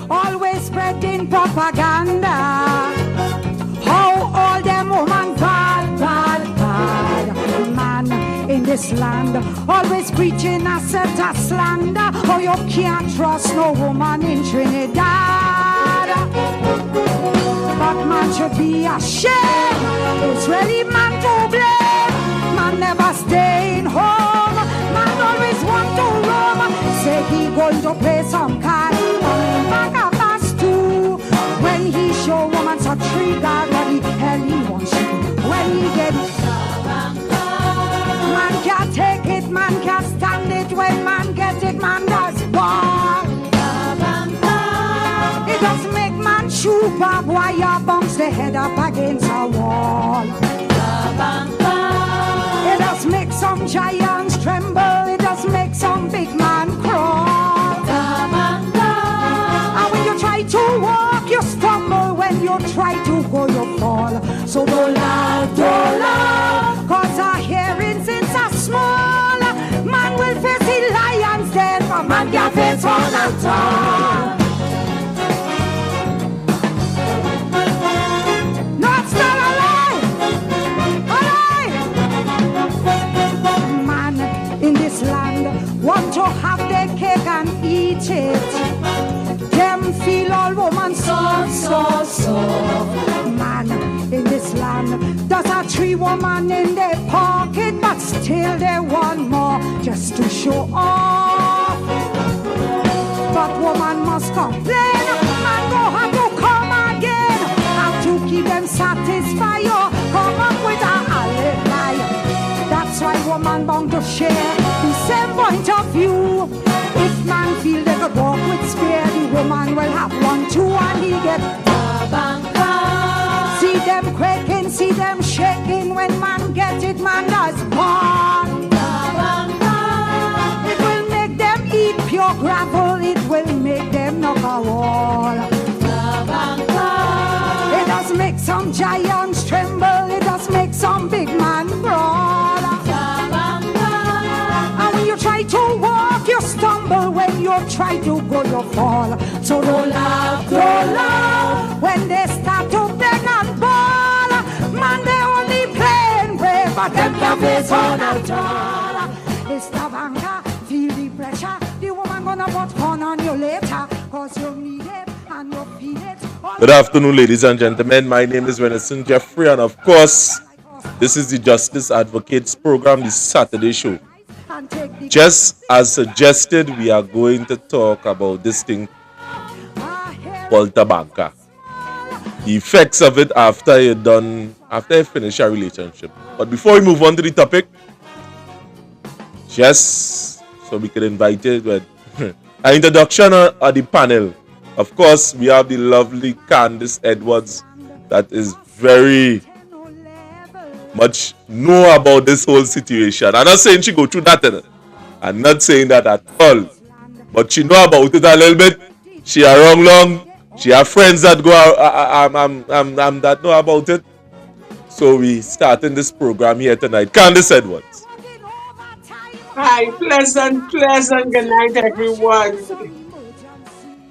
always spreading propaganda. How all them woman bad, bad, bad. Man in this land, always preaching a set of slander. Oh, you can't trust no woman in Trinidad. But man should be ashamed. It's really man to blame. Man never staying home. Man always want to roam. Say he going to play some cards. Coming back after two. When he show woman such regard, what the hell he wants to do? When he get man can't take it, man can't stand it. When man get it, man does ball. It does make man shoot barbed wire, bounce the head up against a wall. It does make some giants tremble. It does make some big man crawl. And when you try to walk, you stumble. When you try to go, you fall. So don't laugh, cause our hearing since a small. Man will face the lions then, but man can't face one at all. Not still alive, alive. Man in this land want to have their cake and eat it. Them feel all woman so. Man in this land does a 3 woman in their pocket, but still they want more just to show off. But woman must complain. Man go have to come again. How to keep them satisfied or come up with a alibi. That's why woman bound to share the same point of view. If man feel they could walk with spear, the woman will have one too, and he get Tabanca. See them quaking, see them shaking. When man get it, man does born. It will make them eat pure gravel. It will make them knock a wall. It does make some giants tremble. It does make some big man brawl. And when you try to walk, you stumble. When you try to go, you fall. So don't laugh when they start to beg and ball. Man, they only playing brave, but them can't face on at all. It's Tabanca, feel the pressure. The woman gonna put fun on you later, cause you need it and you feel it. Good afternoon, ladies and gentlemen. My name is Renison Jeffrey, and of course, this is the Justice Advocates program, the Saturday show. Just as suggested, we are going to talk about this thing called Tabanca. The effects of it after you finish a relationship. But before we move on to the topic, just so we can invite you with an introduction of the panel. Of course, we have the lovely Candice Edwards that is very much know about this whole situation. I'm not saying she go through that. I'm not saying that at all. But she know about it a little bit. She around long. She have friends that go that know about it. So we starting this program here tonight. Candice Edwards. Hi, pleasant good night, everyone.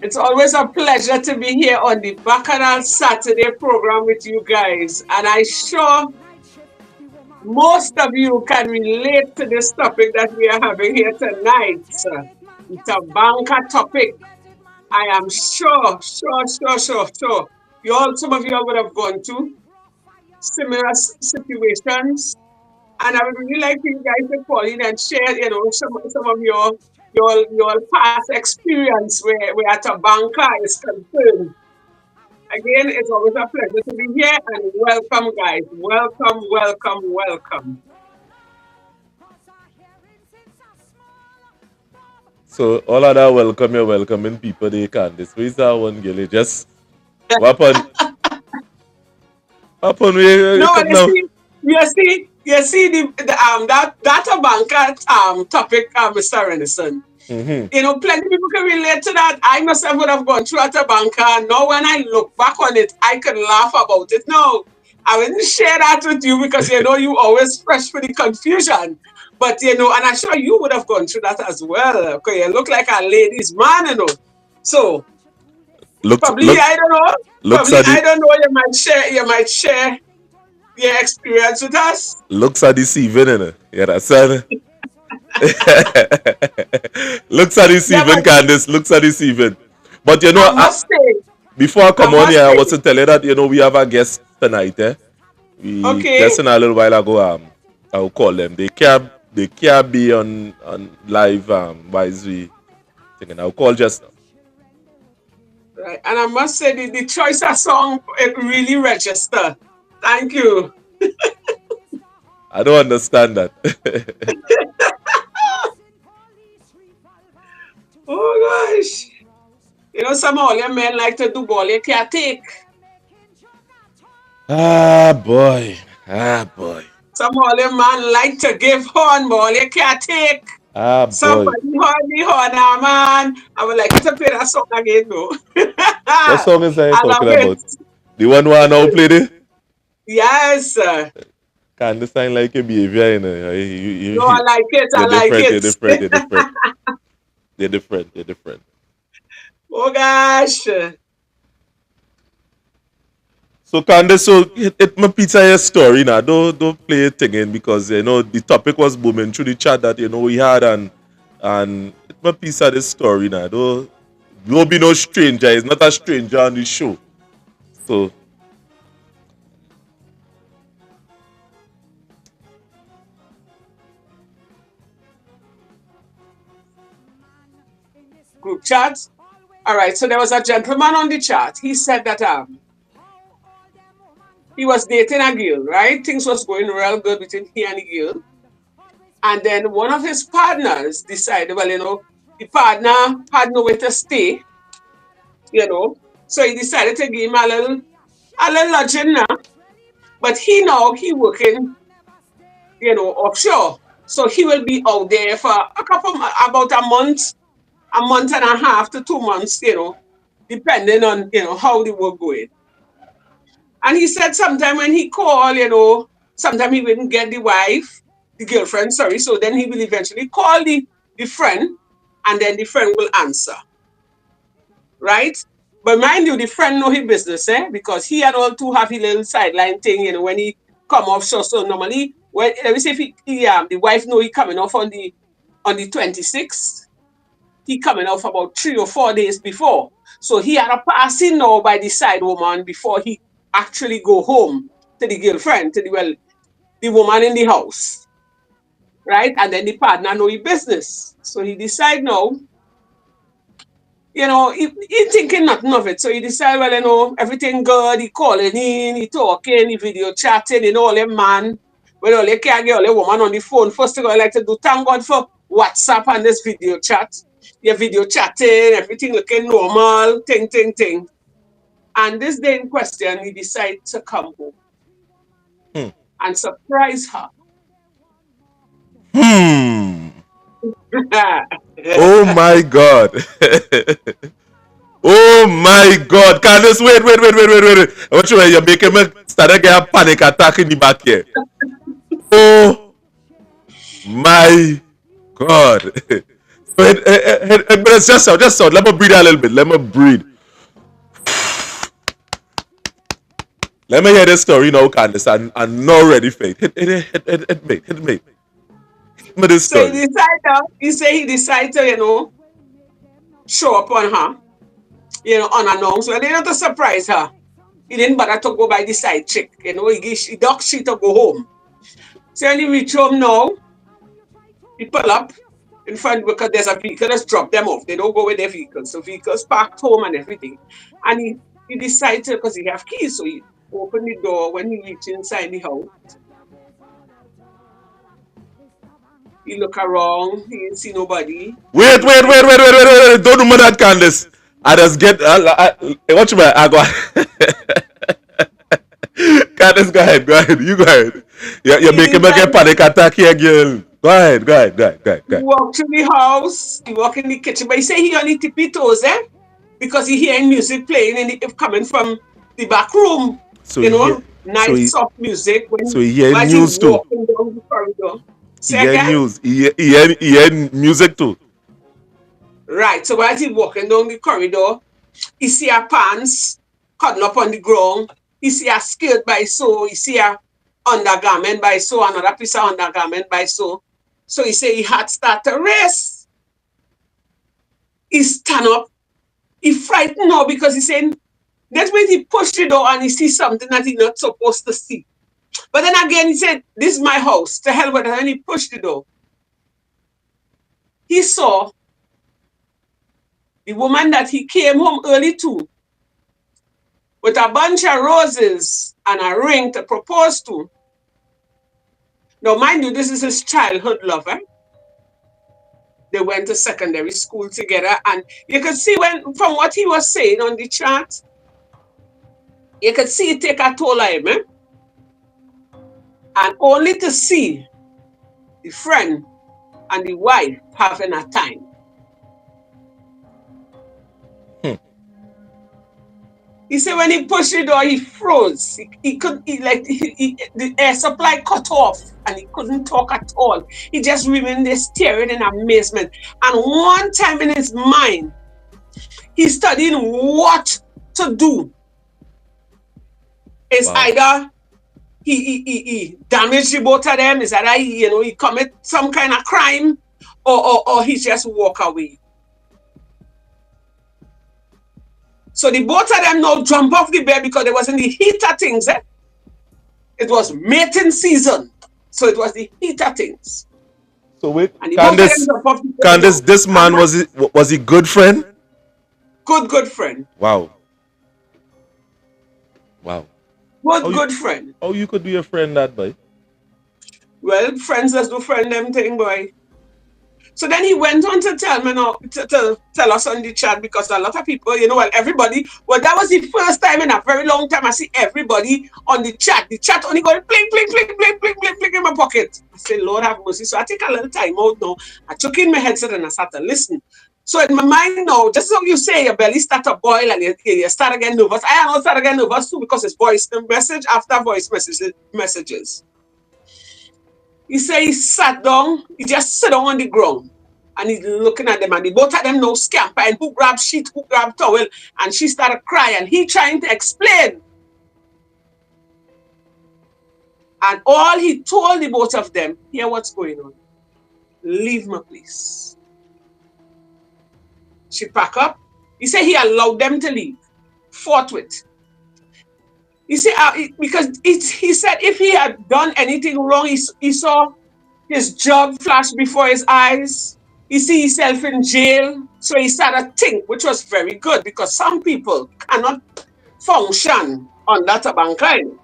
It's always a pleasure to be here on the Bacchanal Saturday program with you guys. And I'm sure most of you can relate to this topic that we are having here tonight. The Tabanca topic. I am sure. Some of you would have gone to similar situations. And I would really like you guys to call in and share, some of your past experience where Tabanca is concerned. Again, it's always a pleasure to be here, and welcome, guys. Welcome. So all of that you're welcoming people they can. This way is that one girl. Just what happened? You see that Tabanca topic, Mr. Renison. Mm-hmm. Plenty of people can relate to that. I myself would have gone through at Tabanca. Now, when I look back on it, I can laugh about it. No, I wouldn't share that with you because you always fresh for the confusion. But and I'm sure you would have gone through that as well. Okay, you look like a ladies' man, So Looks Probably, look I don't know. looks Probably, at I the don't know. You might share your experience with us. looks are deceiving, you know. You understand? Looks are Yeah, deceiving, but Candice. Looks are deceiving. But you know, I must say, before I I come on must here, I say, was to tell you that we have a guest tonight. We okay, just in a little while ago. I will call them. They can't be on live. Why is we thinking? I'll call just now. right. And I must say, the choice of song, it really register. Thank you. I don't understand that. Oh gosh. Some of your men like to do ball you can't take. Ah boy. Ah boy. Some of your man like to give horn ball you can't take. Ah boy. Somebody horn the horn, ah, man. I would like you to play that song again, though. What song is that you I love talking it. about? The one who I now played it? Yes. Can't understand like your behavior, No, I like it. you're I like different, you're it. different, you're different. You're different, you're different. Oh gosh. So Candace, so it my pizza your story now. Don't play it again because the topic was booming through the chat that we had and it my piece of the story now. Don't be no stranger. It's not a stranger on the show. So Group chat. All right. So there was a gentleman on the chat. He said that he was dating a girl, right? Things was going real good between he and the girl. And then one of his partners decided, well, the partner had nowhere to stay, you know. So he decided to give him a little lodging now. But he working, offshore. So he will be out there for about a month and a half to 2 months, depending on, how the work going. And he said sometime when he called, sometime he wouldn't get the girlfriend, sorry. So then he will eventually call the friend, and then the friend will answer, right? But mind you, the friend know his business, because he had all to have his little sideline thing, when he come off. So normally, when let me say if the wife know he coming off on the 26th, he coming off about 3 or 4 days before. So he had a passing now by the side woman before he actually go home to the girlfriend, the woman in the house, right? And then the partner know his business. So he decide now, he thinking nothing of it. So he decide, well, everything good. He calling in, he talking, he video chatting, all them man. Well, all they can't get all the woman on the phone. First thing I like to do, thank God for WhatsApp and this video chat. Your video chatting, everything looking normal, ting. And this day in question, he decided to come home hmm. and surprise her. Hmm. Oh my God. Oh my God. Candace, wait. I want you're making me start to get a panic attack in the back here. Oh my God. So just sound. Let me breathe a little bit. Let me breathe. Let me hear this story now, Candace. I'm not ready for it. Hit me. Hit me this So he story. decided, he decided to, show up on her, unannounced. Well, they not to surprise her. He didn't bother to go by the side chick, he docked she to go home. So when he reach home now, he pull up in front because there's a vehicle that's drop them off. They don't go with their vehicles. So vehicles parked home and everything. And he decided to, because he have keys, so he opened the door. When he reached inside the house, he look around, he didn't see nobody. Wait. Don't do more that, Candace. I just get. Watch me. I go. Candace, go ahead. You go ahead. You're He making me get decided, panic attack here, girl. Go ahead. he walked to the house, he walked in the kitchen, but he say he only tippy toes, because he hearing music playing and it coming from the back room, So he hear, so nice he, soft music so he hear while he news too. walking down the corridor. He Say hear again? news. He hear music too. Right. So while he walking down the corridor, He see her pants cuddle up on the ground. He see her skirt by so. He see her undergarment by so. Another piece of undergarment by so. So he say he had start to race. He stand up. He frightened now because he saying that's when he pushed the door and he see something that he not supposed to see. But then again, he said, "This is my house. To hell with it." And he pushed the door. He saw the woman that he came home early to with a bunch of roses and a ring to propose to. Now, mind you, this is his childhood lover. They went to secondary school together, and you could see from what he was saying on the chat, you could see it take a toll on him, eh? And only to see the friend and the wife having a time. He said when he pushed the door, he froze. The air supply cut off and he couldn't talk at all. He just remained there staring in amazement. And one time in his mind, he's studying what to do. It's either he damaged the both of them, is either he commit some kind of crime, or he just walk away. So the both of them now jump off the bed because it was in the heat of things. Eh? It was mating season. So it was the heat of things. So wait, Candace, this man, was he good friend? Good friend. Wow. Good friend. How you could be a friend that boy? Well, friends just do friend them thing, boy. So then he went on to tell me now, to tell us on the chat, because a lot of people, everybody, that was the first time in a very long time I see everybody on the chat. The chat only going blink, blink, blink, blink, blink, blink, blink in my pocket. I said, Lord have mercy. So I take a little time out now. I took in my headset and I started to listen. So in my mind now, just so you say, your belly start to boil and you start again nervous. I also start again nervous too because it's voice message after voice messages. He said he sat down, he just sat down on the ground and he's looking at them, and the both of them now scamper, and who grabbed sheet, who grabbed towel, and she started crying and he trying to explain. And all he told the both of them, hear what's going on. Leave me, please. She packed up. He said he allowed them to leave forthwith. You see, because he said if he had done anything wrong, he saw his job flash before his eyes. He see himself in jail. So he started to think, which was very good, because some people cannot function on that Tabanca.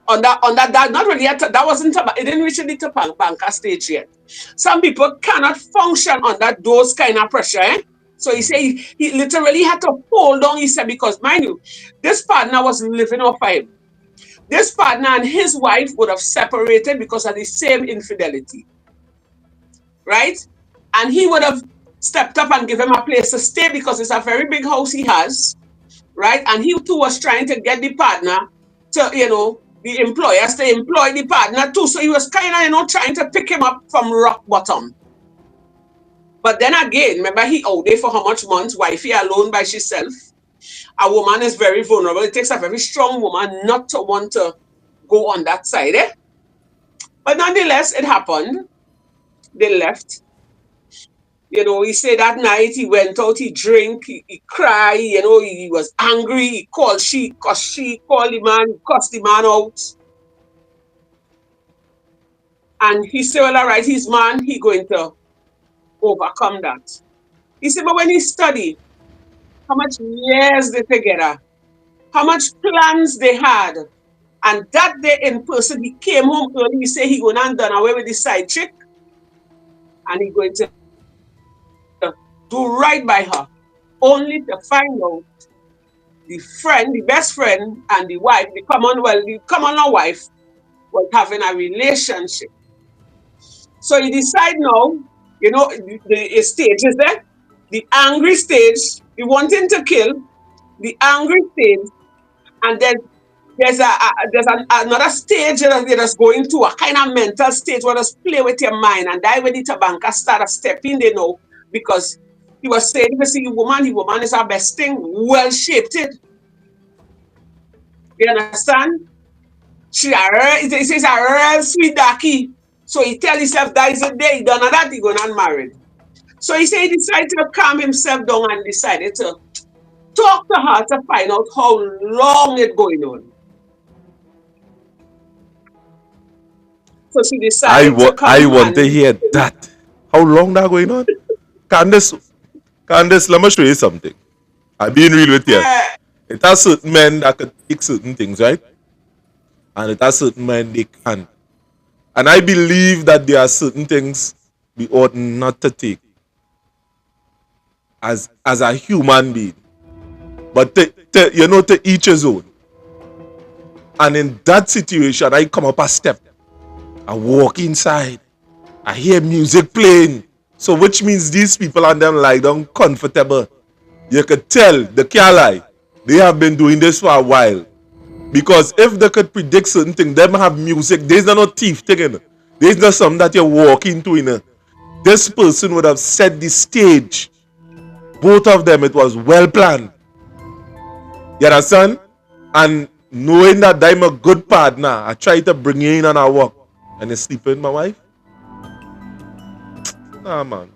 On that, not really, that wasn't, it didn't reach the Tabanca stage yet. Some people cannot function under those kind of pressure, eh? So he said he literally had to hold on, he said, because mind you, this partner was living off him. This partner and his wife would have separated because of the same infidelity. Right? And he would have stepped up and given him a place to stay because it's a very big house he has. Right? And he too was trying to get the partner to, the employers to employ the partner too. So he was kind of, trying to pick him up from rock bottom. But then again, remember he out there for how much months, wifey alone by herself. A woman is very vulnerable. It takes a very strong woman not to want to go on that side. Eh? But nonetheless, it happened. They left. He said that night he went out, he drank, he cried, he was angry, he called she called the man, he cussed the man out. And he said, well, all right, he's man, he going to overcome that. He said, but when he studied, how much years they together, how much plans they had, and that day in person, he came home early, he said he going to done away with the side chick, and he going to do right by her, only to find out the best friend, and the wife, the common law wife, was having a relationship. So he decide now, the stages there, the angry stage, the wanting to kill, the angry stage, and then there's another stage that you're just going to, a kind of mental stage where just play with your mind, and that way the Tabanca start stepping there now, because He was saying, if you see the woman is our best thing, well shaped it. You understand? He says a real sweet darky. So he tell himself that is a day, he done that, he gonna unmarried. So he said he decided to calm himself down and decided to talk to her to find out how long it going on. So she decided to I come want to and hear that. How long that going on? Candace, Candace, let me show you something. I'm being real with you. uh, It has certain men that could take certain things, right? And it has certain men they can't. And I believe that there are certain things we ought not to take as a human being. But to each his own. And in that situation, I come up a step. I walk inside. I hear music playing. So which means these people and them lie down comfortable. You could tell, they can't lie. They have been doing this for a while. Because if they could predict certain things, them have music. There's no thief thing. There's not something that you walk into. This person would have set the stage. Both of them, it was well planned. You understand? And knowing that I'm a good partner, I try to bring you in on our work. And you sleep with my wife? Nah, man.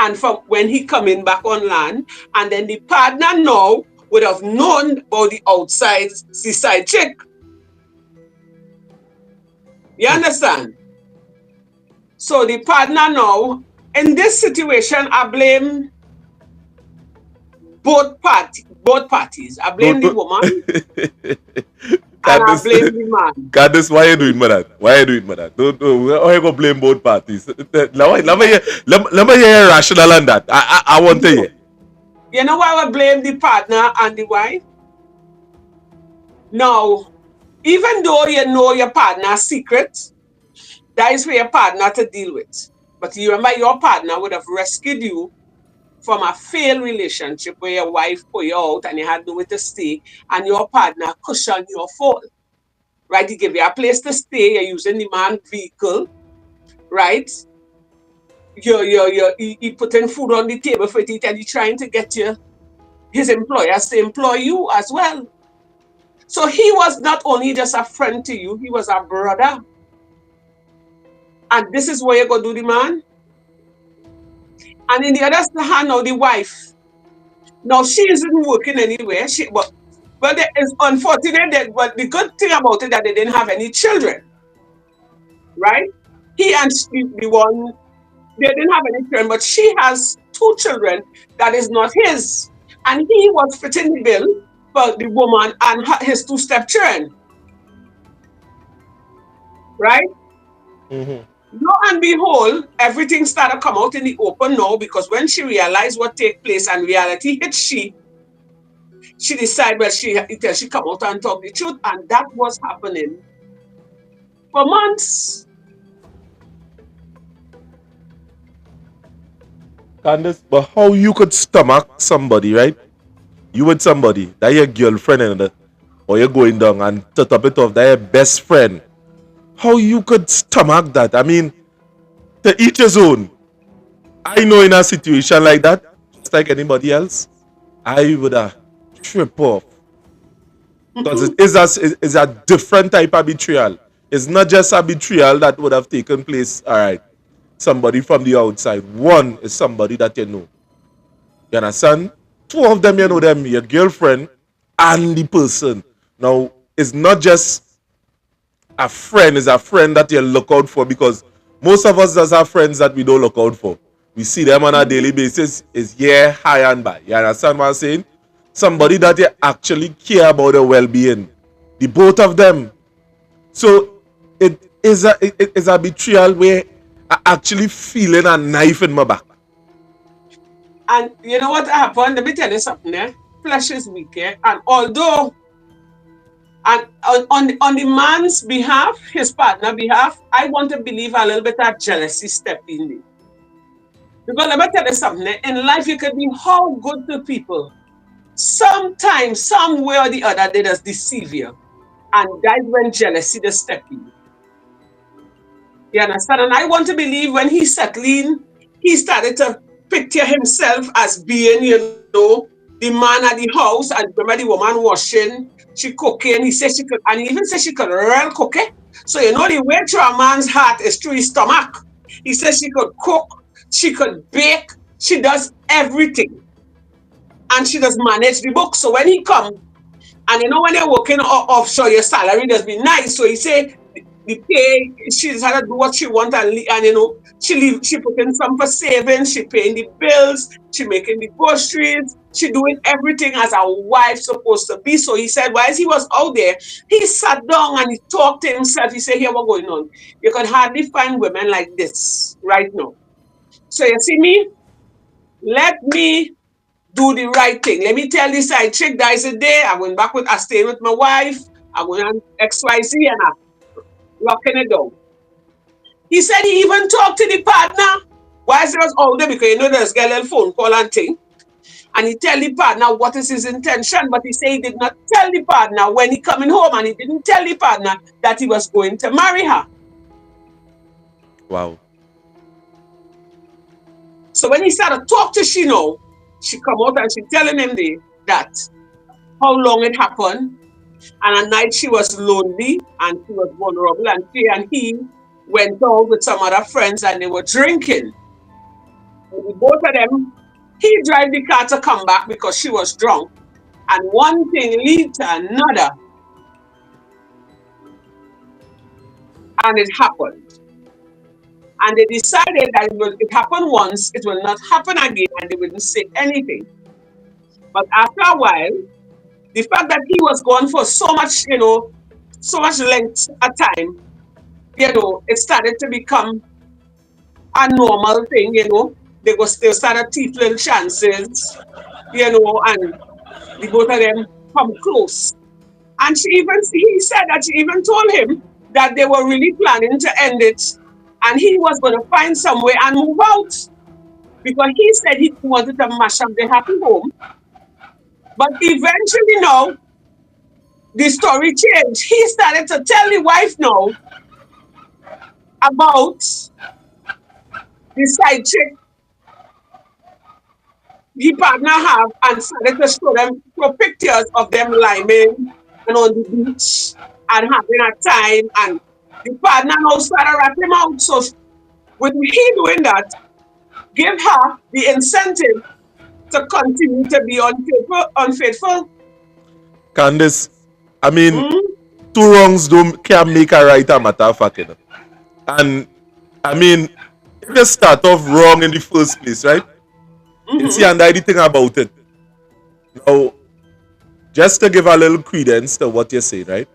and from when he coming back on land, and then the partner now would have known about the outside seaside chick. You understand? So the partner now, in this situation, I blame both parties. I blame the woman and I Candace, blame the man. Candace, why are you doing that? Why are you doing that? Don't why you go blame both parties? Let me hear rational on that. I want to No. hear. You know why I blame the partner and the wife? Now, even though you know your partner's secret, that is for your partner to deal with. But you remember your partner would have rescued you from a failed relationship where your wife put you out and you had nowhere to stay, and your partner cushioned your fall. Right? He give you a place to stay, you're using the man vehicle, right? He putting food on the table for you to eat, and he trying to get you his employers to employ you as well. So he was not only just a friend to you, he was a brother. And this is where you go do the man. And in the other hand, now the wife. Now she isn't working anywhere. Well, there is unfortunate that, but the good thing about it that they didn't have any children, right? He and she, the one they didn't have any children, but she has two children that is not his, and he was fitting the bill for the woman and his two stepchildren, right? Mm-hmm. Lo and behold, everything started to come out in the open now because when she realized what take place and reality hit she decided well she come out and talk the truth, and that was happening for months. Candace, but how you could stomach somebody, right? You with somebody, that your girlfriend or you're going down and to top it off, that your best friend. How you could stomach that? I mean, to each his own. I know in a situation like that, just like anybody else, I would have trip off. Because it's a different type of betrayal. It's not just a betrayal that would have taken place, all right, somebody from the outside. One is somebody that you know. You understand? Two of them, you know them, your girlfriend and the person. Now, it's not just a friend, it's a friend that you look out for because most of us does have friends that we don't look out for. We see them on a daily basis, is here, high and by. You understand what I'm saying? Somebody that you actually care about their well-being. The both of them. So it is a betrayal where I actually feeling a knife in my back. And you know what happened? Let me tell you something. Flesh is weak, and although and on the man's behalf, his partner behalf, I want to believe a little bit of jealousy step in there. Because let me tell you something. In life, you can be how good to people. Sometimes, some way or the other, they just deceive you. And that's when jealousy just step in. You understand? And I want to believe when he settled in, he started to picture himself as being, the man at the house. And remember the woman washing, she cooking. He said she could, and he even said she could real cook it. So the way to a man's heart is through his stomach. He says she could cook, she could bake, she does everything, and she does manage the book. So when he come, and when you're working offshore, your salary does be nice. So he say the pay, she decided to do what she want, and she put in some for savings, she paying the bills, she making the groceries, she doing everything as a wife supposed to be. So he said, while he was out there, he sat down and he talked to himself. He said, here what going on. You can hardly find women like this right now. So you see me, let me do the right thing. Let me tell this side chick that is a day. I staying with my wife. I went on XYZ and I locking it down. He said he even talked to the partner while he was older because there's a little phone call and thing. And he tell the partner what is his intention, but he said he did not tell the partner when he coming home, and he didn't tell the partner that he was going to marry her. Wow. So when he started to talk to she now, she come out and she telling him that how long it happened. And at night she was lonely and she was vulnerable, and she and he went out with some other friends and they were drinking. And the both of them, he drive the car to come back because she was drunk. And one thing leads to another, and it happened. And they decided that it happened once, it will not happen again, and they wouldn't say anything. But after a while, the fact that he was gone for so much length of time, it started to become a normal thing. They started teeth little chances, and the both of them come close. And he said that she even told him that they were really planning to end it, and he was going to find some way and move out because he said he wanted to mash up the happy home. But eventually, now the story changed. He started to tell the wife now about the side chick the partner have, and started to show pictures of them liming and on the beach and having a time, and the partner now started rat him out. So with he doing that, give her the incentive to continue to be unfaithful. Candice, I mean, Mm? two wrongs can't make a right, a matter of fact. And I mean, if you start off wrong in the first place, right? You see, Mm-hmm. and the thing about it. Now, just to give a little credence to what you're saying, right?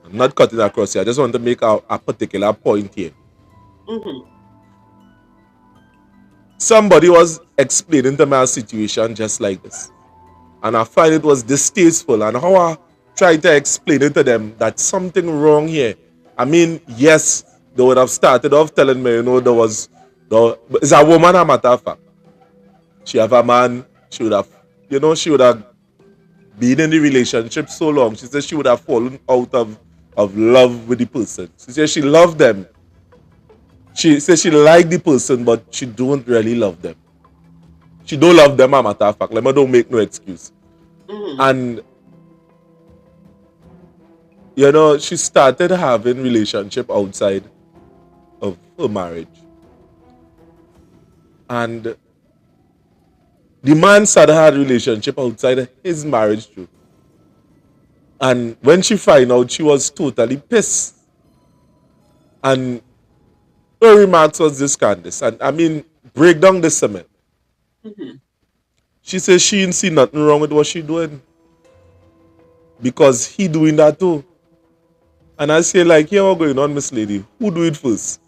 I'm not cutting across here. I just want to make a particular point here. Mm-hmm. Somebody was explaining to me a situation just like this. And I find it was distasteful. And how I tried to explain it to them that something wrong here. I mean, yes, they would have started off telling me, it's a woman, a matter of fact. She have a man, she would have been in the relationship so long. She said she would have fallen out of love with the person. She said she loved them. She said she liked the person, but she don't really love them. She don't love them, a matter of fact. Let me don't make no excuse. Mm-hmm. And she started having relationship outside of her marriage. And the man started had a relationship outside his marriage too. And when she found out, she was totally pissed. And her remarks was this, Candice. And I mean, break down the cement. Mm-hmm. She says she didn't see nothing wrong with what she doing. Because he doing that too. And I say, like, yeah, what's going on, Miss Lady? Who do it first?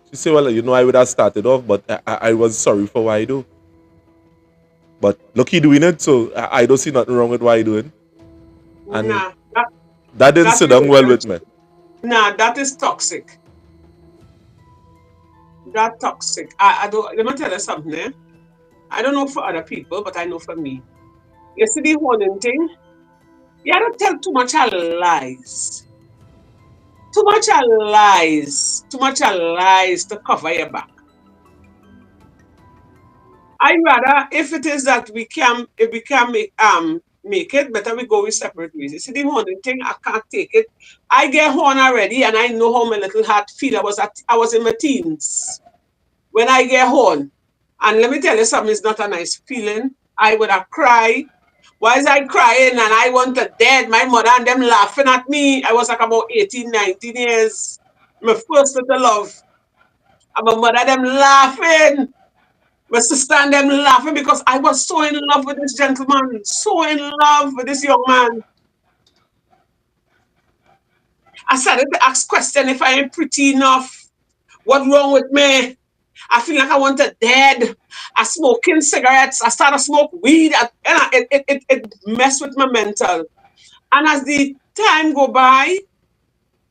She said, well, I would have started off, but I was sorry for what I do. But look, he doing it, so I don't see nothing wrong with what I doing. And Nah, that didn't that sit down well with me. nah, that is toxic. That toxic. I don't. Let me tell you something. I don't know for other people, but I know for me. You see the warning thing. You don't tell too much of lies. too much of lies. Too much of lies to cover your back. I rather, if it is that if we can make it, better we go with separate ways. You see, the horny thing, I can't take it. I get horn already, and I know how my little heart feel. I was in my teens when I get horn, and let me tell you something. It's not a nice feeling. I would have cried. Why is I crying? And I want to dead. My mother and them laughing at me. I was like about 18, 19 years. My first little love. And my mother them laughing. My sister and them laughing because I was so in love with this gentleman, so in love with this young man. I started to ask questions if I ain't pretty enough. What wrong with me? I feel like I wanted dead. I smoking cigarettes. I started smoke weed. It messed with my mental. And as the time go by,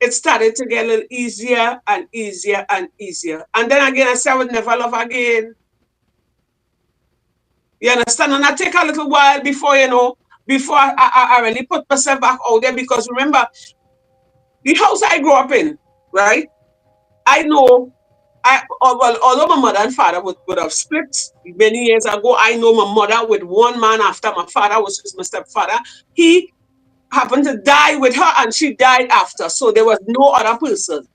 it started to get a little easier and easier and easier. And then again, I said I would never love again. You understand? And I take a little while before, before I really put myself back out there. Because remember, the house I grew up in, right? I know, although my mother and father would have split many years ago, I know my mother with one man after my father, which is my stepfather. He happened to die with her and she died after. So there was no other person.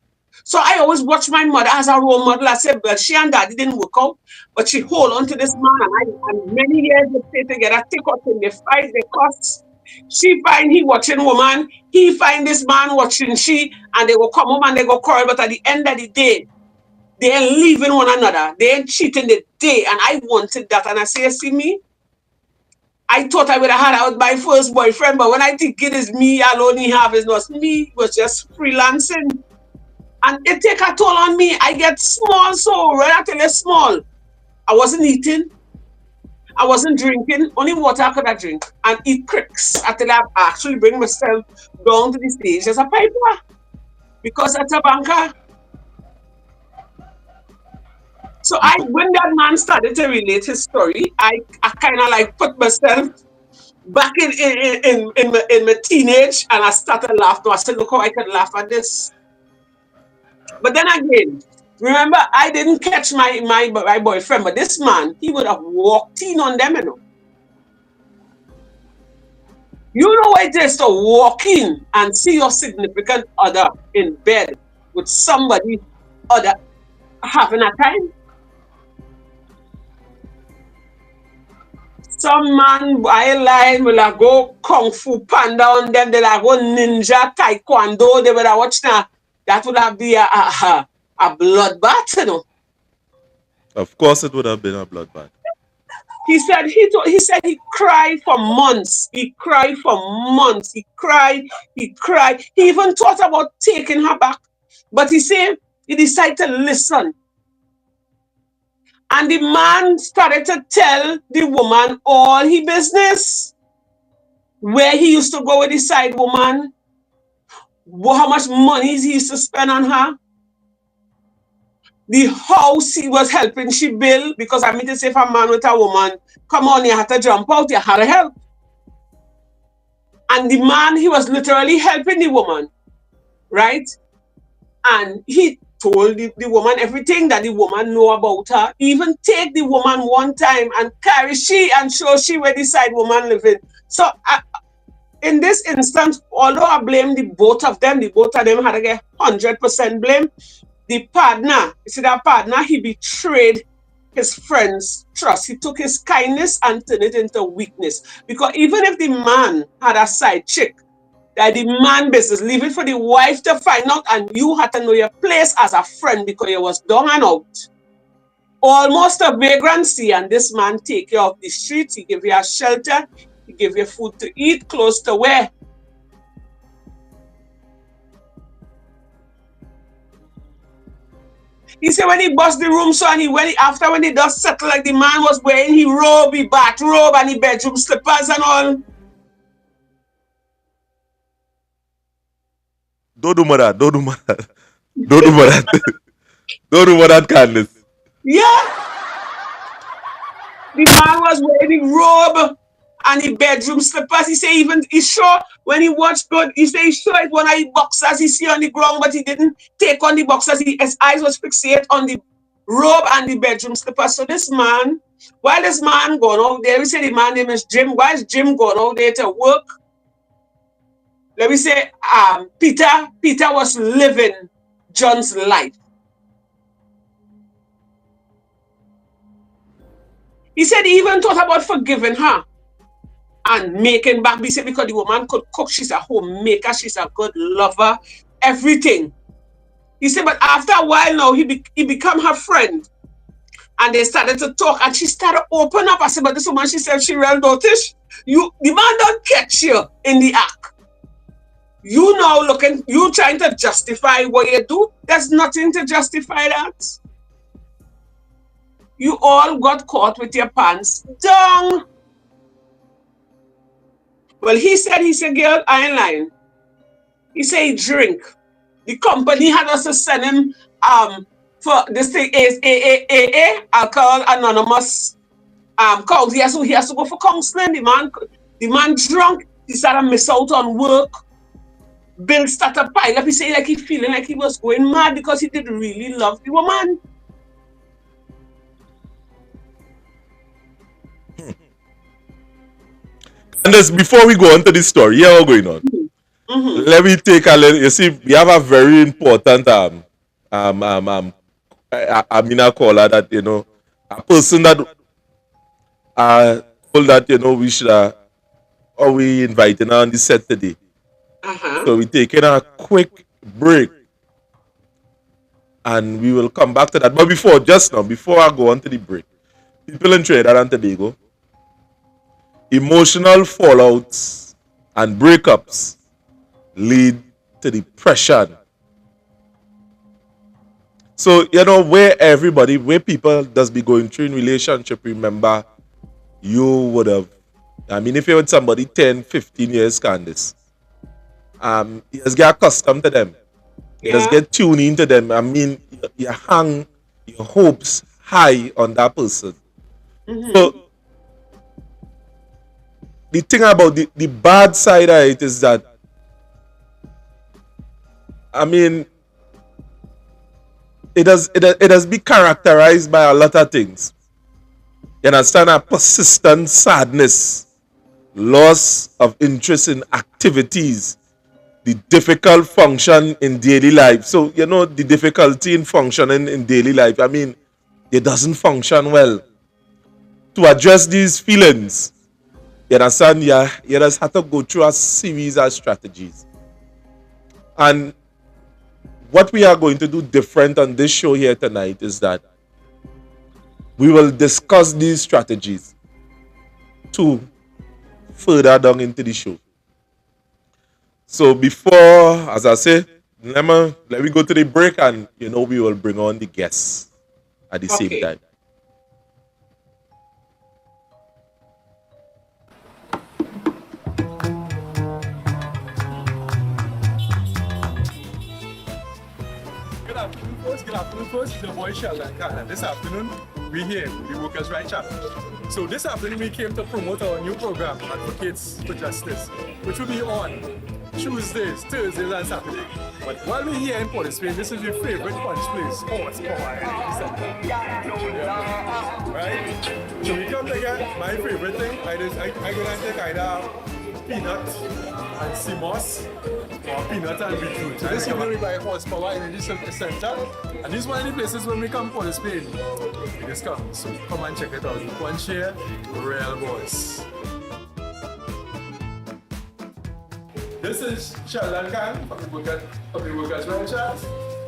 So I always watch my mother as a role model. I said, well, she and daddy didn't work out, but she hold on to this man. And many years they stay together, take out in they fight, they cuss. She find he watching woman, he find this man watching she, and they go come home and they go quarrel. But at the end of the day, they ain't leaving one another. They ain't cheating the day. And I wanted that. And I say, see me? I thought I would have had out my first boyfriend, but when I think it is me alone he have, it was me, it was just freelancing. And it take a toll on me. I get small, so relatively small. I wasn't eating. I wasn't drinking. Only water I could have drink. And eat cricks until I actually bring myself down to the stage as a piper. Because at Tabanca. So when that man started to relate his story, I kind of like put myself back in my teenage and I started laughing. I said, look how I could laugh at this. But then again, remember, I didn't catch my boyfriend, but this man, he would have walked in on them. You know what it is to walk in and see your significant other in bed with somebody other having a time? Some man by line will have go Kung Fu Panda on them, they'll have go Ninja Taekwondo, they would have watched now. That would have been a bloodbath. Of course, it would have been a bloodbath. He said he cried for months. He cried for months. He cried. He cried. He even thought about taking her back. But he said he decided to listen. And the man started to tell the woman all his business. Where he used to go with the side woman. How much money he used to spend on her. The house he was helping she build. Because I mean to say if a man with a woman, come on, you had to jump out, you had to help. And the man, he was literally helping the woman. Right? And he told the woman everything that the woman know about her. Even take the woman one time and carry she and show she where the side woman living. So in this instance, although I blame the both of them had to get 100% blame. The partner, you see that partner, he betrayed his friend's trust. He took his kindness and turned it into weakness. Because even if the man had a side chick, that the man business, leave it for the wife to find out, and you had to know your place as a friend because you was down and out. Almost a vagrancy, and this man take you off the streets, he give you a shelter, he give you food to eat, clothes to wear. He said when he bust the room, so and when he does settle, like the man was wearing his robe, his bathrobe, and his bedroom slippers and all. Don't do more that. Don't do more that. Don't do more that. Don't do more that, Candice. Yeah. The man was wearing his robe And the bedroom slippers, he say even he sure when he watched good, he say he sure it's one of the boxers he see on the ground, but he didn't take on the boxers. His eyes was fixated on the robe and the bedroom slippers. So this man, while this man gone out there, we say the man name is Jim. Why is Jim gone out there to work? Let me say, Peter was living John's life. He said he even thought about forgiving her and making back. He said because the woman could cook, she's a homemaker, she's a good lover, everything. He said, but after a while now, he become her friend. And they started to talk, and she started open up. I said, but this woman, she said, she real notice. The man don't catch you in the act. You now looking, you trying to justify what you do. There's nothing to justify that. You all got caught with your pants down. Well, he said, girl, I ain't lying. He said he drink. The company had us to send him for this thing is AA, Alcohol Anonymous count. He has to go for counseling. The man drunk. He started miss out on work. Bill started pile up. He said like he feeling like he was going mad because he didn't really love the woman. And this, before we go on to this story, yeah, what's going on? Mm-hmm. Let me take a little. You see, we have a very important Amina caller that a person that told that we should or we inviting her on the set today. So we're taking a quick break, and we will come back to that. But before I go on to the break, people in Trinidad and Tobago, emotional fallouts and breakups lead to depression. So, where people does be going through in relationship, remember, you would have, if you're with somebody 10, 15 years, Candice, you just get accustomed to them. You just get tuned into them. You hang your hopes high on that person. Mm-hmm. So, the thing about the bad side of it is that, it has been characterized by a lot of things. You understand? A persistent sadness, loss of interest in activities, the difficult function in daily life. So, the difficulty in functioning in daily life, it doesn't function well. To address these feelings, you understand? You just have to go through a series of strategies. And what we are going to do different on this show here tonight is that we will discuss these strategies to further down into the show. So before, as I say, let me go to the break, and we will bring on the guests at the same time. Good afternoon, folks. It's your boy Sheldon Khan, and this afternoon we're here with the Workers' Right Chapter. So this afternoon we came to promote our new program, Advocates for Justice, which will be on Tuesdays, Thursdays, and Saturdays. But while we're here in Port of Spain, this is your favorite punch place, Horsepower. Right? So we come together. My favorite thing, I gonna take either peanut and sea moss or peanut and beetroot. So this evening we buy Horsepower Energy Center, and this is one of the places when we come for the Spain, we just come. So come and check it out. One share, real boys. This is Sheldon Khan from the Workers' Right Chat,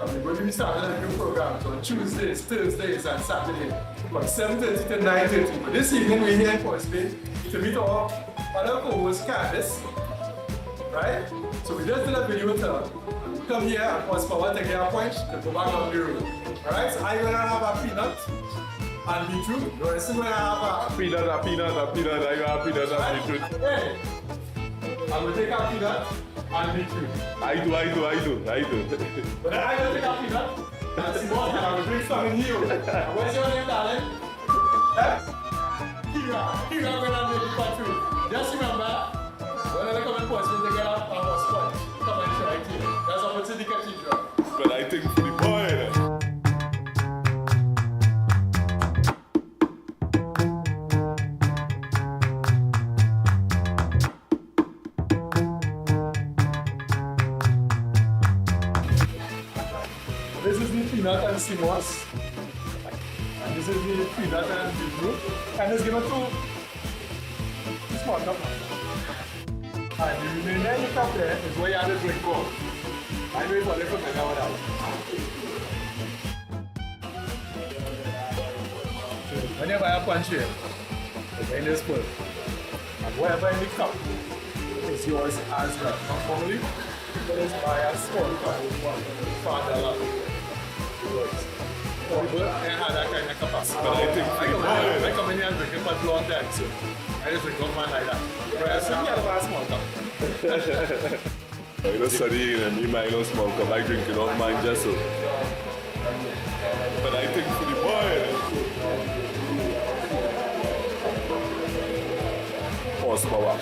and we're going to be starting a new program on Tuesdays, Thursdays, and Saturdays from 7:30 to 9:30. But this evening we're here in Port Spain to meet our other co-host Candice, right? So we just did a video with her. Come here and Horsepower to get a point to go back on the road. Alright, so I'm gonna have a peanut and beetroot. You're still gonna have a peanut, I got a beetroot. Hey, I'm gonna take a peanut and beetroot. I do. But then I'm gonna take a peanut and see what I'm gonna bring some in here. What's your name, darling? Kira, gonna make it for you. get up and was sponge. Come and try it here. That's up to the cathedral. But I think for the boy, This is the peanut and simos. And this is the peanut and beetroot. And it's given two small cup. And the remainder in the cup there is where you have to drink from. I know it's a little familiar with that. When you buy a punch here, it's in this bowl. And whatever in the cup is yours as well. Normally, you just buy a small cup $5. People have that kind of capacity. but I think for the boy, I come in here and drink it for a long time, so I just drink one man like that. But I still get a small cup. I don't study and me my no small cup. I drink it out mine just so. But I think for the boy, horsepower.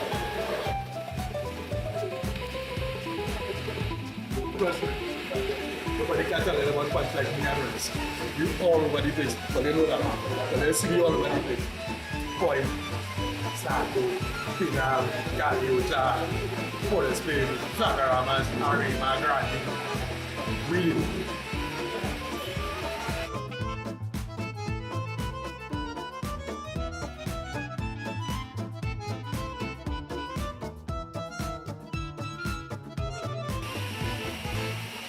Nobody can tell anyone punch like me and Rose. You all over the place, but you know that. But they see you all over the place. Point, Sato, Pinam, Galiota, Forest Spain, Flagaramas, Arima, Grandi. Really.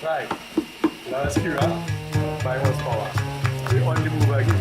Right. Last Kira, by horsepower. We only move again.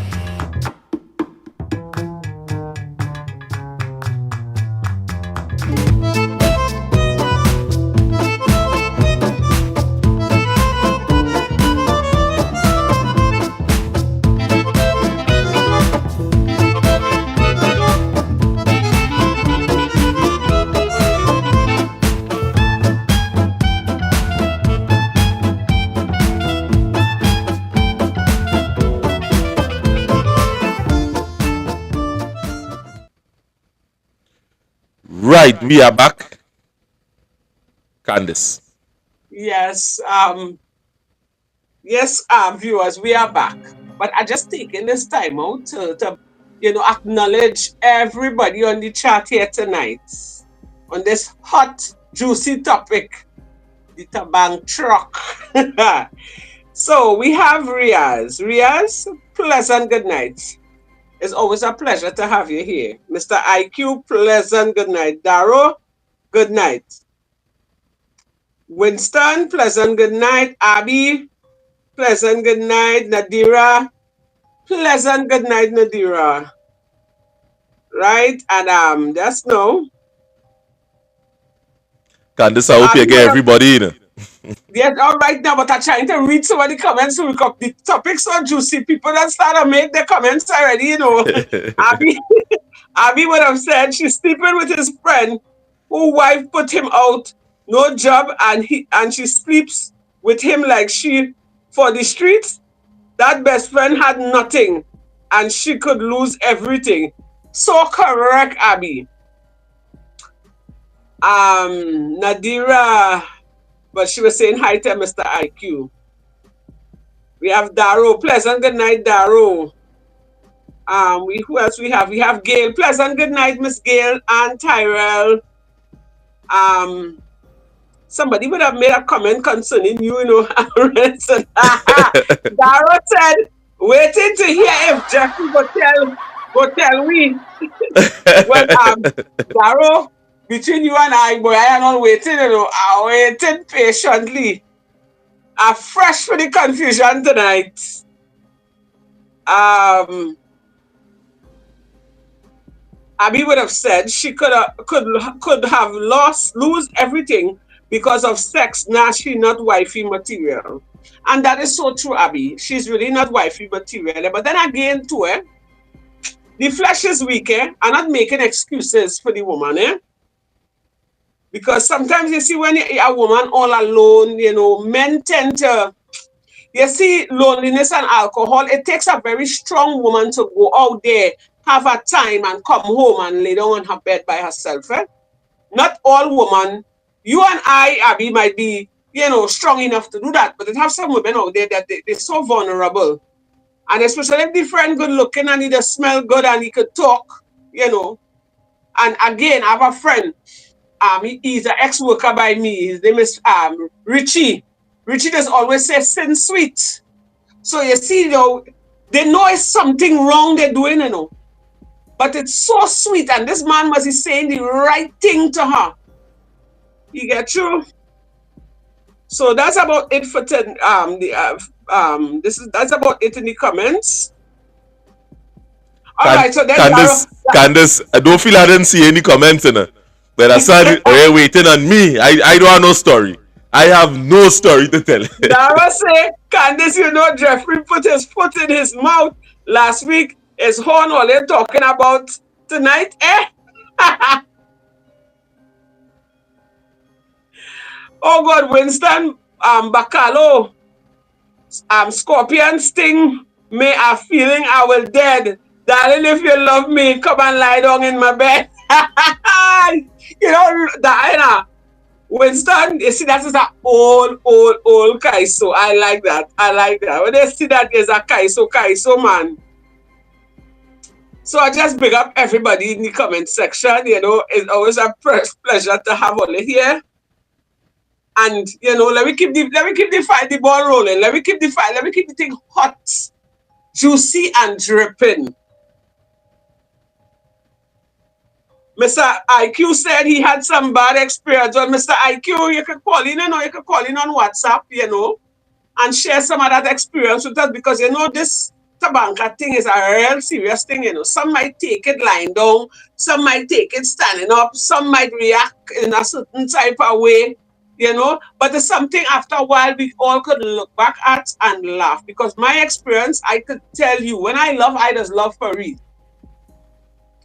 Right, we are back. Candice. Yes, viewers, we are back. But I just taking this time out to acknowledge everybody on the chat here tonight on this hot, juicy topic, the Tabanca truck. So we have Riaz. Riaz, pleasant good night. It's always a pleasure to have you here. Mr. IQ, pleasant good night. Darrow, good night. Winston, pleasant good night. Abby, pleasant good night. Nadira, pleasant good night, Nadira. Right? And just know. Candice, I hope you get everybody in. Yes, all right now, but I'm trying to read some of the comments so we got the topics so juicy. People that start to make their comments already, Abby would have said she's sleeping with his friend whose wife put him out, no job, and she sleeps with him like she for the streets. That best friend had nothing and she could lose everything. So correct, Abby. Nadira, but she was saying hi to Mr. IQ. We have Darrow. Pleasant good night, Darrow. Who else we have? We have Gail. Pleasant good night, Miss Gail and Tyrell. Somebody would have made a comment concerning you, Darrow said, waiting to hear if Jeffrey go tell we. Well, Darrow, between you and I, boy, I am not waiting, I'm waiting patiently. I'm fresh for the confusion tonight. Abby would have said she could have lose everything because of sex. Now she's not wifey material. And that is so true, Abby. She's really not wifey material. But then again, too, the flesh is weak, I'm not making excuses for the woman, Because sometimes you see when a woman all alone, men tend to, you see, loneliness and alcohol, it takes a very strong woman to go out there, have a time and come home and lay down on her bed by herself. Not all women You and I, Abby, might be, strong enough to do that, but they have some women out there that they're so vulnerable. And especially if the friend good looking and he just smell good and he could talk, you know. And again, I have a friend, he's an ex-worker by me. His name is Richie. Richie just always says sin sweet. So you see, they know it's something wrong they're doing, but it's so sweet. And this man must be saying the right thing to her. You get through? So that's about it for that's about it in the comments. All right, so then Candace, I don't feel I didn't see any comments in it. But I saw you waiting on me. I don't have no story. I have no story to tell. Dara say, Candace, Jeffrey put his foot in his mouth last week. His horn, all they're talking about tonight, eh? Oh God, Winston, Bacalo, Scorpion Sting, may I feeling I will dead. Darling, if you love me, come and lie down in my bed. Diana, Winston, you see, that is an old Kaiso. I like that. When they see that, there's a Kaiso man. So I just bring up everybody in the comment section. It's always a pleasure to have all here. And let me keep the ball rolling. Let me keep the thing hot, juicy, and dripping. Mr. IQ said he had some bad experience. Well, Mr. IQ, you can call in, you can call in on WhatsApp, and share some of that experience with us, because this Tabanca thing is a real serious thing, Some might take it lying down, some might take it standing up, some might react in a certain type of way, but there's something after a while we all could look back at and laugh, because my experience, I could tell you, when I love, I just love for real.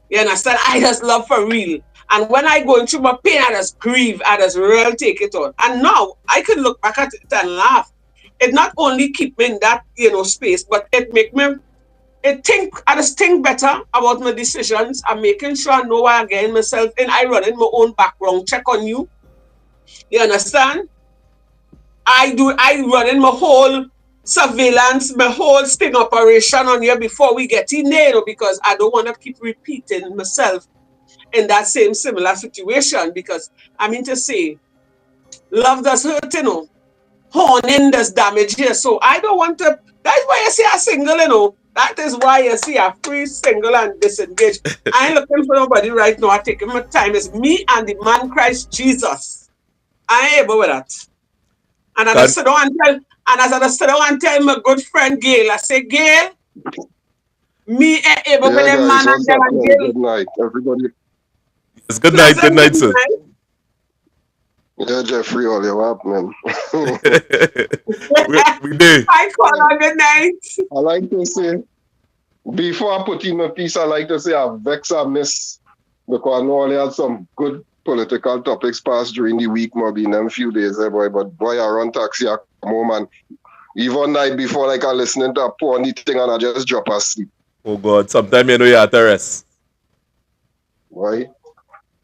You understand? I just love for real. And when I go through my pain, I just grieve, I just really take it on. And now I can look back at it and laugh. It not only keep me in that, space, but it make me, I just think better about my decisions. I'm making sure I know why I'm getting myself in. I run in my own background check on you. You understand? I run in my whole surveillance, my whole sting operation on you before we get in there, because I don't want to keep repeating myself in that same similar situation, because I mean to say, love does hurt, Horning does damage here. So I don't want to, that's why you see a single, That is why you see a free, single, and disengaged. I ain't looking for nobody right now. I'm taking my time. It's me and the man Christ Jesus. I ain't able with that. And as I sit down and tell my good friend Gail, I say, Gail, me ain't able with them man and them and Gail. Good night, everybody. It's good night, sir. Yeah, Jeffrey, all you up, man. we did. I call on good night. I like to say, before I put in my piece, I like to say I vex I miss, because I know I had some good political topics passed during the week, maybe in them few days, boy. But boy, I run taxi, I come home, and even night before, like I listening to a porny thing, and I just drop asleep. Oh God, sometimes you have to rest. Boy.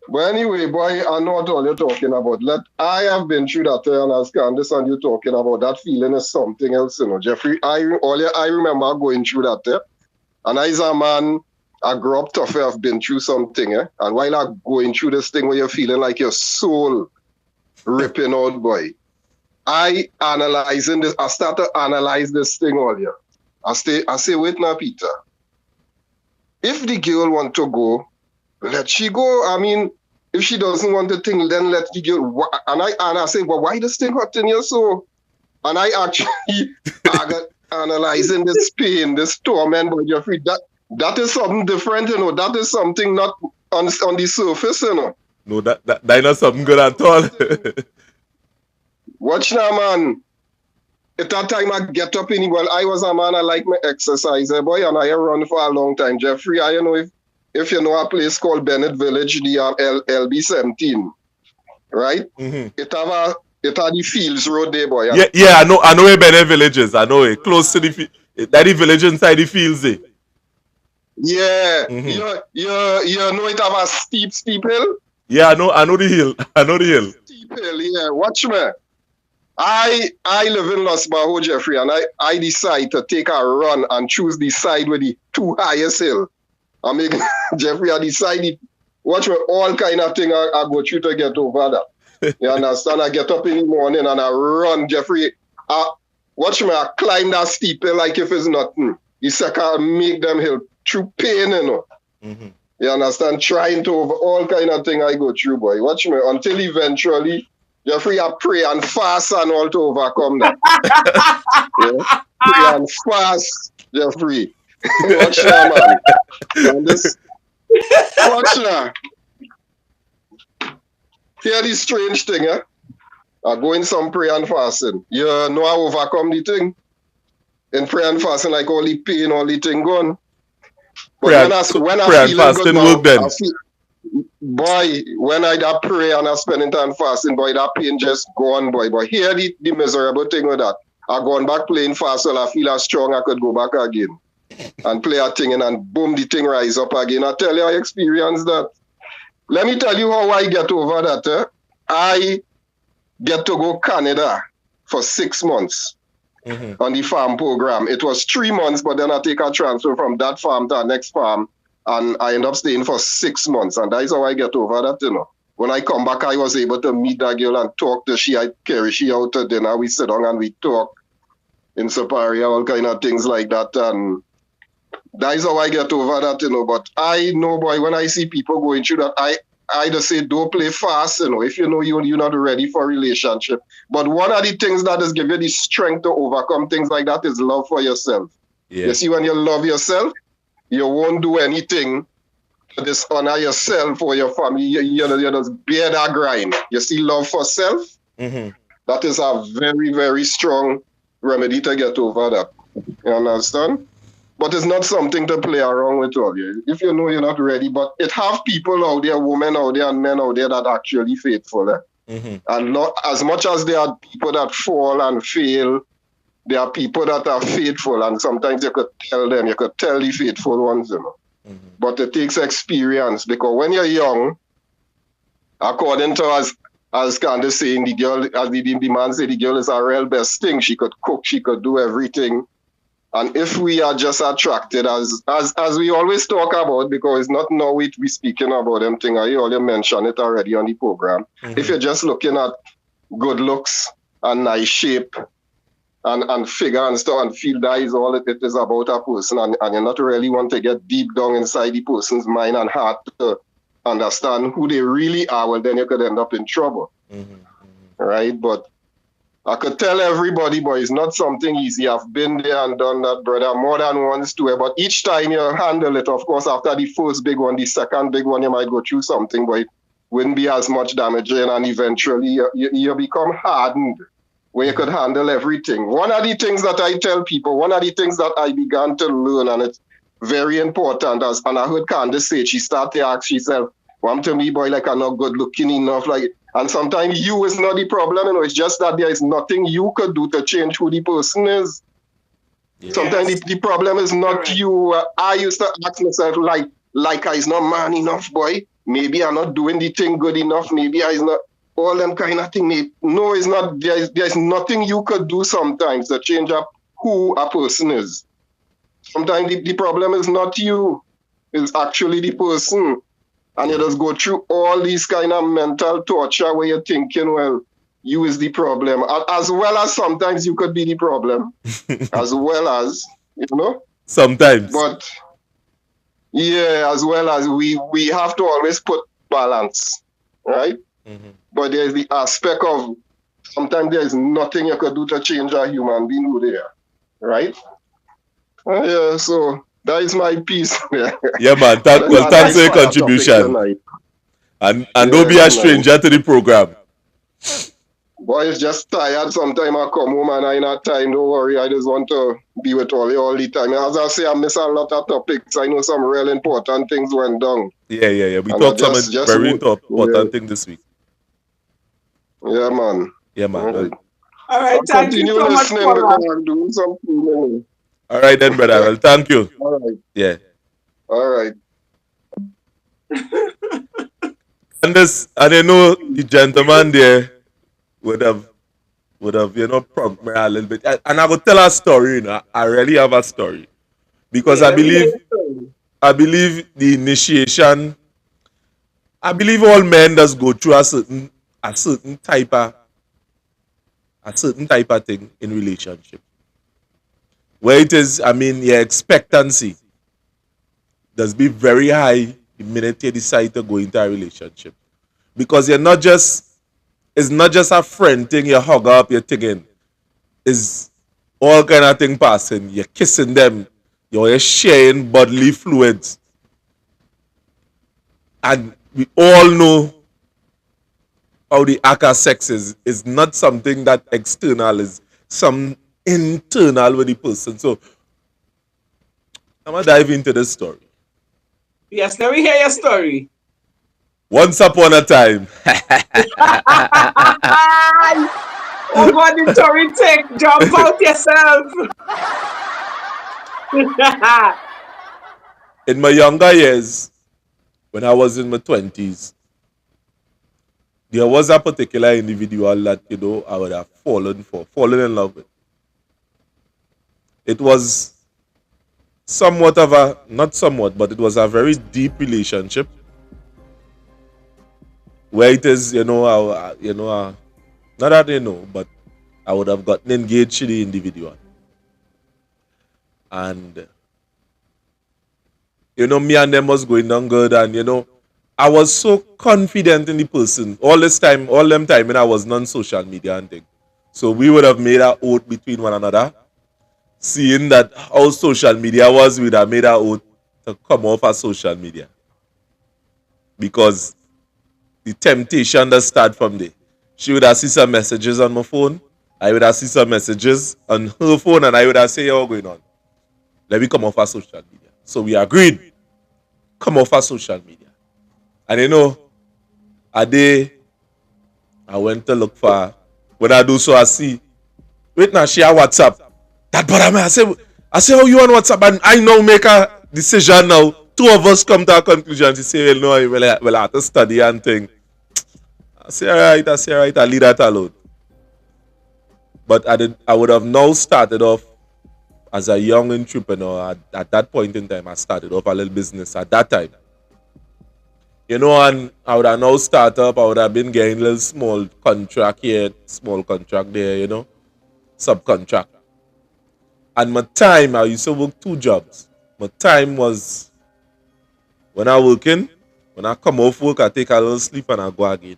But anyway, boy, I know what all you're talking about. I have been through that, and as Candace and you talking about, that feeling is something else, Jeffrey, I remember going through that, and I, as a man, I grew up tough, I've been through something, and while I'm going through this thing where you're feeling like your soul ripping out, boy, I start to analyze this thing all year. I say, wait now, Peter. If the girl want to go, let she go. I mean, if she doesn't want the thing, then let the girl. And I say, well, why this thing hurting you so? And I got analyzing this pain, this torment, but Jeffrey, that is something different, That is something not on the surface, No, that not something good at all. Watch now, man. At that time, I get up I was a man, I like my exercise, boy, and I run for a long time. Jeffrey, I don't know if you know a place called Bennett Village, the LB17, right? Mm-hmm. It have the Fields Road there, boy. Yeah, I know where Bennett Village is. I know it. Close to the village inside the fields there. Yeah. Mm-hmm. You know it have a steep hill? Yeah, I know the hill. Steep pill, yeah. Watch me. I live in Los Bajo, Jeffrey, and I decide to take a run and choose the side with the two highest hill. I make Jeffrey, I decided, watch me, all kind of thing I go through to get over that. You understand? I get up in the morning and I run, Jeffrey. Watch me, I climb that steep hill like if it's nothing. The second make them hill through pain, you know. Mm-hmm. You understand? Trying to over all kind of thing I go through, boy. Watch me, until eventually, Jeffrey, I pray and fast and all to overcome that. Yeah? Pray and fast, Jeffrey. Watch now, man. And this, watch now. Hear this strange thing, eh? I go in some prayer and fasting. You know I overcome the thing. In prayer and fasting, like all the pain, all the thing gone. But prayer, when I prayer and feel fasting good now, work then. I feel, boy, when I that pray and I spending time fasting, boy, that pain just gone, boy. But here the miserable thing with that. I gone back playing fast, so I feel as strong I could go back again and play a thing and boom, the thing rise up again. I tell you, I experienced that. Let me tell you how I get over that. Eh? I get to go Canada for 6 months on the farm program. It was 3 months, but then I take a transfer from that farm to the next farm, and I end up staying for 6 months, and that is how I get over that, you know. When I come back, I was able to meet that girl and talk to she. I carry she out to dinner. We sit down and we talk in Saparia, all kind of things like that, and that is how I get over that, you know. But I know, boy, when I see people going through that, I just say, don't play fast, you know, if you know you're not ready for a relationship. But one of the things that is give you the strength to overcome things like that is love for yourself. Yeah. You see, when you love yourself, you won't do anything to dishonor yourself or your family. You just bear that grind. You see, love for self, that is a very, very strong remedy to get over that. You understand? But it's not something to play around with all you. If you know you're not ready, but it have people out there, women out there and men out there that are actually faithful. And not as much as there are people that fall and fail, there are people that are faithful, and sometimes you could tell the faithful ones, you know. But it takes experience, because when you're young, according to as Candace saying, the girl, as the man said, the girl is a real best thing. She could cook, she could do everything. And if we are just attracted, as we always talk about, because it's not now we speaking about them thing, I already mentioned it already on the program. If you're just looking at good looks and nice shape and figure and stuff and feel that is all it is about a person, and you not really want to get deep down inside the person's mind and heart to understand who they really are, well, then you could end up in trouble. Right? But I could tell everybody, but it's not something easy. I've been there and done that, brother, more than once too. But each time you handle it, of course, after the first big one, the second big one, you might go through something, but it wouldn't be as much damaging, and eventually you become hardened, where you could handle everything. One of the things that I tell people, one of the things that I began to learn, and it's very important, and I heard Candace say, she started to ask herself, well, to me, boy, like I'm not good looking enough, like. And sometimes you is not the problem, you know, it's just that there is nothing you could do to change who the person is. Yes. Sometimes the problem is not you. I used to ask myself, like I is not man enough, boy. Maybe I'm not doing the thing good enough. Maybe I is not all them kind of thing. No, it's not. There's nothing you could do sometimes to change up who a person is. Sometimes the problem is not you. It's actually the person. And you just go through all these kind of mental torture where you're thinking, well, you is the problem. As well as sometimes you could be the problem. As well as, you know? Sometimes. But, yeah, as well as we have to always put balance, right? But there's the aspect of sometimes there's nothing you could do to change a human being who they are, right? Yeah, so... that is my piece. Yeah, man. Thanks for your contribution. And don't be a stranger to the program. Boy, it's just tired. Sometimes I come home and I ain't have time. Don't worry. I just want to be with all the time. As I say, I miss a lot of topics. I know some real important things went down. Yeah. We talked some very important things this week. Yeah, man. Yeah, man. All right. Thank you so much, because I'm doing something. All right then, brother. Well, thank you. All right. Yeah. All right. And I know the gentleman there would have prompted me a little bit. And I would tell a story, I really have a story. Because Okay, let me hear your story. I believe the initiation, I believe all men does go through a certain type of thing in relationship. Where it is, I mean, your expectancy does be very high the minute you decide to go into a relationship. Because it's not just a friend thing, you hug up, you're thinking, it's all kind of thing passing. You're kissing them, you're sharing bodily fluids. And we all know how the act of sex is not something that external, is some internal with the person. So I'm gonna dive into this story. Yes, let me hear your story. Once upon a time, Oh God, the story take, jump out yourself. in my younger years, when I was in my 20s, there was a particular individual that I would have fallen in love with. It was somewhat of a, not somewhat, but it was a very deep relationship where it is, not that but I would have gotten engaged to the individual. And, me and them was going on good. And, I was so confident in the person. All them time, when I was on social media and thing. So we would have made an oath between one another. Seeing that how social media was, we'd have made an oath to come off of social media. Because the temptation that start from there. She would have seen some messages on my phone. I would have seen some messages on her phone, and I would have said, "Yo, what's going on? Let me come off of social media." So we agreed, come off of social media. And a day I went to look for, when I do so, I see, wait now, she have WhatsApp. That bother me. I say, how you on WhatsApp? And I now make a decision now. Two of us come to a conclusion. She say, well, no, well, I have to study and thing. I say, all right, I leave that alone. But I would have now started off as a young entrepreneur. At that point in time, I started off a little business at that time. And I would have now started up. I would have been getting a little small contract here, small contract there, subcontract. And my time, I used to work 2 jobs. My time was when I working, when I come off work, I take a little sleep and I go again.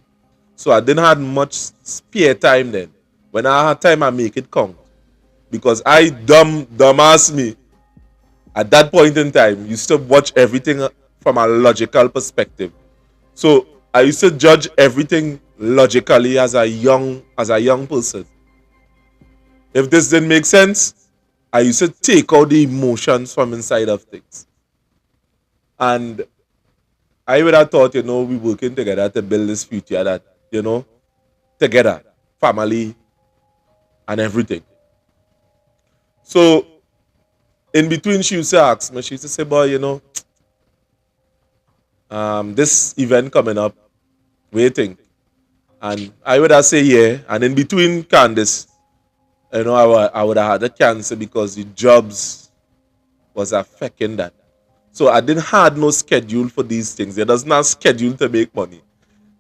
So I didn't have much spare time then. When I had time, I make it count. Because I dumbass me. At that point in time, used to watch everything from a logical perspective. So I used to judge everything logically as a young person. If this didn't make sense, I used to take out the emotions from inside of things. And I would have thought, we working together to build this future that, together, family and everything. So in between, she used to ask me, she used to say, boy, this event coming up, waiting. And I would have say, yeah. And in between Candice, I would have had to cancel because the jobs was affecting that. So I didn't have no schedule for these things. There does not schedule to make money.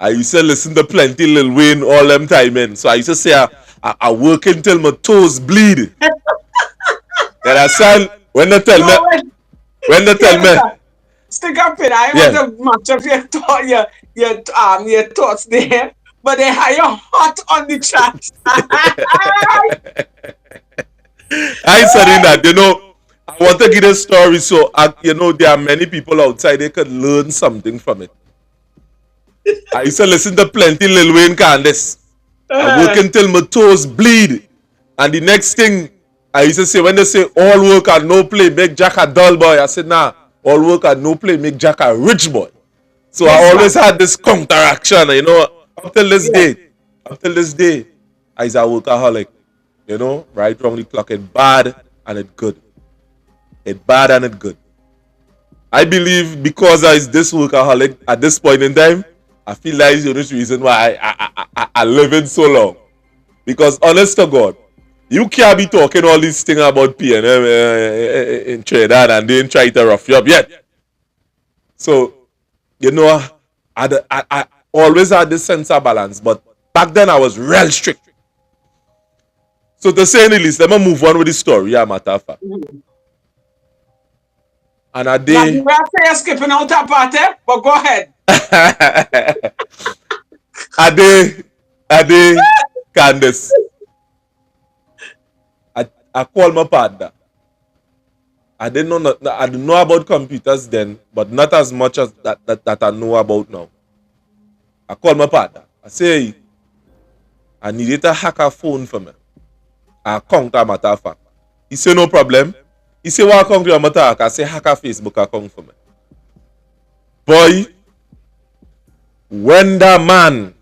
I used to listen to plenty Lil Wayne all them time in. So I used to say I work until my toes bleed. You understand? When they tell me, stick up it. I want to match up your thoughts there. But they have you hot on the chat. I said in that, I want to give a story so, there are many people outside, they could learn something from it. I used to listen to plenty Lil Wayne Candice. I work until my toes bleed. And the next thing, I used to say, when they say all work and no play make Jack a dull boy, I said, nah, all work and no play make Jack a rich boy. So I always had this counteraction, up till this day, I was a workaholic. Right, wrong, the clock, it bad and it good. It bad and it good. I believe because I is this workaholic at this point in time, I feel that is the only reason why I live in so long. Because honest to God, you can't be talking all these things about PNM in Trinidad and they ain't try to rough you up yet. So, you know, I always had this sense of balance, but back then I was real strict. So to say the least, let me move on with the story, yeah, matter of fact. And a Now, day, you say you're skipping out a party, but go ahead. a day, Candace, I called my partner. I didn't know about computers then, but not as much as that I know about now. I called my partner. I say, I needed to hack a phone for me. I account a matter of fact. He say no problem. He say what account you matter hack? I say hack a Facebook account for me. Boy, when that man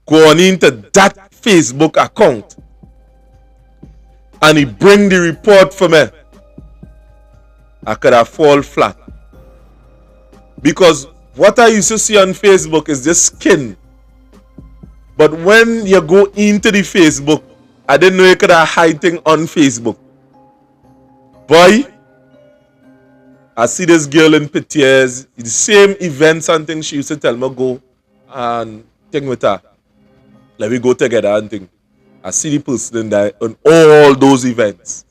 go on into that Facebook account and he bring the report for me, I could have fall flat. Because what I used to see on Facebook is just skin. But when you go into the Facebook, I didn't know you could have hiding on Facebook. Boy, I see this girl in pictures, the same events and things she used to tell me go and thing with her. Let me go together and thing. I see the person in there on all those events.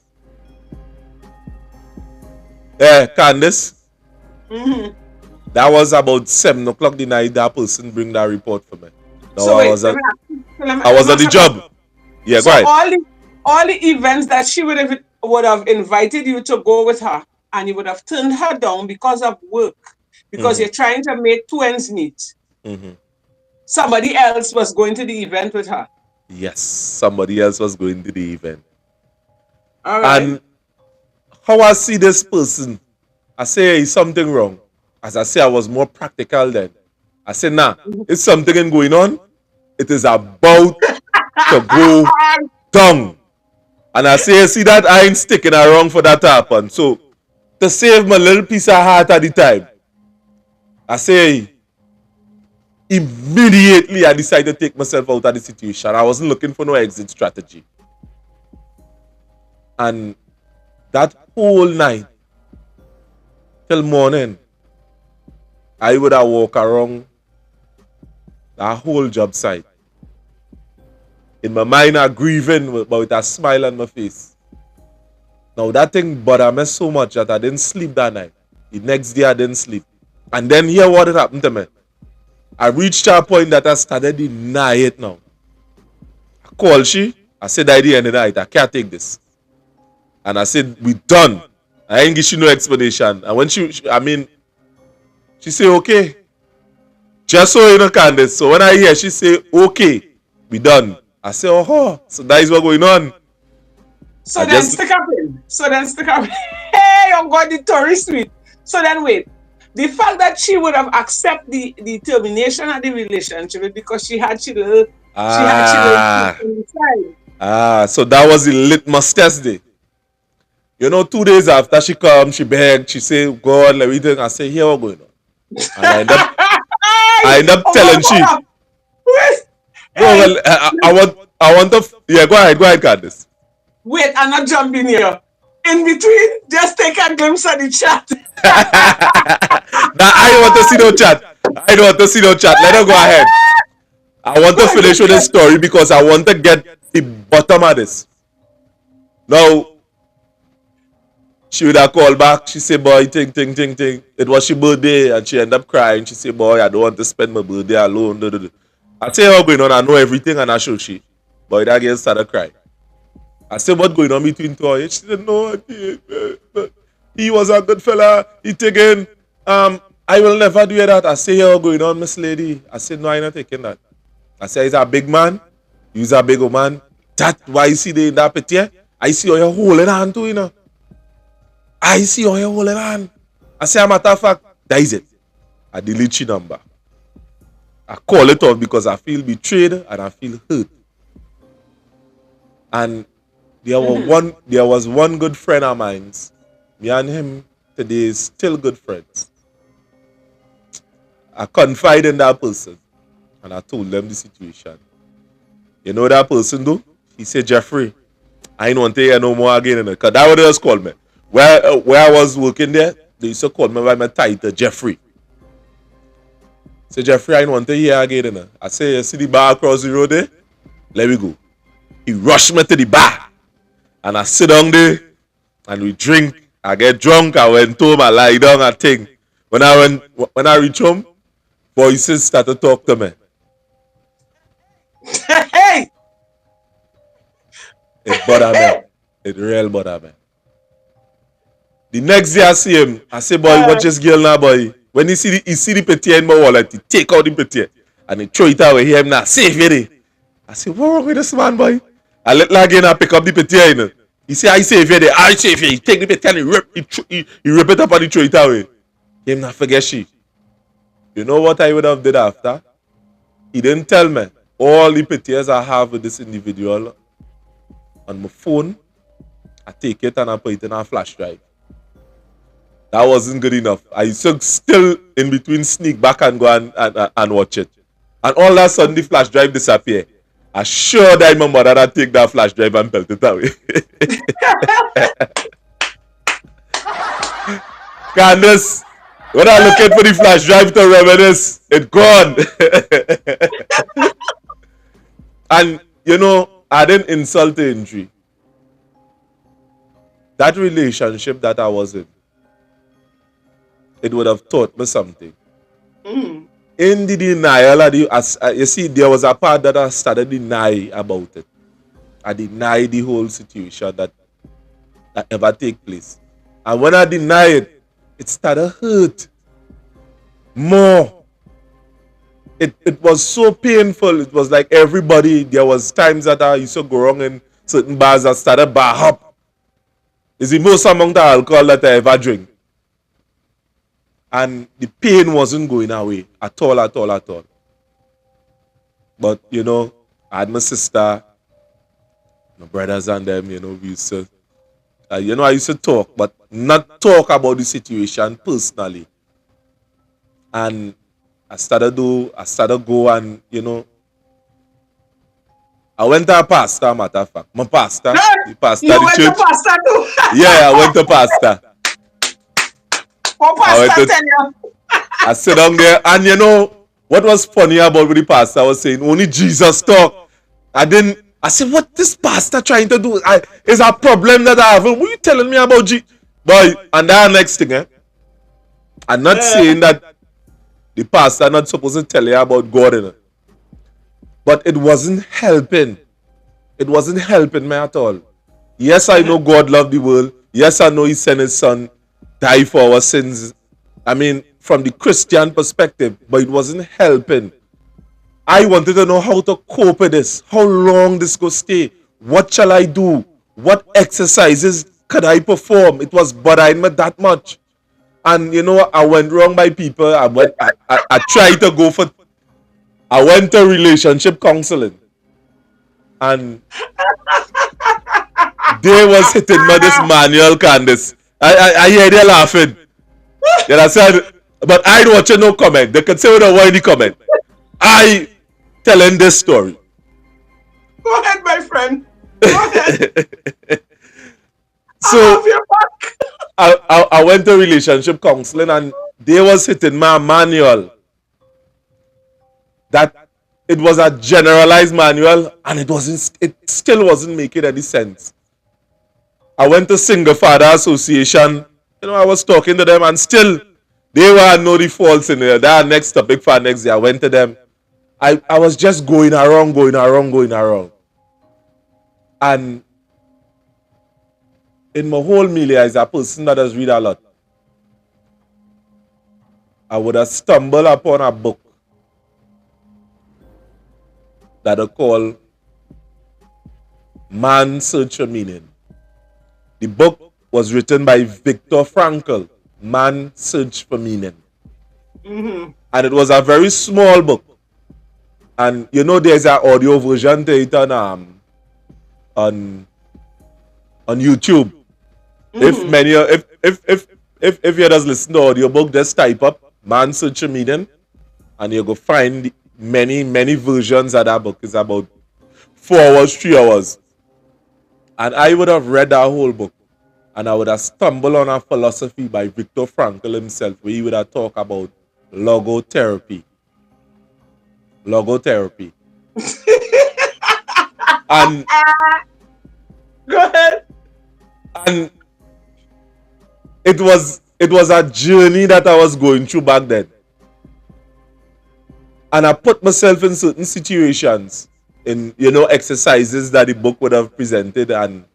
Yeah, Candace. Mm-hmm. That was about 7 o'clock the night that person bring that report for me. Now So I wait, was at let me the job. Yeah, so go ahead. all the events that she would have invited you to go with her, and you would have turned her down because of work, because you're trying to make two ends meet. Mm-hmm. Somebody else was going to the event with her. Yes, somebody else was going to the event. All right. And how I see this person, I say is something wrong. As I say, I was more practical then. I say, nah, it's something going on. It is about to go down. And I say, see that I ain't sticking around for that to happen. So to save my little piece of heart at the time, I say, immediately I decided to take myself out of the situation. I wasn't looking for no exit strategy. And that whole night till morning, I would have walked around that whole job site. In my mind, I'm grieving, but with a smile on my face. Now that thing bothered me so much that I didn't sleep that night. The next day I didn't sleep. And then here what had happened to me. I reached a point that I started to deny it now. I called she. I said at the end of the night, I can't take this. And I said, we done. I ain't give she no explanation. And when she said, okay. Just so you know, Candace. So when I hear she say, okay, we done. I say, oh, so that is what going on. So then stick up in. Hey, you got the tourist suite. So then wait. The fact that she would have accepted the termination of the relationship because she had children. So that was the litmus test day. You know, 2 days after she come, she begged, she say, God, let me think. I say, here what going on. And I end up telling she. No, well, I want to, yeah, go ahead, Candice. Wait, I'm not jumping here. In between, just take a glimpse of the chat. Now, I don't want to see no chat. Let her go ahead. I want to finish with this story because I want to get the bottom of this. Now, she would have called back. She said, boy, ting. It was her birthday. And she ended up crying. She said, boy, I don't want to spend my birthday alone. I say, what's going on? I know everything and I show she. Boy, that girl started crying. I said, what's going on between two of you? She said, no, he was a good fella. He taken, I will never do that. I say, what's going on, Miss Lady? I said, no, I'm not taking that. I said, he's a big man. He's a big man. That's why you see in that picture. I see how you're holding on to, you know. I see how you're holding on. I say, matter of fact, that is it. I delete your number. I call it off because I feel betrayed and I feel hurt. And there was one good friend of mine. Me and him today is still good friends. I confided in that person and I told them the situation. You know what that person do? He said, Jeffrey, I ain't want to hear no more again. Because that what they just called me. Where I was working there, they used to call me by my title, Jeffrey. Say, Jeffrey, I ain't want to hear again. I say, you see the bar across the road there? Let me go. He rushed me to the bar. And I sit down there and we drink. I get drunk. I went home. I lie down. I think. When I reach home, voices start to talk to me. Hey! It bother me. It real bother me. The next day I see him. I say, boy, watch this girl now, boy. When he see the petty in my wallet, he take out the petty and he throw it away. He him now, safe it. I say, what wrong with this man, boy? I let Lagin and pick up the petty. He say, I save it. I save it. He take the petty and he rip it up and he throw it away. He him not forget she. You know what I would have did after? He didn't tell me all the pictures I have with this individual on my phone. I take it and I put it in a flash drive. That wasn't good enough. I used to still in between sneak back and go and watch it. And all that sudden the flash drive disappear. I sure that my mother that take that flash drive and pelt it away. Candace, when I looking for the flash drive to reminisce, it gone. And you know, I didn't insult the injury. That relationship that I was in, it would have taught me something. In the denial, you see, there was a part that I started denying about it. I denied the whole situation that ever take place. And when I denied it, it started hurt more. It was so painful. It was like everybody, there was times that I used to go wrong in certain bars that started bar up. It's the most amount of alcohol that I ever drink. And the pain wasn't going away at all. But, you know, I had my sister, my brothers and them, you know, we used to, I used to talk, but not talk about the situation personally. And I started go and, you know, I went to a pastor, matter of fact. My pastor, the pastor You of the went church. to pastor too? Yeah, I went to pastor. What pastor tell you? I sit down there, and you know what was funny about what the pastor was saying? Only Jesus talk. I said, what this pastor trying to do? Is a problem that I have. What are you telling me about boy? And that next thing, I'm not saying that the pastor not supposed to tell you about God in it. But it wasn't helping. It wasn't helping me at all. Yes, I know God loved the world. Yes, I know He sent His Son, die for our sins. I mean, from the Christian perspective, but it wasn't helping. I wanted to know how to cope with this. How long this go stay? What shall I do? What exercises could I perform? It was bothering me that much. And you know, I went wrong by people. I tried to go for. I went to relationship counseling, and they was hitting me this manual, Candice. I hear they laughing. You understand? But I don't want you no comment. They can say without any comment. I telling this story. Go ahead, my friend. Go ahead. So I went to relationship counseling, and they was hitting my manual. That it was a generalized manual, and it still wasn't making any sense. I went to Single Father Association. You know, I was talking to them, and still they were no the faults in there. That next topic for next day. I went to them. I was just going around. And in my whole melee, as a person that has read a lot, I would have stumbled upon a book that I call Man Search for Meaning. The book was written by Viktor Frankl, Man Search for Meaning. And it was a very small book. And you know there's an audio version to it on YouTube. If you just listen to audiobook, just type up Man Search for Meaning, and you go find many versions of that book. It's about 4 hours, 3 hours. And I would have read that whole book. And I would have stumbled on a philosophy by Viktor Frankl himself, where he would have talked about logotherapy. Logotherapy. And Go ahead. And it was a journey that I was going through back then. And I put myself in certain situations, in exercises that the book would have presented, and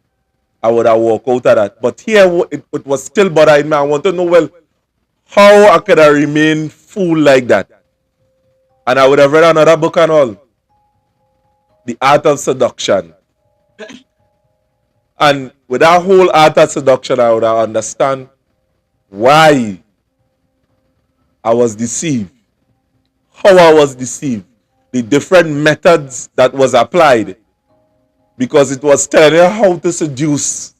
I would have walked out of that. But here it was still bothering me. I want to know, well, how I could I remain fool like that? And I would have read another book and all. The Art of Seduction. And with that whole art of seduction, I would have understand why I was deceived. How I was deceived. The different methods that was applied. Because it was telling you how to seduce.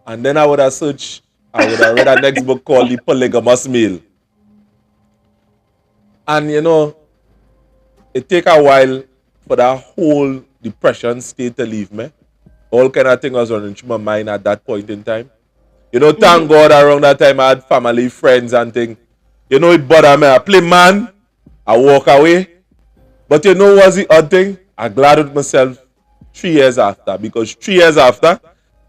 And then I would have read a next book called The Polygamous Male. And it take a while for that whole depression state to leave me. All kind of things was running through my mind at that point in time. Thank God around that time I had family, friends and things. It bothered me. I play man, I walk away. But what's the odd thing? I glad with myself 3 years after. Because 3 years after,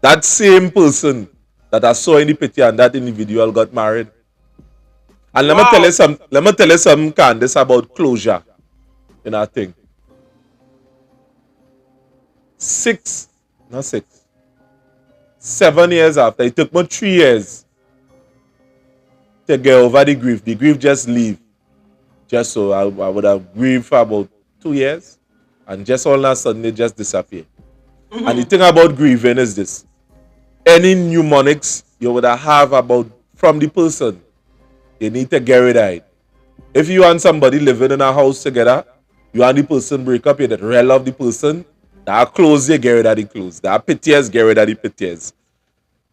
that same person that I saw in the picture and that individual got married. And let me tell you something, Candice, about closure in that thing. 7 years after, it took me 3 years to get over the grief. The grief just leave. Just so I would have grieved for about 2 years, and just all of a sudden it just disappeared. And the thing about grieving is this: any mnemonics you would have about from the person, you need to get rid of it. If you and somebody living in a house together, you and the person break up, you don't really love the person, that clothes you get rid of the clothes. That pictures, get rid of the pictures.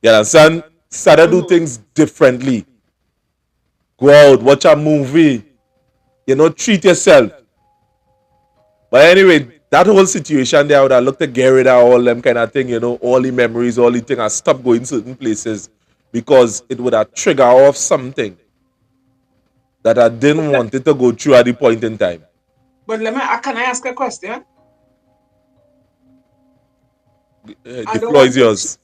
You understand? Start to do things differently. Go out, watch a movie. Treat yourself. But anyway, that whole situation there, I would have looked to get rid of all them kind of thing, all the memories, all the things. I stopped going certain places because it would have triggered off something that I didn't want it to go through at the point in time. But can I ask a question? The floor is yours.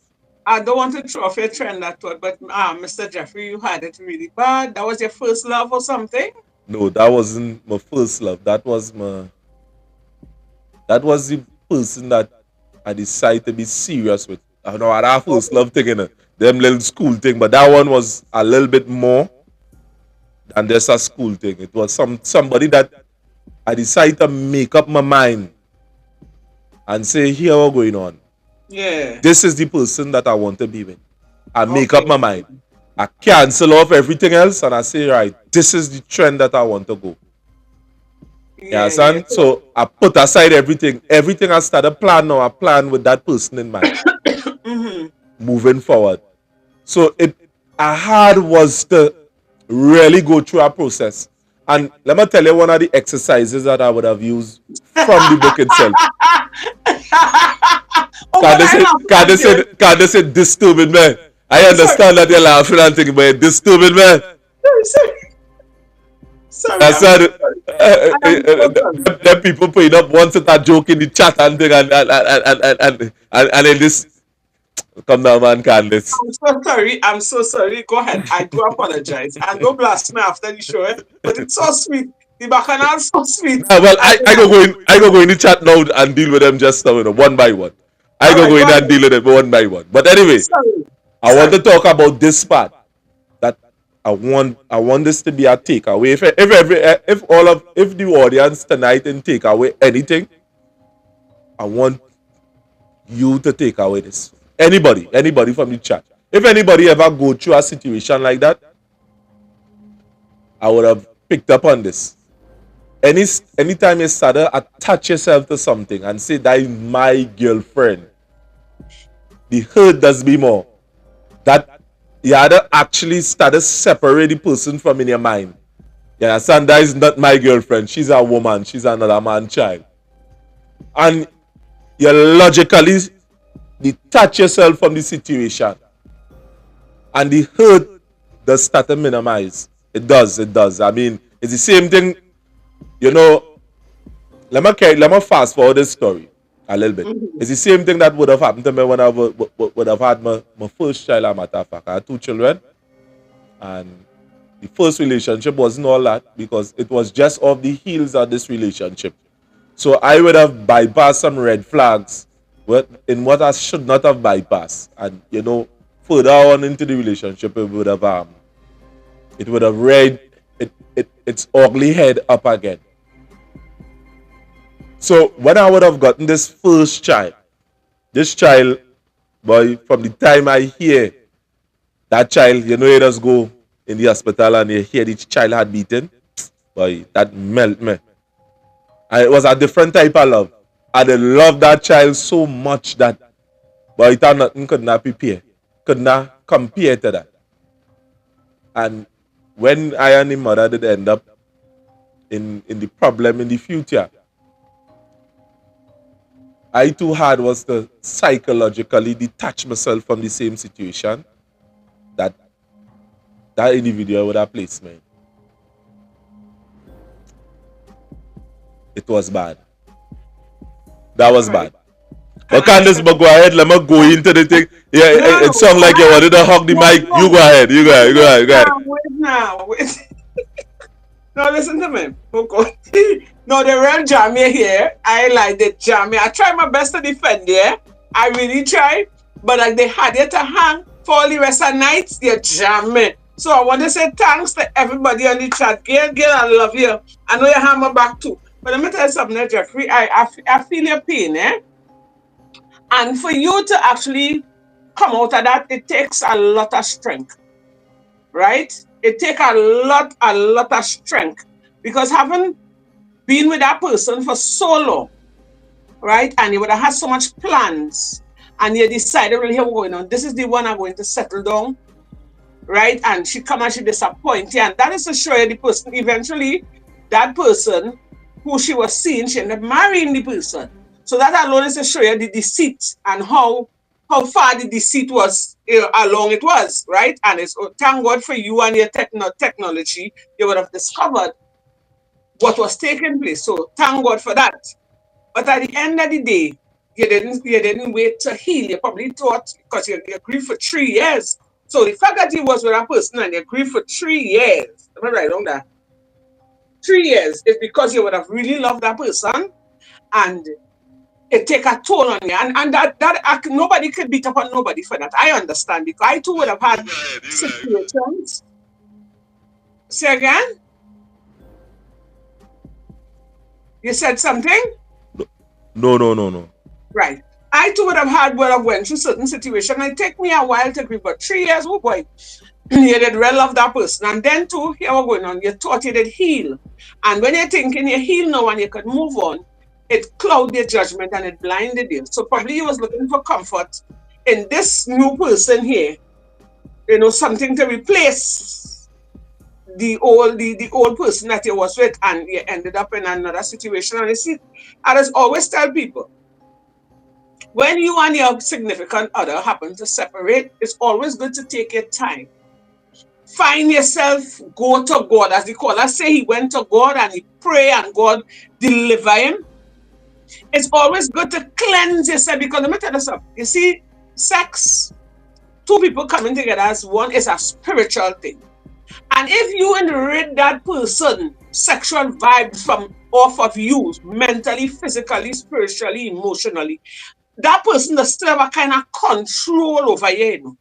I don't want to throw off your trend that thought, but Mr. Jeffrey, you had it really bad. That was your first love or something? No, that wasn't my first love. That was the person that I decided to be serious with. I know I had our first love thing, them little school thing, but that one was a little bit more than just a school thing. It was somebody that I decided to make up my mind and say, here what's going on. Yeah. This is the person that I want to be with. I make up my mind. I cancel off everything else and I say, right, this is the trend that I want to go. Yeah. So I put aside everything. Everything I started plan now, I plan with that person in mind. Moving forward. So I had was to really go through a process. And let me tell you one of the exercises that I would have used from the book itself. Candice said disturbing, man. I understand that you're laughing and thinking, but disturbing, man. Sorry. Them people putting up once that joke in the chat and thing and in this. Come down, man, Candice. I'm so sorry. Go ahead. I do apologize. And don't blast me after the show, but it's so sweet. The bacchanal is so sweet. Well, I go in the chat now and deal with them just now, one by one. I go in and deal with them one by one. But anyway, I want to talk about this part. That I want this to be a takeaway. If the audience tonight can take away anything, I want you to take away this. Anybody from the chat. If anybody ever go through a situation like that, I would have picked up on this. Anytime you start to attach yourself to something and say that is my girlfriend, the hurt does be more. That you had to actually start to separate the person from in your mind. You understand? That is not my girlfriend. She's a woman. She's another man's child. and you logically detach yourself from the situation, and the hurt does start to minimize. It does. I mean, it's the same thing, you know. Let me fast forward this story a little bit. Mhm. It's the same thing that would have happened to me when I would have had my first child. As a matter of fact, I had two children, and the first relationship wasn't all that because it was just off the heels of this relationship. So I would have bypassed some red flags in what I should not have bypassed. And further on into the relationship, it would have read its ugly head up again. So when I would have gotten this child, boy, from the time I hear that child, you just go in the hospital and you hear the child had beaten, boy, that melt me. And it was a different type of love. And I love that child so much that, boy, it had nothing could not prepare, could not compare to that. And when I and the mother did end up in the problem in the future, I too hard was to psychologically detach myself from the same situation that that individual would have placed me in. It was bad. That All was right. bad. Can But I Candice, say but go ahead. Let me go into the thing. Yeah, no, it sounds like you wanted to hug the no, mic. You go ahead. You go ahead. You go ahead. You go ahead. wait now, wait. No, listen to me. Okay. No, the real Jamie here. I like the Jamie. I try my best to defend, yeah. I really try. But like they had it to hang for all the rest of the nights, they jam me. So I want to say thanks to everybody on the chat. Gail, I love you. I know you have my back too. But let me tell you something, Jeffrey. I feel your pain, eh? And for you to actually come out of that, it takes a lot of strength, right? It takes a lot of strength. Because having been with that person for so long, right? And you would have had so much plans, and you decided, really, here we're going on. This is the one I'm going to settle down, right? And she come and she disappoint you, and that is to show you the person. Eventually, that person who she was seeing, she ended up marrying the person. So that alone is to show you the deceit and how far the deceit was, how long it was, right? And it's thank God for you and your technology, you would have discovered what was taking place. So thank God for that. But at the end of the day, you didn't wait to heal. You probably thought because you grieved for 3 years. So the fact that you was with a person and you grieved for 3 years, am I right on that? 3 years is because you would have really loved that person and it take a toll on you. And nobody could beat up on nobody for that. I understand because I too would have had situations. Say again? You said something? No, no, no, no. Right. I too would have went through certain situation. It take me a while to agree, but 3 years, oh boy, you did well love that person. And then too, here we're going on. You thought you did heal. And when you're thinking you heal now and you could move on, it clouded your judgment and it blinded you. So probably you was looking for comfort in this new person here, something to replace the old person that you was with, and you ended up in another situation. And you see, I just always tell people when you and your significant other happen to separate, it's always good to take your time. Find yourself, go to God. As the caller say, he went to God and he prayed and God deliver him. It's always good to cleanse yourself because let me tell you something. You see, sex, two people coming together as one is a spiritual thing. And if you rid that person sexual vibes from off of you, mentally, physically, spiritually, emotionally, that person does still have a kind of control over you.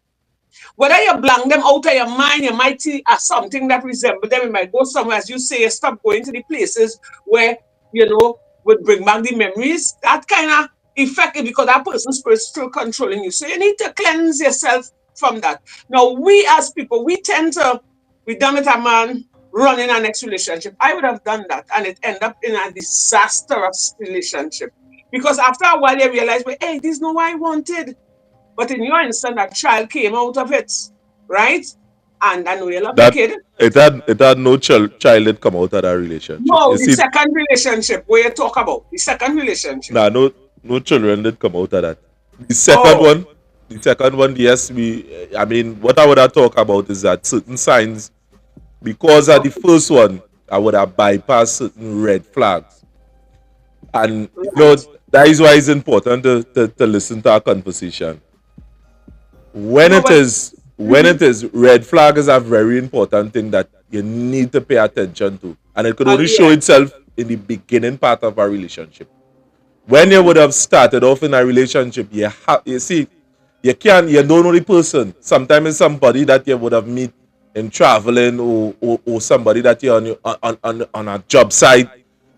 Whether you blank them out of your mind, you might see as something that resemble them. You might go somewhere, as you say, you stop going to the places where, would bring back the memories. That kind of effect is because that person's spirit is still controlling you. So you need to cleanse yourself from that. Now, we as people, we done with a man running our next relationship. I would have done that and it end up in a disastrous relationship. Because after a while, you realize, well, hey, this is not what I wanted. But in your instance, that child came out of it, right? And I know you love your That kid. it had no child that come out of that relationship. No, You the see, second relationship where you talk about. The second relationship. nah, no children that come out of that. The second Oh, one, the second one, yes, I mean, what I would have talk about is that certain signs, because of the okay. first one, I would have bypassed certain red flags. And Right. that is why it's important to listen to our conversation. When No, it but is when mhm. it is red flag is a very important thing that you need to pay attention to. And it could only show Yeah. itself in the beginning part of a relationship. When you Mm-hmm. would have started off in a relationship, you see, you don't know the person. Sometimes it's somebody that you would have met in traveling, or somebody that you're on a job site,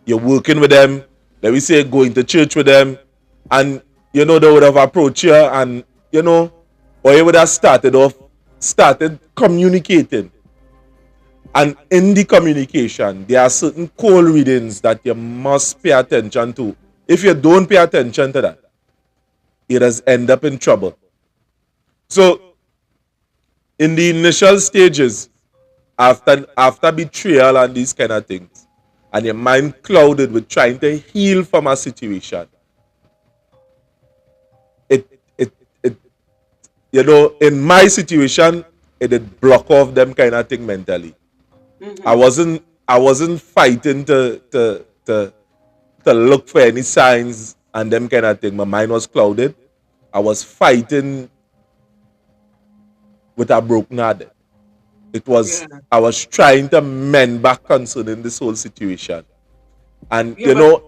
you're working with them, let me say going to church with them, and they would have approached you, and or you would have started communicating. And in the communication, there are certain cold readings that you must pay attention to. If you don't pay attention to that, it has end up in trouble. So in the initial stages, after betrayal and these kind of things, and your mind clouded with trying to heal from a situation, it it it in my situation, it did block off them kind of thing mentally. I Mm-hmm. wasn't I wasn't fighting to look for any signs and them kind of thing. My mind was clouded. I was fighting with a broken heart. Yeah. I was trying to mend back concerning this whole situation. And Yeah, but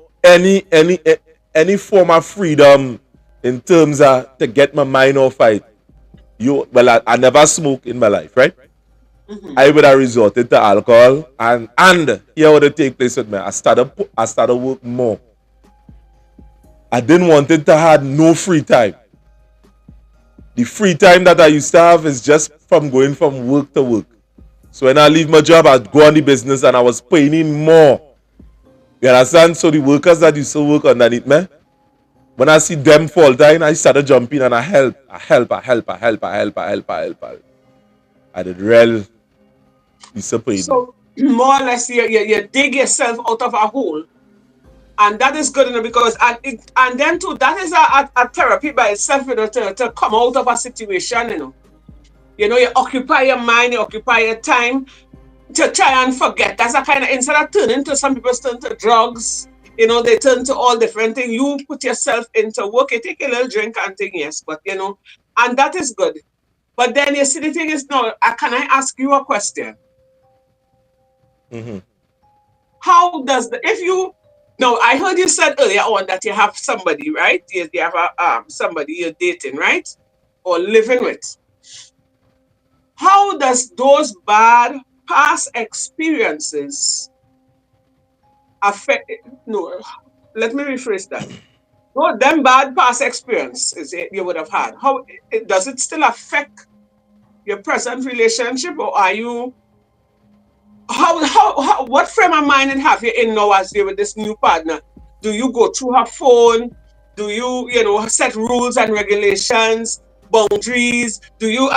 any form of freedom in terms of to get my mind off it. I never smoked in my life, right? mm-hmm. I would have resorted to alcohol, and here would it take place with me. I started work more. I didn't want it to have no free time. The free time that I used to have is just from going from work to work. So when I leave my job, I'd go on the business and I was paying in more. You understand? So the workers that used to work underneath me, when I see them fall down, I started jumping and I help. I help, I help, I help, I help, I help, I help, I help. I did real disappointment. So more or less you dig yourself out of a hole. And that is good enough because and then too that is a therapy by itself, to come out of a situation. You occupy your mind, you occupy your time to try and forget. That's a kind of, instead of turning to, some people turn to drugs, they turn to all different things. You put yourself into work, you take a little drink and thing, yes, but and that is good. But then you see the thing is now, can I ask you a question? Mm-hmm. How does if you no, I heard you said earlier on that you have somebody, right? You have somebody you're dating, right? Or living with. How does those bad past experiences affect, no, let me rephrase that. No, them bad past experiences you would have had. How does it still affect your present relationship, or are you how what frame of mind have you in now as you with this new partner? Do you go through her phone? Do you set rules and regulations, boundaries? Do you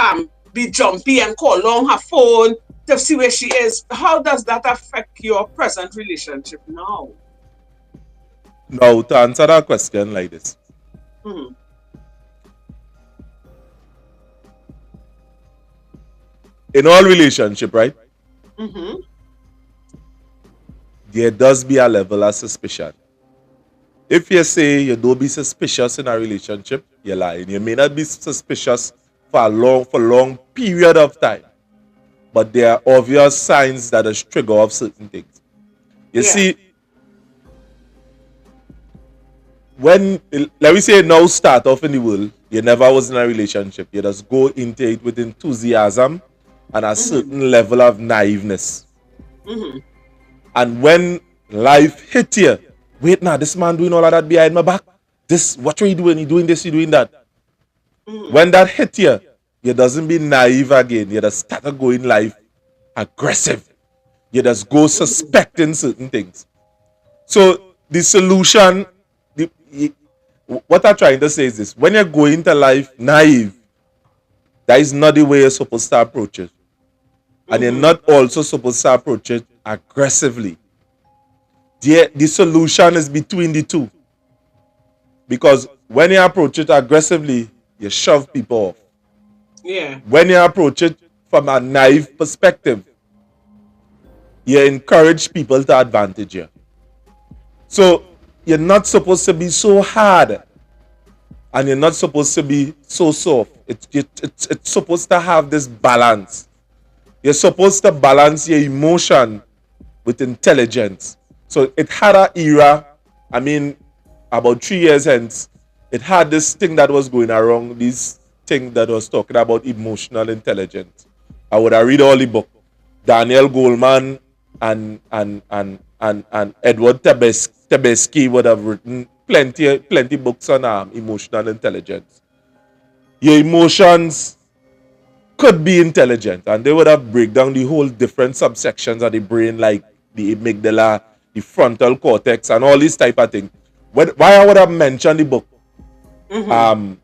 be jumpy and call on her phone to see where she is? How does that affect your present relationship now? Now, to answer that question like this, Mm-hmm. in all relationship, right, Mm-hmm. there does be a level of suspicion. If you say you don't be suspicious in a relationship, you're lying. You may not be suspicious for long period of time, but there are obvious signs that is trigger of certain things. You Yeah. see, when let me say now start off in the world, you never was in a relationship. You just go into it with enthusiasm and a Mm-hmm. certain level of naiveness. Mm-hmm. And when life hit you, wait now, this man doing all of that behind my back. This, what are you doing? You doing this, you doing that. Mm-hmm. When that hit you, you doesn't be naive again. You just start going life aggressive. You just go Mm-hmm. suspecting certain things. So the solution, what I'm trying to say is this: when you're going to life naive, that is not the way you're supposed to approach it. And you're not also supposed to approach it aggressively. The solution is between the two. Because when you approach it aggressively, you shove people off. Yeah. When you approach it from a naive perspective, you encourage people to advantage you. So you're not supposed to be so hard, and you're not supposed to be so soft. It's supposed to have this balance. You're supposed to balance your emotion with intelligence. So it had an era, I mean, about 3 years hence, it had this thing that was going around, this thing that was talking about emotional intelligence. I would have read all the book. Daniel Goleman and Edward Tebesky would have written plenty books on emotional intelligence. Your emotions could be intelligent, and they would have break down the whole different subsections of the brain, like the amygdala, the frontal cortex, and all these type of things. Why I would have mentioned the book, Viktor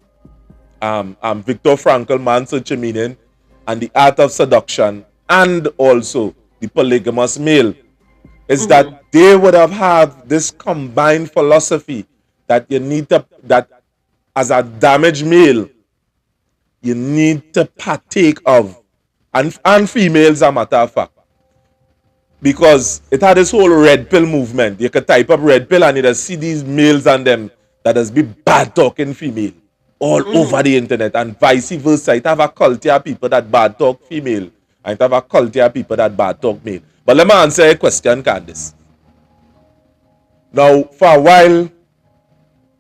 Frankl, Man's Search for Meaning, and the Art of Seduction, and also the Polygamous Male, is that they would have had this combined philosophy that you need to, that as a damaged male, you need to partake of, and females, a matter of fact, because it had this whole red pill movement. You could type up red pill and you just see these males and them that has be bad talking female all over the internet, and vice versa. It have a culture of people that bad talk female, and it have a culture of people that bad talk male. But let me answer a question, Candice. Now, for a while,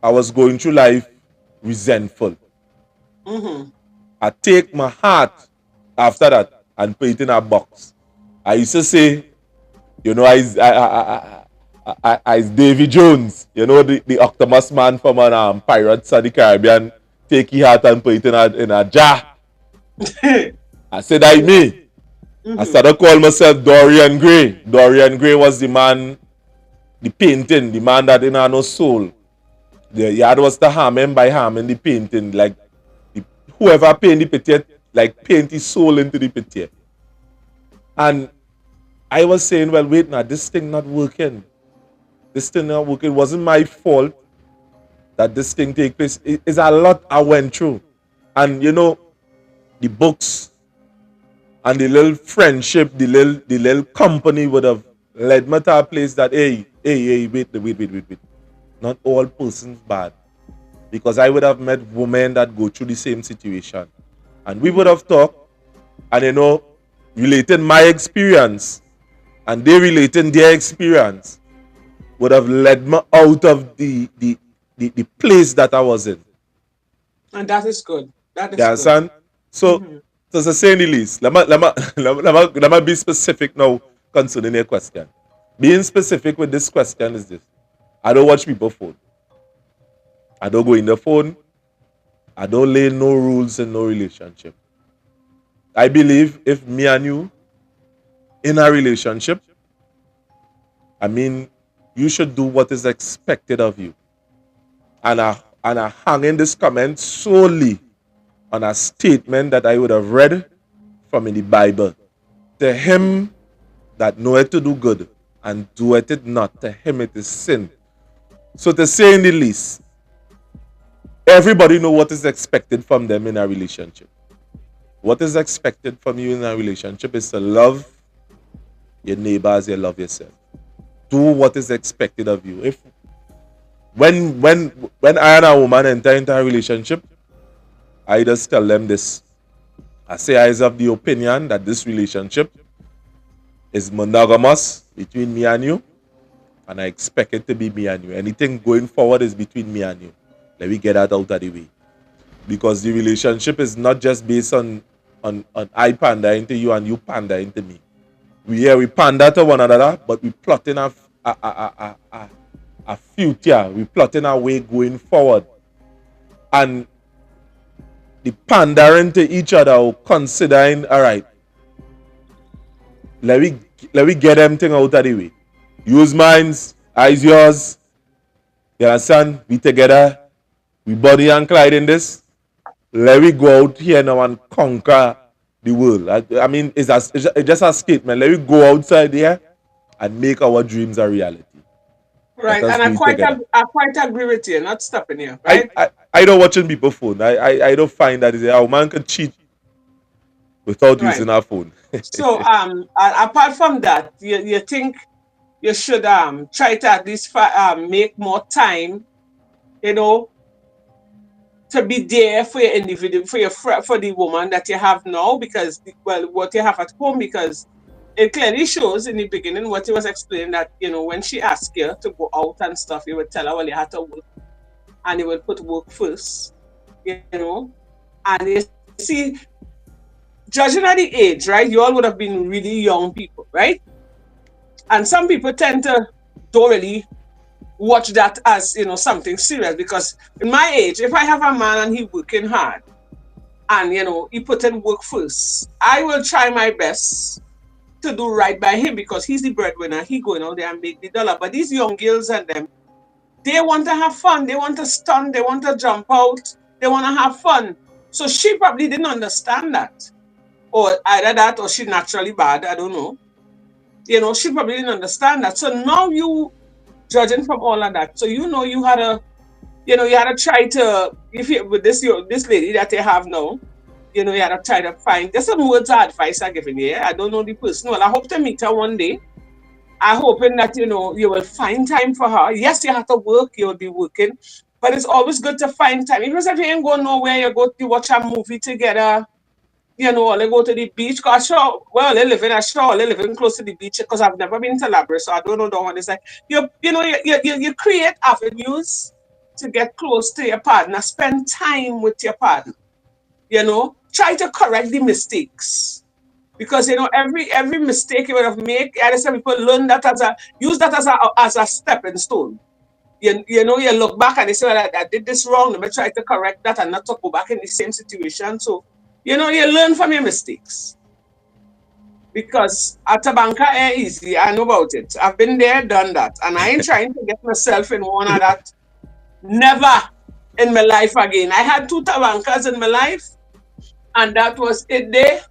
I was going through life resentful. I take my heart after that and put it in a box. I used to say, you know, I Davy Jones, you know, the octopus man from Pirates of the Caribbean, take his heart and put it in a jar. I said, I me. I started calling myself Dorian Gray. Dorian Gray was the man, the painting, the man that didn't have no soul. The yard was to harm him by harming the painting. Like, whoever paint the picture, like, paint his soul into the picture. And I was saying, well, wait now, this thing not working. This thing not working. It wasn't my fault that this thing take place. It's a lot I went through. And, you know, the books and the little friendship, the little company would have led me to a place that, hey, wait. Not all persons bad. Because I would have met women that go through the same situation. And we would have talked and, you know, relating my experience and they relating their experience would have led me out of the place that I was in. And that is good. That is You understand? good. So, to say the least, let me be specific now concerning your question. Being specific with this question is this. I don't watch people phone. I don't go in the phone. I don't lay no rules in no relationship. I believe if me and you in a relationship, I mean, you should do what is expected of you. And I hang in this comment solely on a statement that I would have read from in the Bible. To him that knoweth to do good and doeth it not, to him it is sin. So to say in the least, everybody know what is expected from them in a relationship. What is expected from you in a relationship is to love your neighbor as you love yourself. Do what is expected of you. If when I and a woman enter into a relationship, I just tell them this. I say I is of the opinion that this relationship is monogamous between me and you, and I expect it to be me and you. Anything going forward is between me and you. Let me get that out of the way. Because the relationship is not just based on I pander into you and you pander into me. We pander to one another, but we plotting a future. We plotting a way going forward. And the pandering to each other, considering, all right, let me get them thing out of the way. Use mine, eyes yours. You understand? We together. We body and Clyde in this. Let me go out here now and conquer the world. I mean, it's just a statement. Let me go outside there and make our dreams a reality. Let Right, us and do it together. I quite agree with you. Not stopping you, I, right? I, I don't watching people phone. I don't find that a man can cheat without Right. using our phone. So apart from that, you think you should try to at least make more time, you know, to be there for your individual, for your for the woman that you have now, because well, what you have at home, because it clearly shows in the beginning what he was explaining, that when she asked you to go out and stuff, you would tell her, well, you had to work, and you would put work first, and you see, judging at the age, right? You all would have been really young people, right? And some people tend to don't really watch that as something serious, because in my age, if I have a man and he working hard and he put in work first, I will try my best to do right by him, because he's the breadwinner. He going out there and make the dollar. But these young girls and them, they want to have fun. They want to stun. They want to jump out. They want to have fun. So she probably didn't understand that, or either that, or she naturally bad. I don't know. She probably didn't understand that. So now you judging from all of that. So you had to you had to try to, if you with this lady that you have now, you had to try to find. There's some words of advice I given you. I don't know the person. Well, I hope to meet her one day. I hoping that you will find time for her. Yes, you have to work. You'll be working, but it's always good to find time. Even if you ain't going nowhere, you watch a movie together. Or they go to the beach. Cause sure, well, they living close to the beach, because I've never been to Labrador, so I don't know the one. It's like you create avenues to get close to your partner, spend time with your partner. Try to correct the mistakes, because every mistake you would have made, I some people learn that use that as a stepping stone. You look back and you say, well, I did this wrong. Let me try to correct that and not to go back in the same situation. So, you learn from your mistakes. Because at Tabanca ain't easy. I know about it. I've been there, done that. And I ain't trying to get myself in one of that. Never in my life again. I had two Tabancas in my life, and that was it there.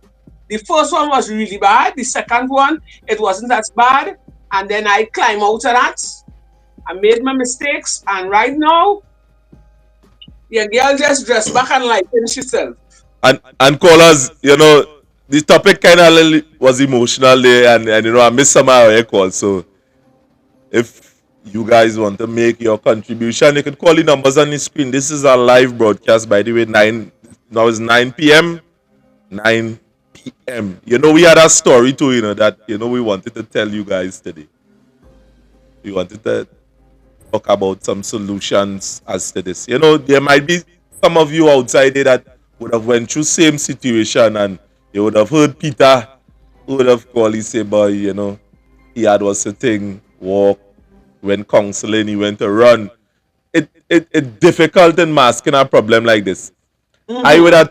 The first one was really bad. The second one, it wasn't as bad. And then I climbed out of that. I made my mistakes. And right now, your girl just dressed back and lighten herself. And callers, the topic kind of was emotional there, and I missed some of your calls. So if you guys want to make your contribution, you can call the numbers on the screen. This is a live broadcast, by the way. Now it's 9 p.m. 9 p.m. We had a story too, that we wanted to tell you guys today. We wanted to talk about some solutions as to this. There might be some of you outside there that would have went through same situation, and you would have heard Peter who would have called, he say, boy, he had was a thing, walk, went counseling, he went to run. It's difficult in masking a problem like this. Mm-hmm. I would have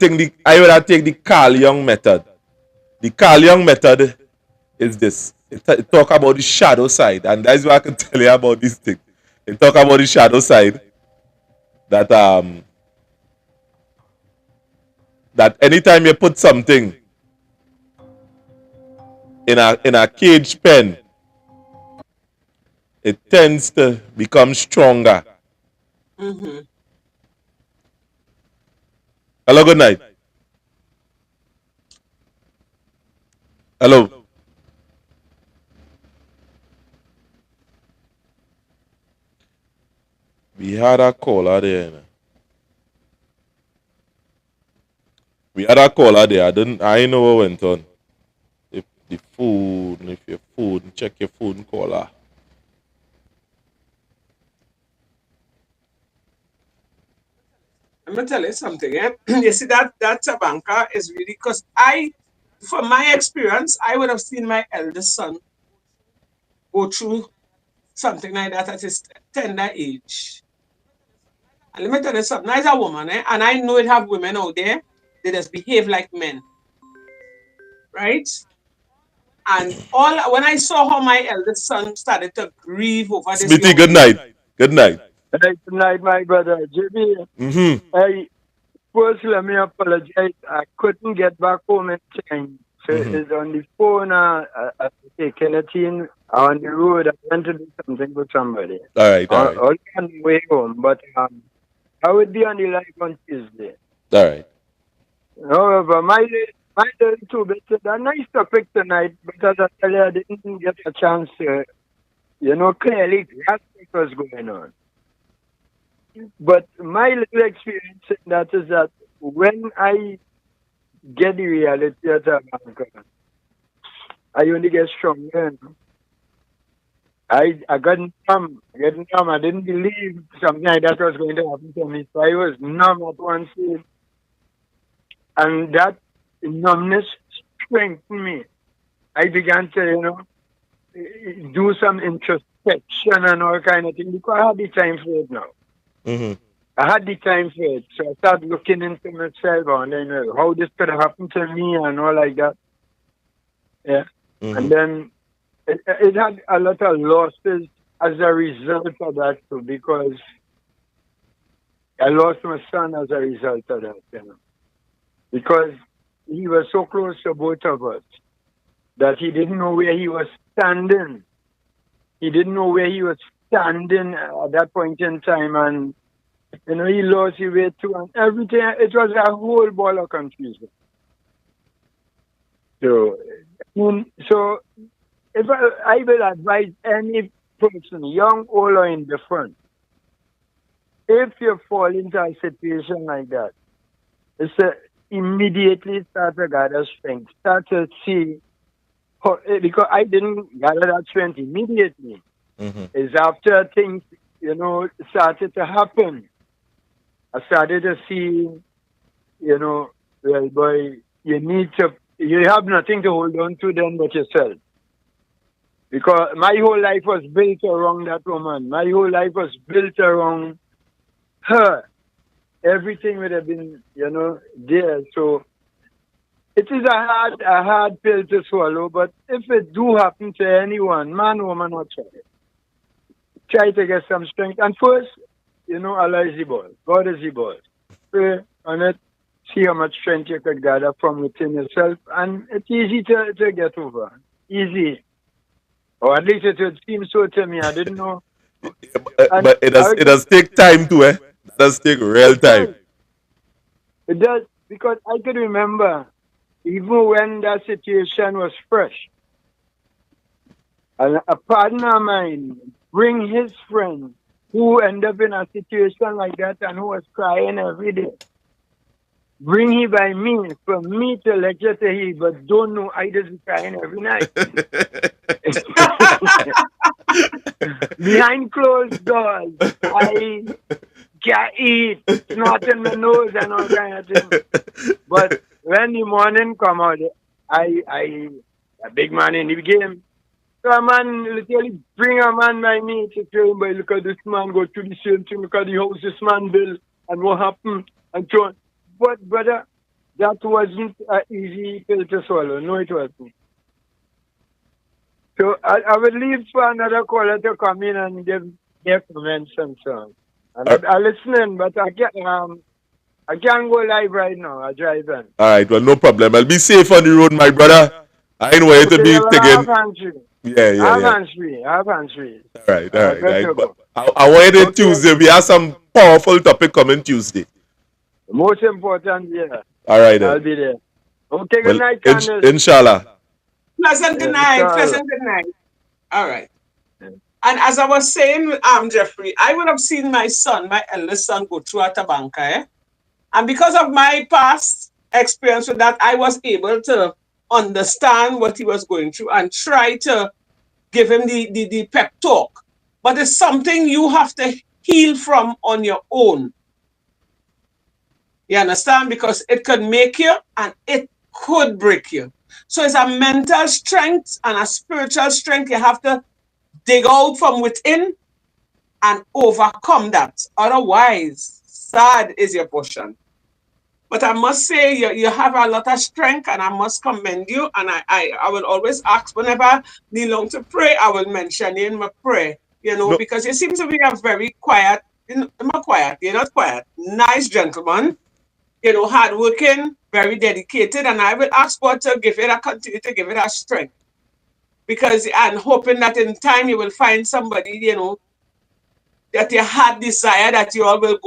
take the Carl Young method. The Carl Young method is this. It talk about the shadow side, and that's what I can tell you about this thing. It talk about the shadow side, that that anytime you put something in a cage pen, it tends to become stronger. Mm-hmm. Hello, good night. Hello. We had a caller there. We had a caller there. I know what went on. If your phone, check your phone caller. Let me tell you something. You see that Tabanca is really, because from my experience, I would have seen my eldest son go through something like that at his tender age. And let me tell you something. As a woman, and I know it have women out there, they just behave like men, right? And all when I saw how my eldest son started to grieve over this Smithy, young good lady. night. Good night. Hey, good night, my brother. JB, Mm-hmm. hey, First, let me apologize. I couldn't get back home in time. So it's on the phone. I taken it in on the road. I went to do something with somebody. All right, all right, All on the way home. But I would be on the live on Tuesday. all right. However, my little two bits is a nice topic tonight, but as I tell you, I didn't get a chance to, clearly grasp what was going on. But my little experience in that is that when I get the reality of Tabanca, I only get stronger. I got numb. I got numb. I didn't believe something like that was going to happen to me. So I was numb at one stage. And that numbness strengthened me. I began to, do some introspection and all kind of things because I had the time for it now. I had the time for it. So I started looking into myself and then how this could have happened to me and all like that. Yeah. And then it had a lot of losses as a result of that too, because I lost my son as a result of that, because he was so close to both of us that he didn't know where he was standing. He didn't know where he was standing at that point in time, and he lost his way too, and everything. It was a whole ball of confusion. So if I will advise any person, young, old, or indifferent, if you fall into a situation like that, it's immediately start to gather strength. Start to see, because I didn't gather that strength immediately. It's after things, started to happen. I started to see, well, boy, you have nothing to hold on to then but yourself. Because my whole life was built around that woman. My whole life was built around her. Everything would have been, there. So it is a hard pill to swallow. But if it do happen to anyone, man, woman, or child, try to get some strength. And first, Allah is the boss. God is the boss. Pray on it. See how much strength you could gather from within yourself. And it's easy to get over. Easy. Or at least it would seem so to me. I didn't know. But it does take time too, eh? It does take real time. It does, because I could remember, even when that situation was fresh, a partner of mine bring his friend who ended up in a situation like that and who was crying every day. Bring him by me for me to lecture to him, but don't know I just crying every night. Behind closed doors, I can't eat, snot in my nose and all kind of things. But when the morning come out, I a big man in the game. So a man literally bring a man by me to tell him, look at this man go through the same thing, look at the house this man built and what happened and so on. But brother, that wasn't an easy pill to swallow. No, it wasn't. So I would leave for another caller to come in and give their comments and so on. And I'm listening, but I can't go live right now. I'm driving. All right, well, no problem. I'll be safe on the road, my brother. I ain't want you to be taking. I have hands-free. All right. But I want you to Tuesday. We have some powerful topic coming Tuesday. Most important, yeah. All right, I'll be there. Okay, good night, Candace. Inshallah. Pleasant good night. All right. Yeah. And as I was saying, Jeffrey, I would have seen my eldest son, go through a Tabanca, eh? And because of my past experience with that, I was able to understand what he was going through and try to give him the pep talk. But it's something you have to heal from on your own. You understand? Because it could make you and it could break you. So it's a mental strength and a spiritual strength. You have to dig out from within and overcome that. Otherwise, sad is your portion. But I must say, you have a lot of strength, and I must commend you. And I will always ask, whenever I kneel down to pray, I will mention you in my prayer, because you seem to be a very quiet, you're not quiet, nice gentleman. hardworking, very dedicated, and I will ask God to continue to give it that strength. Because I'm hoping that in time you will find somebody, that you had desire that you all will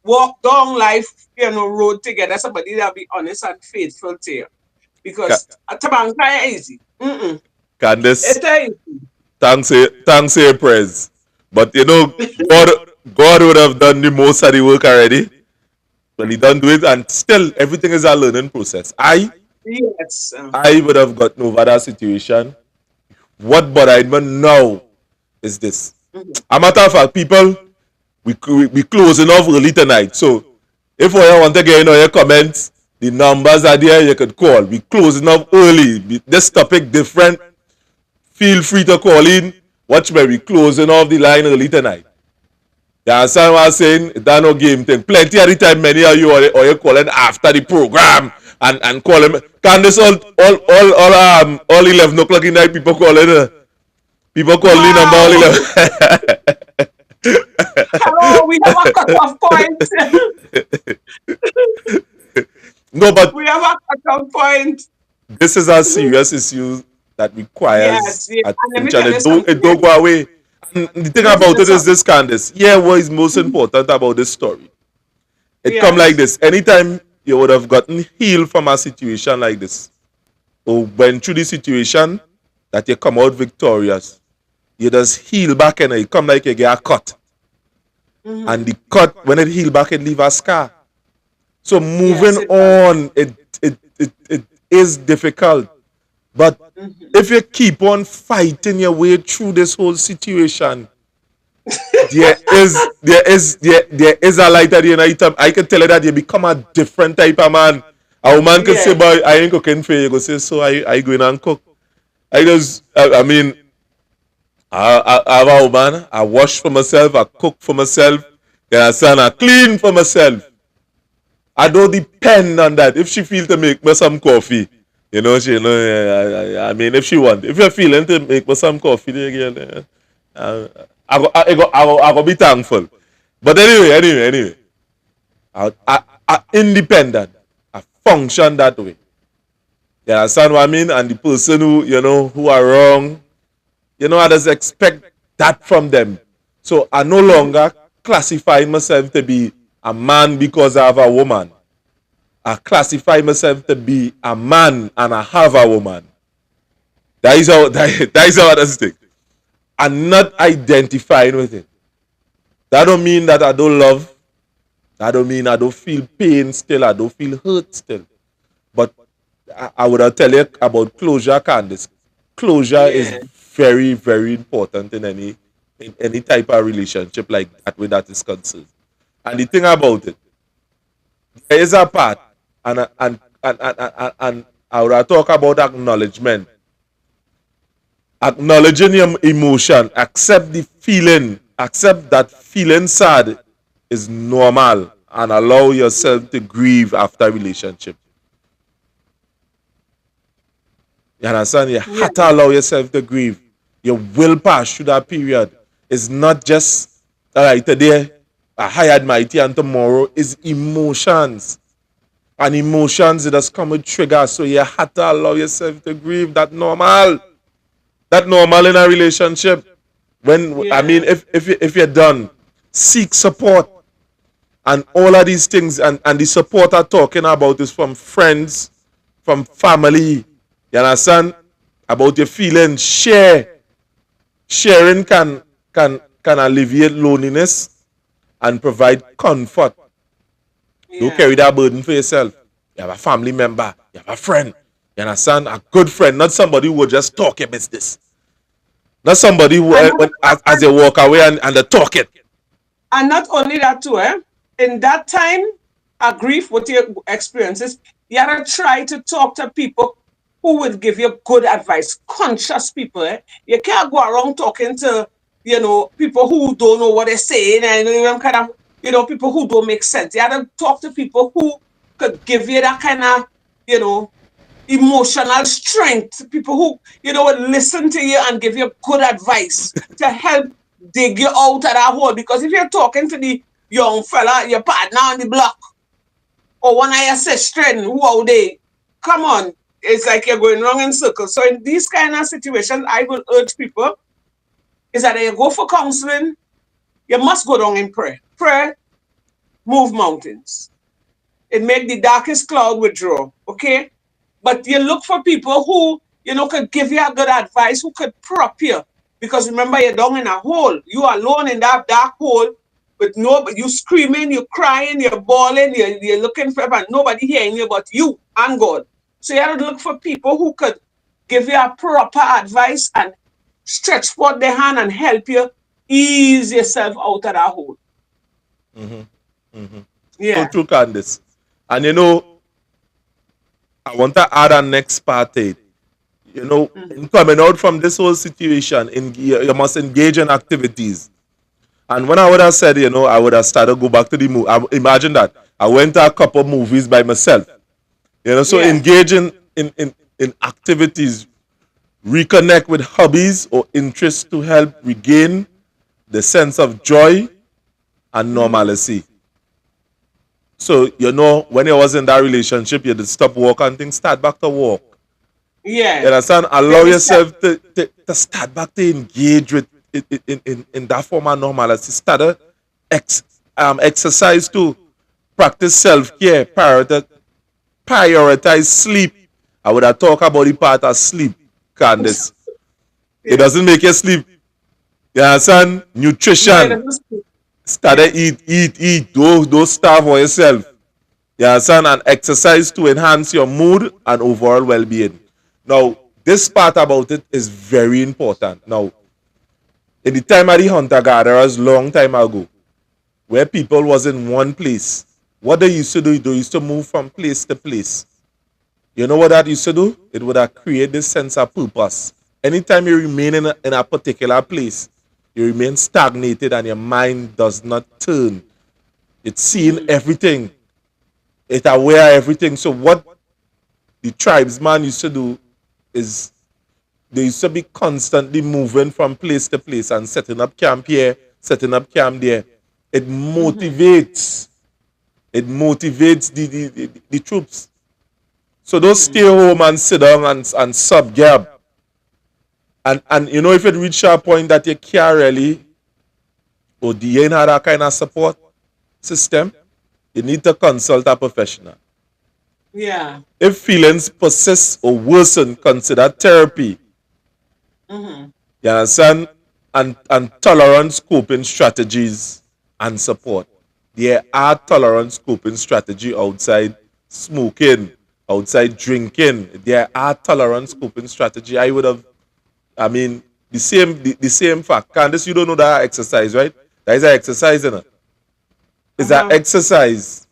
walk down life, road together, somebody that'll be honest and faithful to you. Because Ca- Tabanca is easy. Mm-mm. Candice, It is. thanks for your prayers. But God, God would have done the most of the work already. Well, he done do it, and still everything is a learning process. Yes. I would have gotten over that situation. What bothered me now is this. Mhm. A matter of fact, people, we closing off early tonight. So if you want to get your comments, the numbers are there. You could call. We closing off early. This topic different. Feel free to call in. Watch me. We closing off the line early tonight. You understand what I'm saying? That's no game thing. Plenty of the time, many of you or you calling after the program and calling. Can this all 11 o'clock in the night people calling? People calling the number all Wow. 11. Hello, we have a cutoff point. No, but We have a cutoff point. this is a serious issue that requires Yes, yes. And let me attention. tell you It something. don't go away. And the thing Let me tell about you it is something. this, Candice. Yeah, what is most important about this story? It come like Yes. this. Anytime you would have gotten healed from a situation like this, or went through the situation that you come out victorious, you just heal back and it come like you get a cut. And Mm-hmm. the cut, when it heal back, it leave a scar. So moving Yes, it does. on, it is difficult. But Mm-hmm. if you keep on fighting your way through this whole situation, there is a light at the end of the. I can tell you that you become a different type of man. A woman can say, Yes. boy, I ain't cooking for you. You go say, so I go in and cook. I mean, I have a woman, I wash for myself, I cook for myself, you understand, I clean for myself. I don't depend on that. If she feel to make me some coffee, I mean, if she want, if you're feeling to make me some coffee, girl, I go be thankful. But anyway, I independent. I function that way. You understand what I mean? And the person who are wrong, I just expect that from them. So I no longer classify myself to be a man because I have a woman. I classify myself to be a man and I have a woman. That is how I just think. I'm not identifying with it. That don't mean that I don't love. That don't mean I don't feel pain still. I don't feel hurt still. But I would tell you about closure, Candice. Closure is Yeah. very, very important in any type of relationship like that where that is concerned. And the thing about it, there is a part, and I would talk about acknowledgement. Acknowledging your emotion, accept the feeling, accept that feeling sad is normal, and allow yourself to grieve after relationship. You understand? You Yeah. have to allow yourself to grieve. You will pass through that period. It's not just, all right, today I hired mighty and tomorrow is emotions. And emotions, it does come with triggers. So you have to allow yourself to grieve. That normal. That normal in a relationship. When I mean, Yeah. if you're done, seek support. And all of these things and the support I'm talking about is from friends, from family. You understand? About your feelings. Sharing can alleviate loneliness and provide comfort. Don't Yeah. carry that burden for yourself. You have a family member, you have a friend. You understand? A good friend, not somebody who will just talk your business. Not somebody who And as they walk away and they talk it. not only that too, in that time, grief with your experiences, you gotta try to talk to people who would give you good advice, conscious people. You can't go around talking to, people who don't know what they're saying and kind of, people who don't make sense. You gotta talk to people who could give you that kind of, you know, emotional strength, people who, would listen to you and give you good advice to help dig you out of that hole. Because if you're talking to the young fella, your partner on the block, or one of your sister, who are they? Come on. It's like you're going wrong in circles. So in these kind of situations, I will urge people is that you go for counseling, you must go down in prayer. Prayer move mountains. It make the darkest cloud withdraw. Okay? But you look for people who, could give you a good advice, who could prop you. Because remember, you're down in a hole. You are alone in that dark hole with nobody. You screaming, you're crying, you're bawling, you're looking for but nobody hearing you but you and God. So you have to look for people who could give you a proper advice and stretch forth their hand and help you ease yourself out of that hole. So Yeah. true, Candice. And I want to add a next part to it. In coming out from this whole situation, you must engage in activities. And when I would have said, I would have started go back to the movie. Imagine that. I went to a couple movies by myself. So Yeah. engage in activities, reconnect with hobbies or interests to help regain the sense of joy and normalcy. So, when you was in that relationship, you did stop work and things, start back to walk. You Yeah. understand? Allow Baby step. yourself to start back to engage with in that form of normalcy. Start to exercise to practice self-care, prioritize sleep. I would have talked about the part of sleep, Candice. It Yeah. doesn't make you sleep. You understand? No, it Nutrition. doesn't speak. Start Yeah. to eat. Don't starve for yourself. You understand? And exercise to enhance your mood and overall well-being. Now, this part about it is very important. Now, in the time of the hunter-gatherers, long time ago, where people was in one place, what they used to do, they used to move from place to place. You know what that used to do? It would have created this sense of purpose. Anytime you remain in a particular place, you remain stagnated and your mind does not turn. It's seeing everything. It's aware of everything. So what the tribesman used to do is they used to be constantly moving from place to place and setting up camp here, setting up camp there. It motivates. It motivates the troops. So don't stay home and sit down and sub gab. And if it reach a point that you can't really or you ain't had that kind of support system, you need to consult a professional. Yeah. If feelings persist or worsen, consider therapy. You understand? And tolerance coping strategies and support. There are tolerance coping strategy outside smoking, outside drinking. There are tolerance coping strategy. I mean, the same fact. Candice, you don't know that exercise, right? That is an exercise, isn't it? It's an Uh-huh. exercise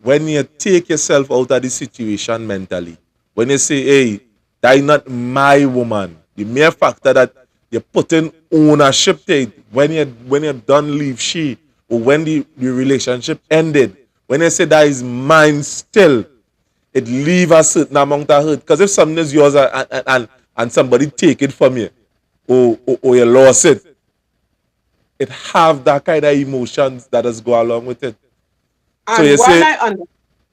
when you take yourself out of the situation mentally. When you say, hey, that is not my woman. The mere factor that you're putting ownership to it when you done leave she or when the relationship ended. When you say that is mine still, it leave a certain amount of hurt. Because if something is yours and somebody take it from you or you lost it, it have that kind of emotions that does go along with it. So And you say,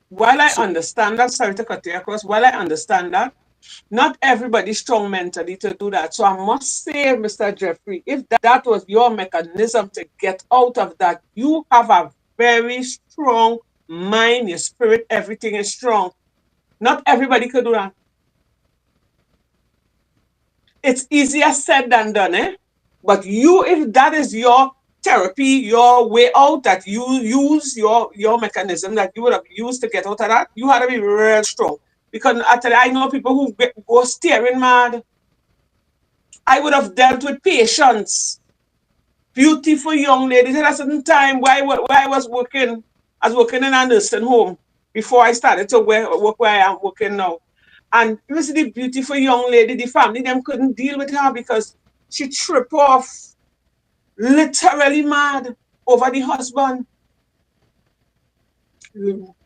while I so, understand that, sorry to cut you across, while I understand that, not everybody's strong mentally to do that. So I must say, Mr. Jeffrey, if that was your mechanism to get out of that, you have a very strong mind, your spirit, everything is strong. Not everybody could do that. It's easier said than done, eh? But you, if that is your therapy, your way out, that you use your mechanism that you would have used to get out of that, you had to be real strong. Because actually, I know people who go staring mad. I would have dealt with patients, beautiful young ladies at a certain time where I was working. I was working in a nursing home before I started to work where I am working now. And you see the beautiful young lady, the family, them couldn't deal with her because she tripped off, literally mad over the husband.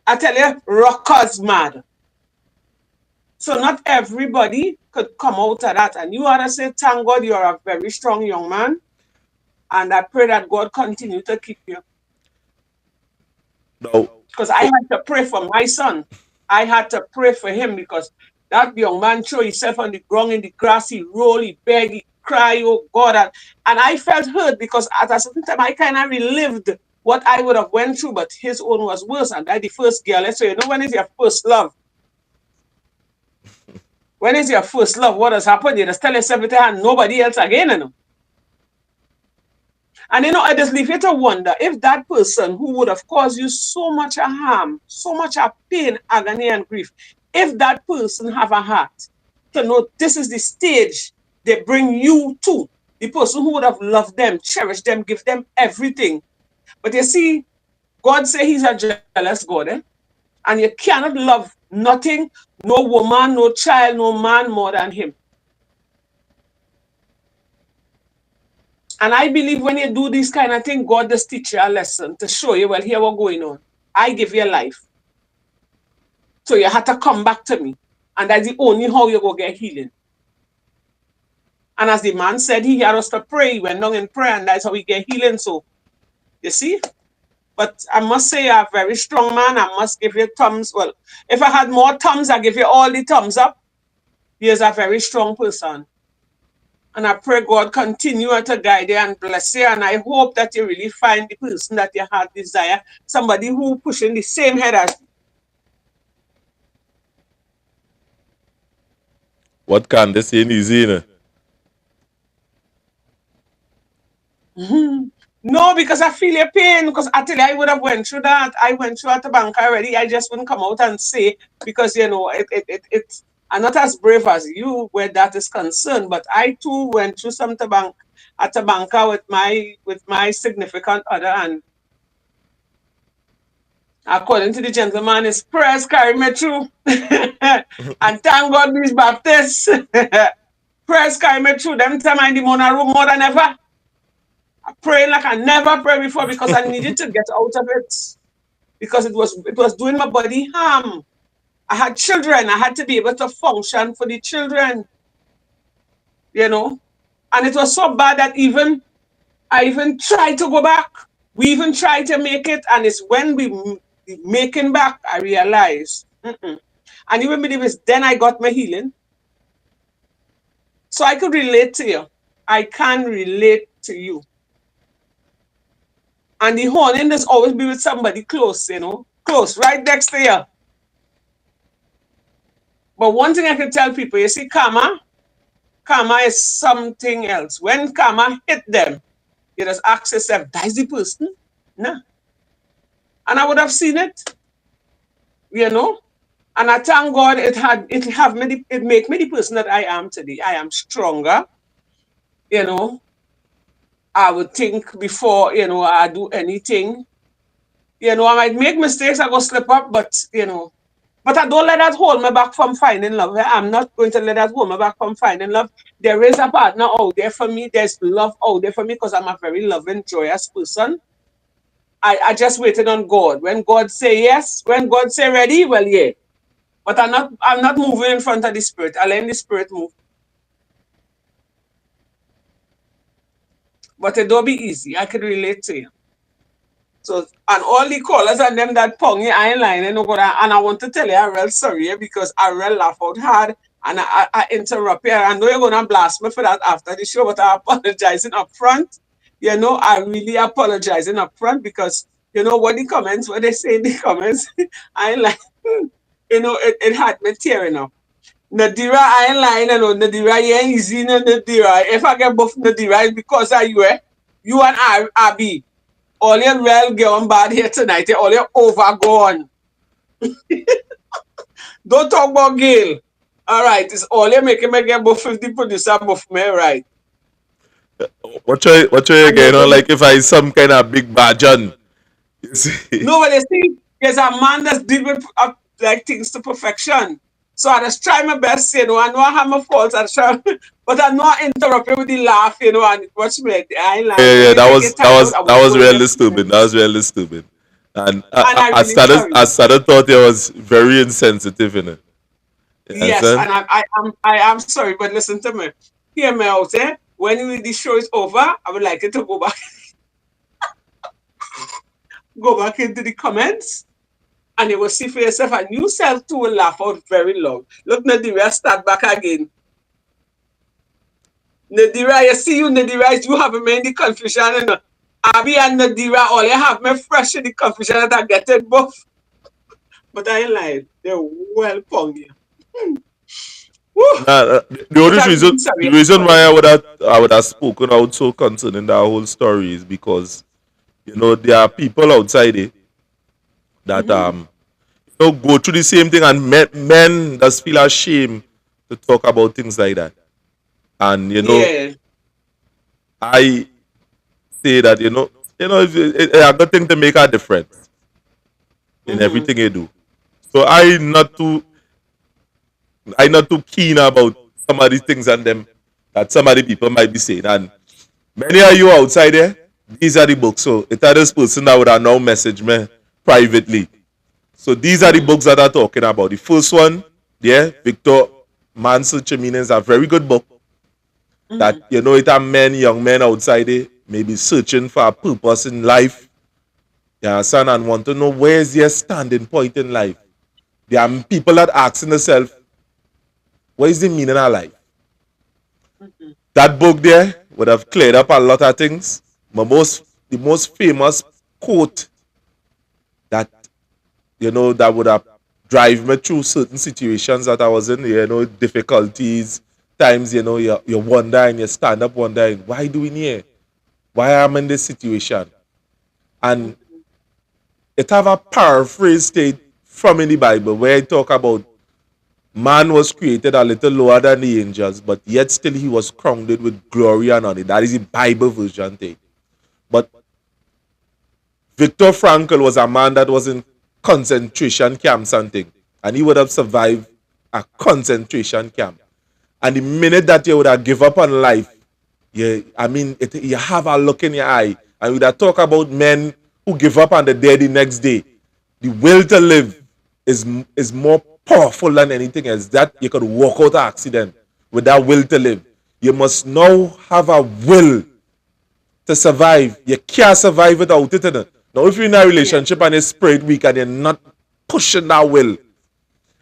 I tell you, rockers mad. So not everybody could come out of that. And you ought to say, thank God you're a very strong young man. And I pray that God continue to keep you. now Because I had to pray for my son. I had to pray for him because that young man threw himself on the ground in the grass. He rolled, he begged, he cried, oh God. And I felt hurt because at a certain time I kind of relived what I would have went through, but his own was worse. And I, the first girl, so you know when is your first love? When is your first love? What has happened? You just tell yourself everything and nobody else again, you know. And you know, I just leave you to wonder if that person who would have caused you so much a harm, so much a pain, agony, and grief, if that person have a heart to know this is the stage they bring you to, the person who would have loved them, cherished them, give them everything. But you see, God say he's a jealous God, eh? And you cannot love nothing, no woman, no child, no man more than him. And I believe when you do this kind of thing, God does teach you a lesson to show you, well, here what's going on. I give you life. So you have to come back to me. And that's the only how you go get healing. And as the man said, he had us to pray. He went down in prayer, and that's how we get healing. So, you see? But I must say, you're a very strong man. I must give you thumbs. Well, if I had more thumbs, I'd give you all the thumbs up. He is a very strong person. And I pray God continue to guide you and bless you. And I hope that you really find the person that you have desire. Somebody who pushing the same head as you. What can they say in easy? No, because I feel your pain. Because I tell you, I would have went through that. I went through at Tabanca already. I just wouldn't come out and say because you know it's I'm not as brave as you where that is concerned. But I too went through some Tabanca with my significant other, and according to the gentleman, his prayers carry me through. And thank God these Baptists prayers carry me through. Them time I'm in the Mona room more than ever. I praying like I never prayed before because I needed to get out of it. Because it was doing my body harm. I had children. I had to be able to function for the children. You know? And it was so bad that I even tried to go back. We even tried to make it, and it's when we making back, I realized. And even believe it's then I got my healing. So I could relate to you. I can relate to you. And the haunting is always be with somebody close, you know, close, right next to you. But one thing I can tell people, you see, karma is something else. When karma hit them, you just ask yourself, that is the person? No. And I would have seen it, you know. And I thank God it make me the person that I am today. I am stronger, you know. I would think before, you know, I do anything. You know, I might make mistakes, I go slip up, but you know. But I don't let that hold me back from finding love. I'm not going to let that hold me back from finding love. There is a partner out there for me. There's love out there for me because I'm a very loving, joyous person. I just waited on God. When God say yes, when God say ready, well, yeah. But I'm not moving in front of the spirit. I let the spirit move. But it don't be easy. I can relate to you. So, and all the callers and them that pongy I ain't lying, you know, and I want to tell you, I'm real sorry because I real laugh out hard and I interrupt you. I know you're going to blast me for that after the show, but I apologizing up front. You know, I really apologizing up front because, you know, what they say in the comments, I ain't like, you know, it had me tearing up. Nadira, I ain't lying, you know, Nadira, you ain't easy, no, Nadira. If I get buff Nadira, it's because of you, eh? You and Abby. All your real girl bad here tonight. All your overgone. Don't talk about Gail. All right. It's all you making me get about 50 producer above me, right? What you And you're getting on going like if I some kind of big badjan? You see? no, but you see, there's a man that's deal with like things to perfection. So I just try my best, you know. I know I have my faults, I try, but I'm not interrupting with the laugh, you know, and watch me. I ain't lying. When Yeah, you take your time out, I that won't was go in there really for stupid. you. That was really stupid. And And I'm really I sorry. started thought it was very insensitive in it. You Yes, understand? and I am sorry, but listen to me. Hear me out, eh? When the show is over, I would like you to go back into the comments And you will see for yourself, and you self too will laugh out very loud. Look, Nadira, start back again. Nadira, you see you, Nadira, you have me in the confusion. You know. Abby and Nadira, all you have me fresh in the confusion that I get it both. But I ain't lying. They're well pong you. Woo! Nah, the But only I'm reason, really the sorry reason about why it. I would have spoken out so concerning that whole story is because there are people outside there that Mm-hmm. go through the same thing, and men just feel ashamed to talk about things like that. And Yeah. I say that it's a good thing to make a difference in Mm-hmm. everything you do. So I not too keen about some of the things and them that some of the people might be saying. And many of you outside there, these are the books. So it's this person that would have now message me privately. So these are the Mm-hmm. books that I'm talking about. The first one, yeah, Victor Mansell Chimene is a very good book that Mm-hmm. it are men, young men outside there, maybe searching for a purpose in life. You understand, and want to know where's their standing point in life. There are people that asking themselves, what is the meaning of life? Mm-hmm. That book there would have cleared up a lot of things. The most famous quote that that would have drive me through certain situations that I was in, difficulties, times, you wonder and you stand up wondering, why doing here? Why am I in this situation? And it have a paraphrase state from in the Bible where it talk about man was created a little lower than the angels, but yet still he was crowned with glory and honor. That is the Bible version thing. But Viktor Frankl was a man that was in concentration camps and thing, and he would have survived a concentration camp. And the minute that you would have give up on life, you have a look in your eye, and we would have talk about men who give up on the day the next day. The will to live is more powerful than anything else. That you could walk out an accident with that will to live. You must now have a will to survive. You can't survive without it. Now, if you're in a Yeah. relationship and it's spirit weak and you're not pushing that will,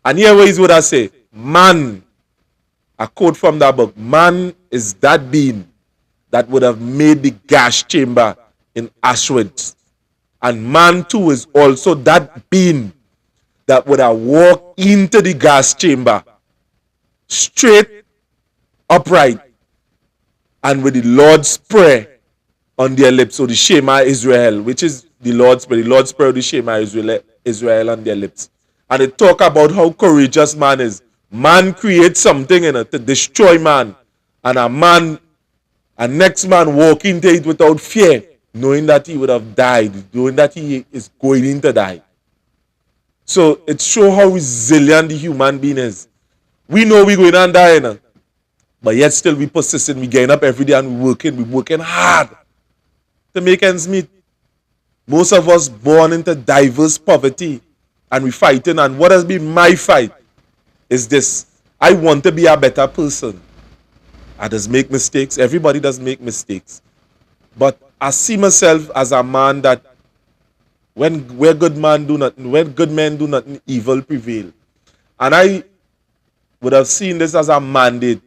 and here is what I say, man, a quote from that book, man is that being that would have made the gas chamber in Auschwitz. And man too is also that being that would have walked into the gas chamber straight upright and with the Lord's Prayer on their lips. So the Shema Israel, which is the Lord's Prayer, the Shema Israel on their lips. And it talk about how courageous man is. Man creates something in it to destroy man. And a next man walk into it without fear, knowing that he would have died, knowing that he is going to die. So it shows how resilient the human being is. We know we're going to die, but yet still we persistent, we getting up every day and we working hard to make ends meet. Most of us born into diverse poverty and we fighting, and what has been my fight is this. I want to be a better person. I just make mistakes. Everybody does make mistakes. But I see myself as a man that where good men do nothing, evil prevail. And I would have seen this as a mandate.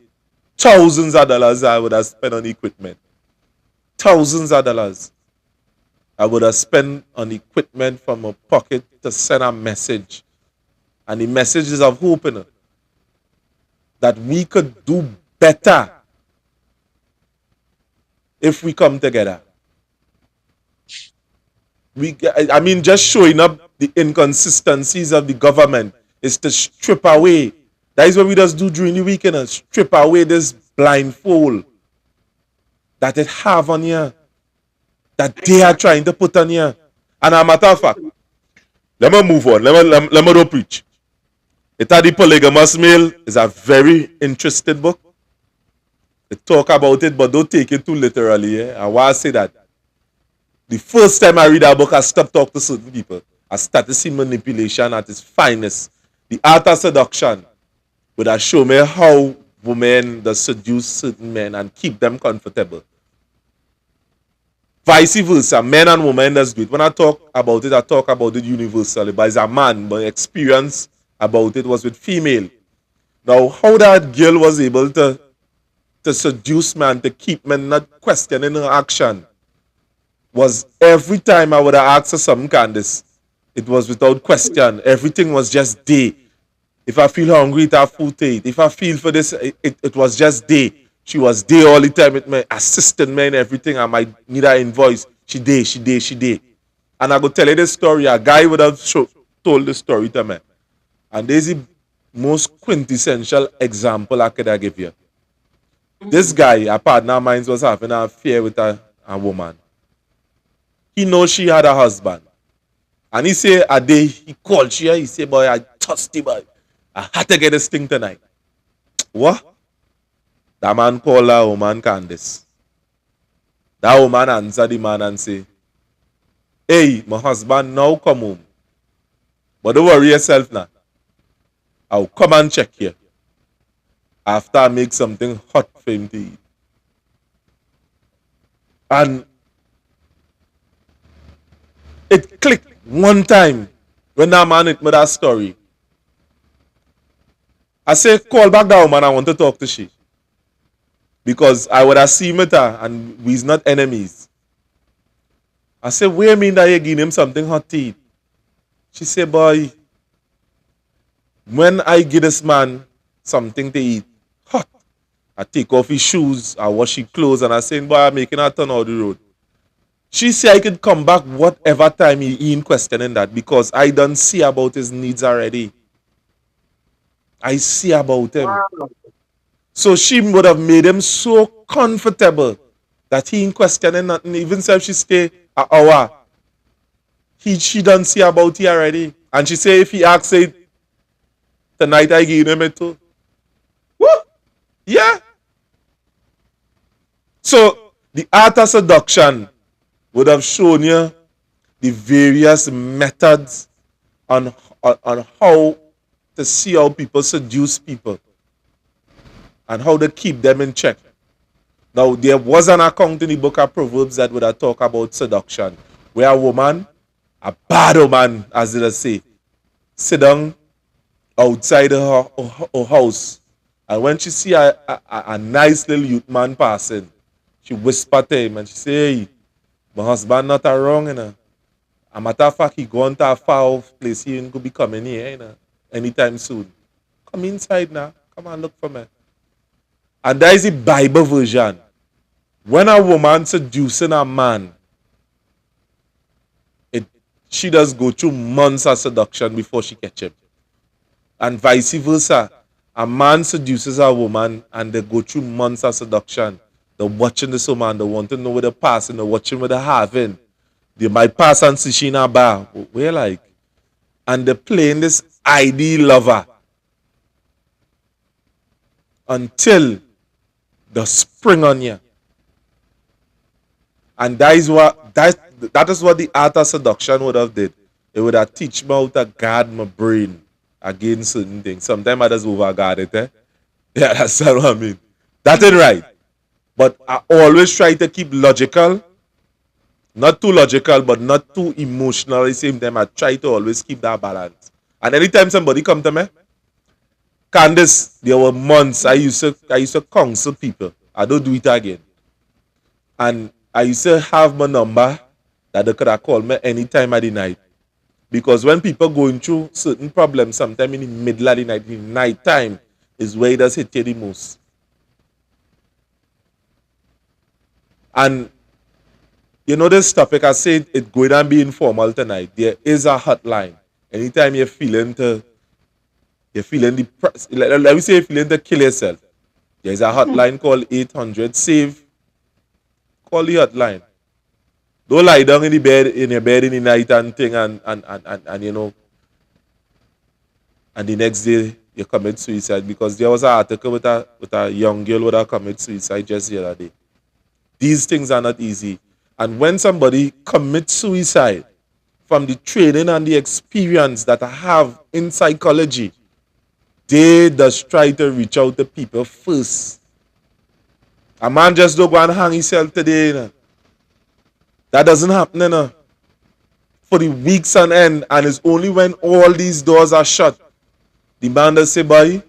Thousands of dollars I would have spent on equipment. Thousands of dollars I would have spent on equipment from my pocket to send a message. And the message is of hope in it. That we could do better if we come together. Just showing up the inconsistencies of the government is to strip away. That is what we just do during the weekend, and strip away this blindfold that it have on you, that they are Exactly. trying to put on you. And a matter of fact, let me move on. Let me don't preach. It had the polygamous male is a very interesting book. It talk about it, but don't take it too literally. I want to say that the first time I read that book, I stopped talking to certain people. I started to see manipulation at its finest. The art of seduction would have shown me how women that seduce certain men and keep them comfortable. Vice versa, men and women does do it. When I talk about it universally, but as a man, my experience about it was with female. Now, how that girl was able to seduce man, to keep men not questioning her action, was every time I would have asked her something, Candice, it was without question. Everything was just day. If I feel hungry, it have food to eat. If I feel for this, it was just day. She was day all the time with me, assisting me in everything. I might need her invoice. She day. And I go tell you this story. A guy would have told the story to me. And this is the most quintessential example I could have give you. This guy, a partner of mine, was having an affair with a woman. He knows she had a husband. And he say a day he called she, he say, boy, I thirsty, boy. I had to get this thing tonight. What? That man called that woman Candice. That woman answer the man and say, hey, my husband now come home. But don't worry yourself now. I'll come and check here. After I make something hot for him to eat. And it clicked one time when that man hit me that story. I say, call back that woman, I want to talk to she. Because I would have seen with her and we's not enemies. I say, what do you mean that you give him something hot to eat? She said, boy, when I give this man something to eat hot, I take off his shoes, I wash his clothes, and I say, boy, I'm making her turn out the road. She said I could come back whatever time he in questioning that because I don't see about his needs already. I see about him. Wow. So she would have made him so comfortable that he ain't questioning nothing. Even if she stay an hour, she don't see about he already. And she say if he asks it tonight, I give him it too. What? Yeah. So the art of seduction would have shown you the various methods on how to see how people seduce people and how to keep them in check. Now, there was an account in the book of Proverbs that would have talked about seduction, where a woman, a bad woman, as they say, sit down outside her house, and when she see a nice little youth man passing, she whisper to him and she say, hey, my husband not wrong, you know. A matter of fact, he gone to a far off place, he ain't going to be coming here, you know, anytime soon. Come inside now, come and look for me. And that is the Bible version. When a woman seducing a man, she does go through months of seduction before she catch him. And vice versa. A man seduces a woman and they go through months of seduction. They're watching this woman, they want to know where they're passing, they're watching where they're having. They might pass and see she in a bar. We're like, and they're playing this ideal lover until the spring on you. And that is what the art of seduction would have did. It would have teach me how to guard my brain against certain things. Sometimes I just overguard it. Yeah, that's what I mean. That ain't right. But I always try to keep logical. Not too logical, but not too emotional at the same time. I try to always keep that balance. And anytime somebody come to me, Candice, there were months I used to counsel people. I don't do it again. And I used to have my number that they could have called me any time of the night. Because when people going through certain problems, sometime in the middle of the night, in the night time, is where it does hit you the most. And you know this topic, I said it's going to be informal tonight. There is a hotline. Anytime you're feeling the let me say you're feeling to kill yourself. There's a hotline called 800-SAVE. Call the hotline. Don't lie down in your bed in the night and thing and you know, and the next day you commit suicide, because there was an article with a young girl who committed suicide just the other day. These things are not easy. And when somebody commits suicide, from the training and the experience that I have in psychology, they just try to reach out to people first. A man just don't go and hang himself today. You know. That doesn't happen, for the weeks on end, and it's only when all these doors are shut, the man does say, boy,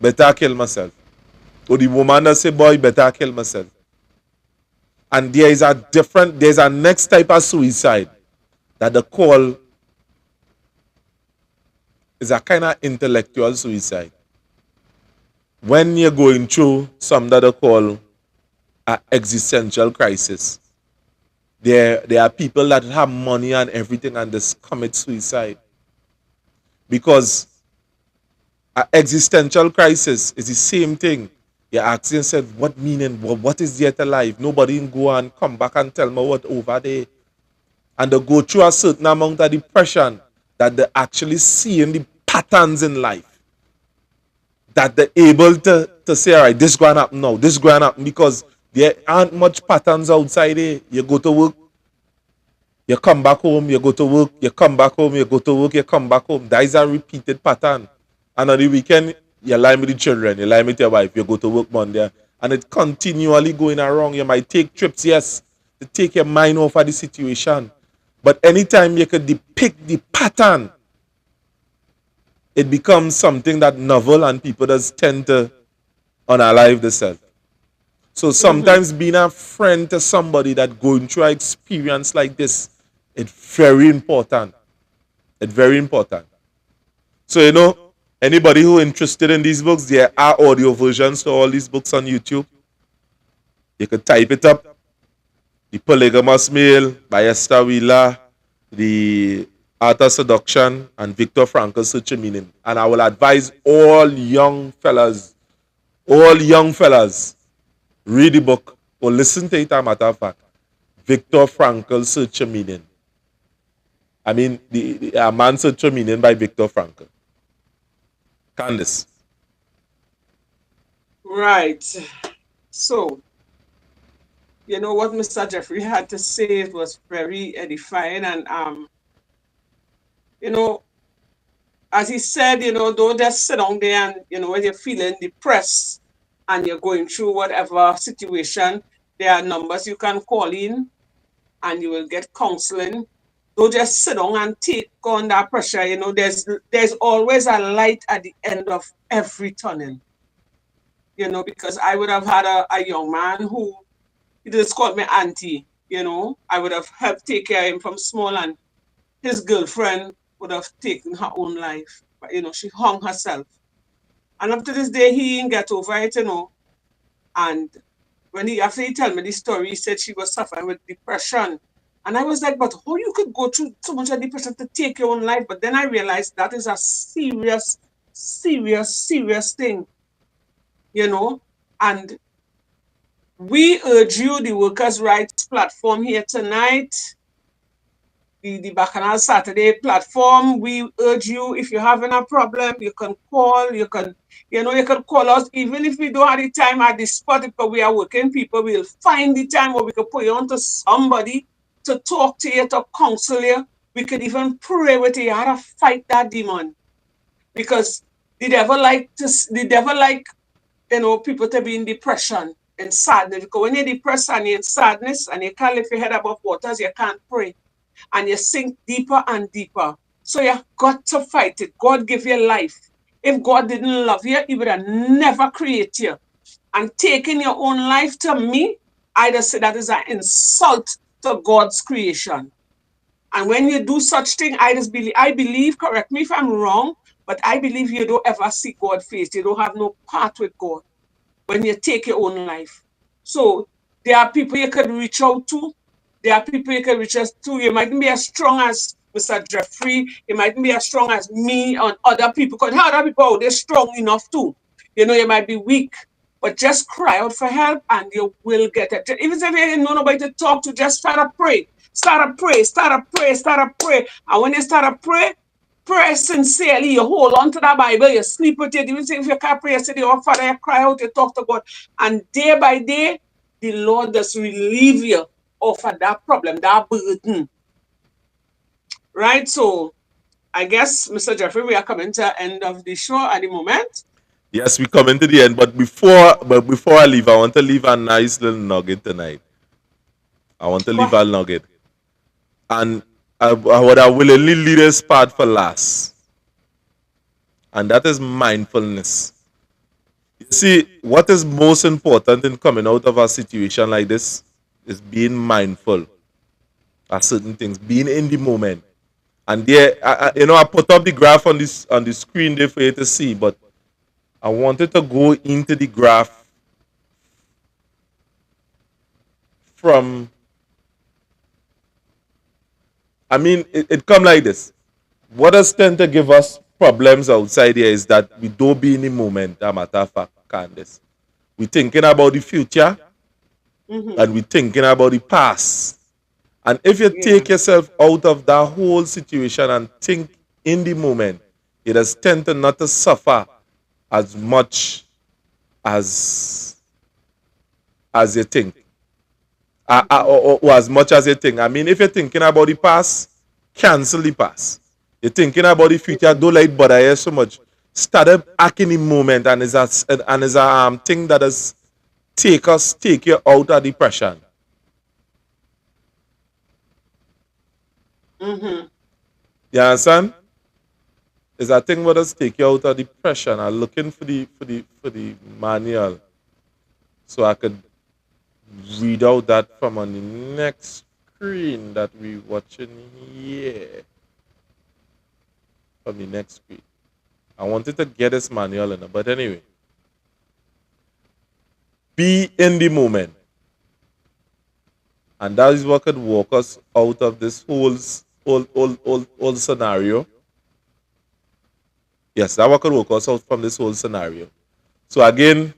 better kill myself. Or the woman does say, boy, better kill myself. And there's a next type of suicide that the call is a kind of intellectual suicide. When you're going through some that they call an existential crisis, there are people that have money and everything and just commit suicide. Because an existential crisis is the same thing. You're asking yourself, what meaning, what is there to life? Nobody can go and come back and tell me what over there. And they go through a certain amount of depression that they're actually seeing the patterns in life. That they're able to say, all right, this is going to happen now, this is going to happen, because there aren't much patterns outside there. You go to work, you come back home, you go to work, you come back home, you go to work, you come back home. That is a repeated pattern. And on the weekend, you lie with the children, you lie with your wife, you go to work Monday, and it's continually going around. You might take trips, yes, to take your mind off of the situation. But anytime you could depict the pattern, it becomes something that novel and people just tend to unalive themselves. So sometimes being a friend to somebody that going through an experience like this, it's very important. It's very important. So, anybody who interested in these books, there are audio versions to all these books on YouTube. You could type it up. The Polygamous Male by Esther Wheeler, The Art of Seduction, and Viktor Frankl's Search for Meaning. And I will advise all young fellas, read the book or listen to it, as a matter of fact. Viktor Frankl's Search for Meaning. I mean, A Man's Search for Meaning by Viktor Frankl. Candice. Right. So, what Mr. Jeffrey had to say, it was very edifying. And, as he said, don't just sit down there and, when you're feeling depressed and you're going through whatever situation, there are numbers you can call in and you will get counseling. Don't just sit down and take on that pressure. There's always a light at the end of every tunnel. Because I would have had a young man who, he just called me auntie. I would have helped take care of him from small, and his girlfriend would have taken her own life. But, she hung herself. And up to this day, he didn't get over it, And after he told me the story, he said she was suffering with depression. And I was like, but how you could go through so much of depression to take your own life? But then I realized that is a serious, serious, serious thing, And we urge you, the Workers' Rights platform here tonight, the Bacchanal Saturday platform, we urge you, if you're having a problem, you can call, you can call us, even if we don't have the time at the spot, because we are working people, we'll find the time where we can put you on to somebody to talk to you, to counsel you. We could even pray with you how to fight that demon. Because the devil like people to be in depression and sadness. Because when you're depressed and you're in sadness and you can't lift your head above waters, you can't pray. And you sink deeper and deeper. So you've got to fight it. God give you life. If God didn't love you, he would have never created you. And taking your own life, to me, I just say that is an insult to God's creation. And when you do such thing, I believe, correct me if I'm wrong, but I believe you don't ever see God's face. You don't have no part with God when you take your own life. So there are people you can reach out to. There are people you can reach out to. You mightn't be as strong as Mr. Jeffrey. You mightn't be as strong as me and other people. Because other people, they're strong enough too. You might be weak. But just cry out for help and you will get it. Even if you ain't know nobody to talk to, just start to pray. Start to pray. And when you start to pray sincerely. You hold on to that Bible. You sleep with it. Even if you can't pray, you say, oh Father, you cry out, you talk to God. And day by day, the Lord does relieve you of that problem, that burden. Right? So, I guess, Mr. Jeffrey, we are coming to the end of the show at the moment. Yes, we coming to the end, but before I leave, I want to leave a nice little nugget tonight. I want to leave a nugget. And I would have willingly leave this part for last. And that is mindfulness. You see, what is most important in coming out of a situation like this is being mindful of certain things, being in the moment. And there, I put up the graph on the screen there for you to see, but I wanted to go into the graph from. I mean, it come like this. What does tend to give us problems outside here is that we don't be in the moment. A matter of fact, Candice, we thinking about the future and we thinking about the past. And if you Yeah. take yourself out of that whole situation and think in the moment, it has tend to not to suffer as much as you think, or as much as you think. I mean, if you're thinking about the past, cancel the past. You're thinking about the future, don't let it bother you so much. Start up acting in the moment, and is a thing that is take you out of depression. Mm-hmm. You understand? Is a thing what does take you out of depression. I'm looking for the manual so I could read out that from on the next screen that we watching here. From the next screen. I wanted to get this manual in, but anyway. Be in the moment. And that is what could walk us out of this whole scenario. Yes, that what could walk us out from this whole scenario. So again,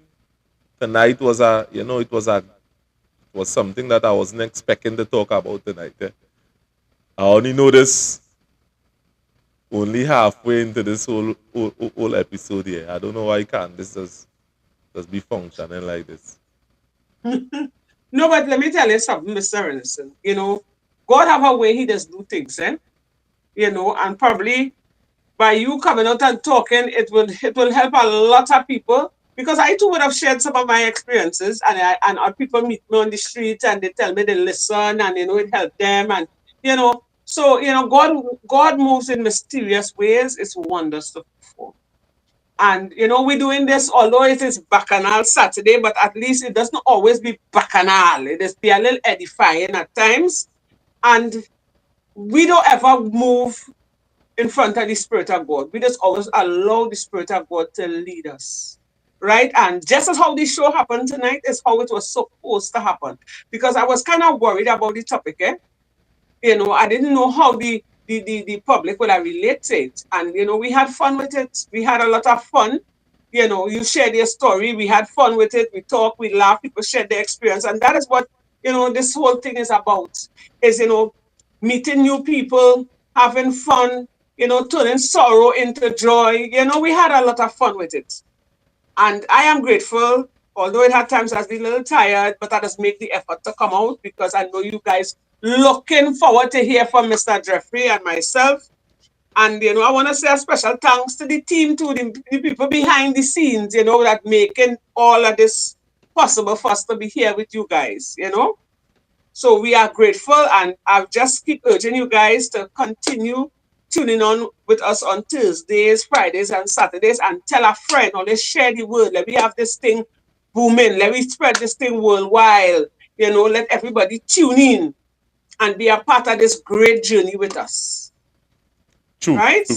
tonight was it was something that I wasn't expecting to talk about tonight. I only know this only halfway into this whole episode here. I don't know why can't this just be functioning like this. No, but let me tell you something, Mr. Ernison. God have a way he does do things, eh? And probably by you coming out and talking, it will help a lot of people. Because I too would have shared some of my experiences, and people meet me on the street and they tell me they listen, and it helped them, and so God moves in mysterious ways. It's wonders to perform. And we're doing this, although it is Bacchanal Saturday, but at least it doesn't always be Bacchanal. It is be a little edifying at times. And we don't ever move in front of the Spirit of God. We just always allow the Spirit of God to lead us. Right? And just as how this show happened tonight is how it was supposed to happen. Because I was kind of worried about the topic, eh? I didn't know how the public would relate to it. And, we had fun with it. We had a lot of fun. You shared your story. We had fun with it. We talked, we laughed, people shared their experience. And that is what, this whole thing is about. Is, meeting new people, having fun, turning sorrow into joy. We had a lot of fun with it. And I am grateful, although it had times I've been a little tired, but I just make the effort to come out because I know you guys looking forward to hear from Mr. Jeffrey and myself. And, I want to say a special thanks to the team, to the people behind the scenes, that making all of this possible for us to be here with you guys. So we are grateful, and I'll just keep urging you guys to continue tuning on with us on Thursdays, Fridays, and Saturdays, and tell a friend, or let's share the word. Let me have this thing booming. Let me spread this thing worldwide. Let everybody tune in and be a part of this great journey with us. True, Right? true,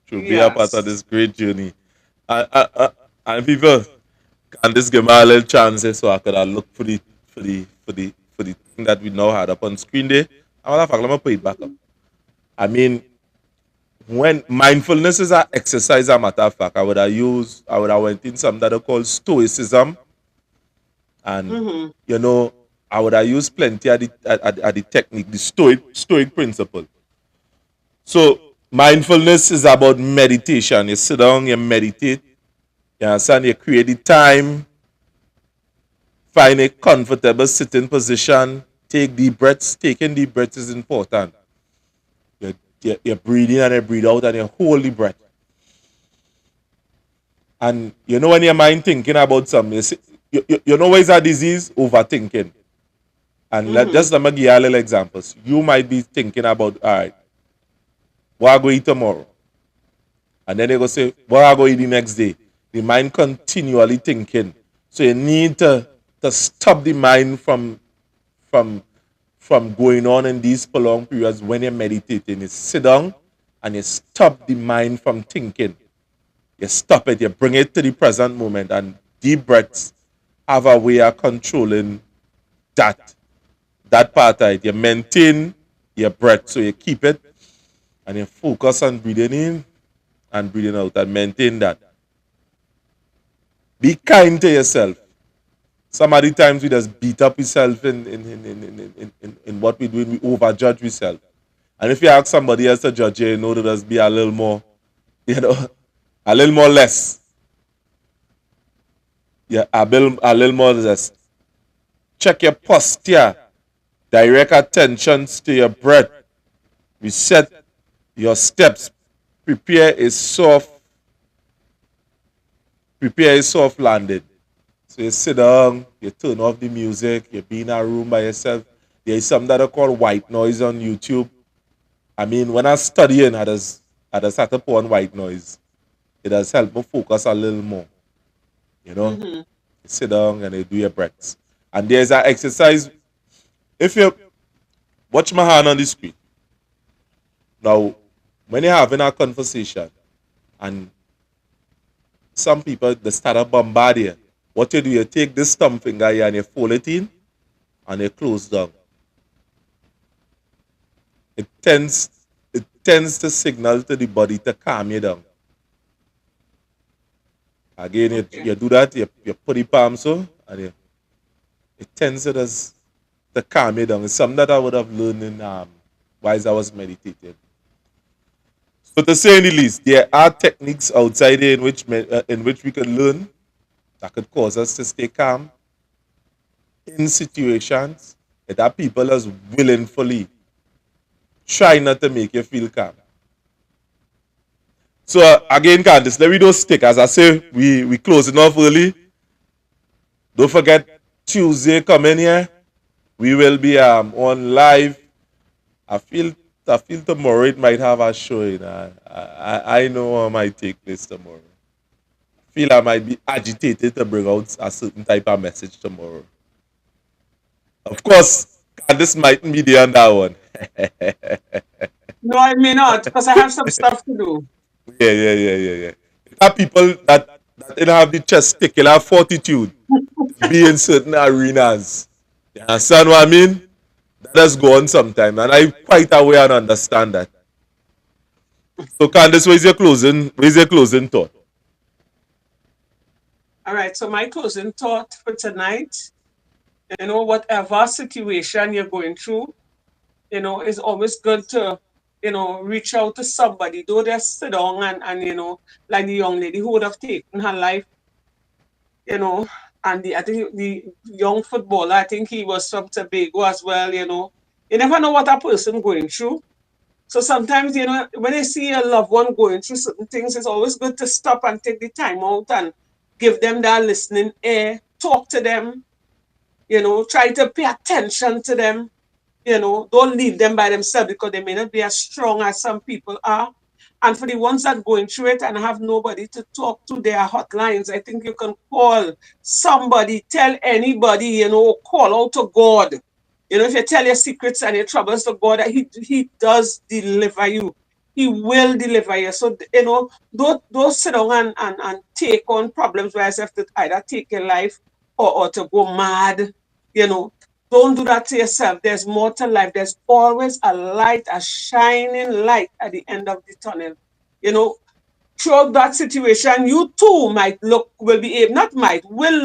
true. Be a part of Yes. this great journey. And people, can this give me a little chance so I could look for the thing that we now had up on screen there? I'm gonna put it back up. I mean, when mindfulness is an exercise, a matter of fact, I would have went in something that I call stoicism, and Mm-hmm. I would have used plenty of the technique, the stoic principle. So mindfulness is about meditation. You sit down, you meditate, you understand, you create the time, find a comfortable sitting position, take deep breaths. Taking deep breaths is important. You breathe in and you breathe out and you hold the breath. And when your mind thinking about something, you know what is a disease? Overthinking. And let me give you a little examples. You might be thinking about, all right, what I go eat tomorrow? And then they go say, what I go eat the next day? The mind continually thinking. So you need to stop the mind from from going on in these prolonged periods when you're meditating. You sit down and you stop the mind from thinking. You stop it, you bring it to the present moment, and deep breaths have a way of controlling that part of it. You maintain your breath, so you keep it and you focus on breathing in and breathing out and maintain that. Be kind to yourself. Some of the times we just beat up ourselves in what we do, we overjudge ourselves. And if you ask somebody else to judge you, you know, to just be a little more, you know, a little more less. Yeah, a little more less. Check your posture. Direct attentions to your breath. Reset your steps. Prepare a soft landing. So you sit down, you turn off the music, you be in a room by yourself. There is something that I call white noise on YouTube. I mean, when I'm studying, I just have to put on white noise. It does help me focus a little more. You know, you sit down and you do your breaths. And there's an exercise. If you watch my hand on the screen, now, when you're having a conversation and some people they start to bombard you, what you do, you take this thumb finger here and you fold it in and you close down. It tends to signal to the body to calm you down. Again, you do that, you put the palm so, and it tends to calm you down. It's something that I would have learned in while I was meditating. So to say the least, there are techniques outside there in which we can learn that could cause us to stay calm in situations that people as willingly try not to make you feel calm. So again, Candice, let me just stick. As I say, we closing off early. Don't forget Tuesday coming here. We will be on live. I feel tomorrow it might have a show. You know. I know what might take place tomorrow. I feel I might be agitated to bring out a certain type of message tomorrow. Of course, Candice mightn't be there on that one. No, I may not, because I have some stuff to do. Yeah. There are people that don't have the testicular fortitude to be in certain arenas. You understand what I mean? That does go on sometime, and I'm quite aware and understand that. So Candice, where's your closing thought? All right, so my closing thought for tonight, whatever situation you're going through, it's always good to, reach out to somebody. Don't just sit down and like the young lady who would have taken her life, you know, and I think the young footballer, I think he was from Tobago as well, You never know what a person going through. So sometimes, when you see a loved one going through certain things, it's always good to stop and take the time out and give them that listening ear, talk to them, try to pay attention to them, don't leave them by themselves because they may not be as strong as some people are. And for the ones that going through it and have nobody to talk to, their hotlines. I think you can call somebody, tell anybody, call out to God. If you tell your secrets and your troubles to God, He does deliver you. He will deliver you. So, don't sit down and take on problems where you have to either take your life or to go mad, you know. Don't do that to yourself. There's more to life. There's always a light, a shining light at the end of the tunnel. You know, throughout that situation, you too will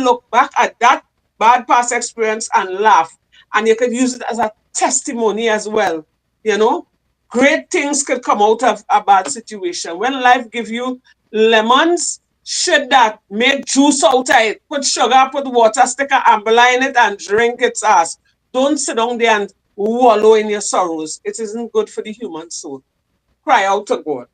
look back at that bad past experience and laugh. And you could use it as a testimony as well. You know, great things could come out of a bad situation. When life gives you lemons, shit that, make juice out of it, put sugar, put water, stick a amber in it and drink its ass. Don't sit down there and wallow in your sorrows. It isn't good for the human soul. Cry out to God.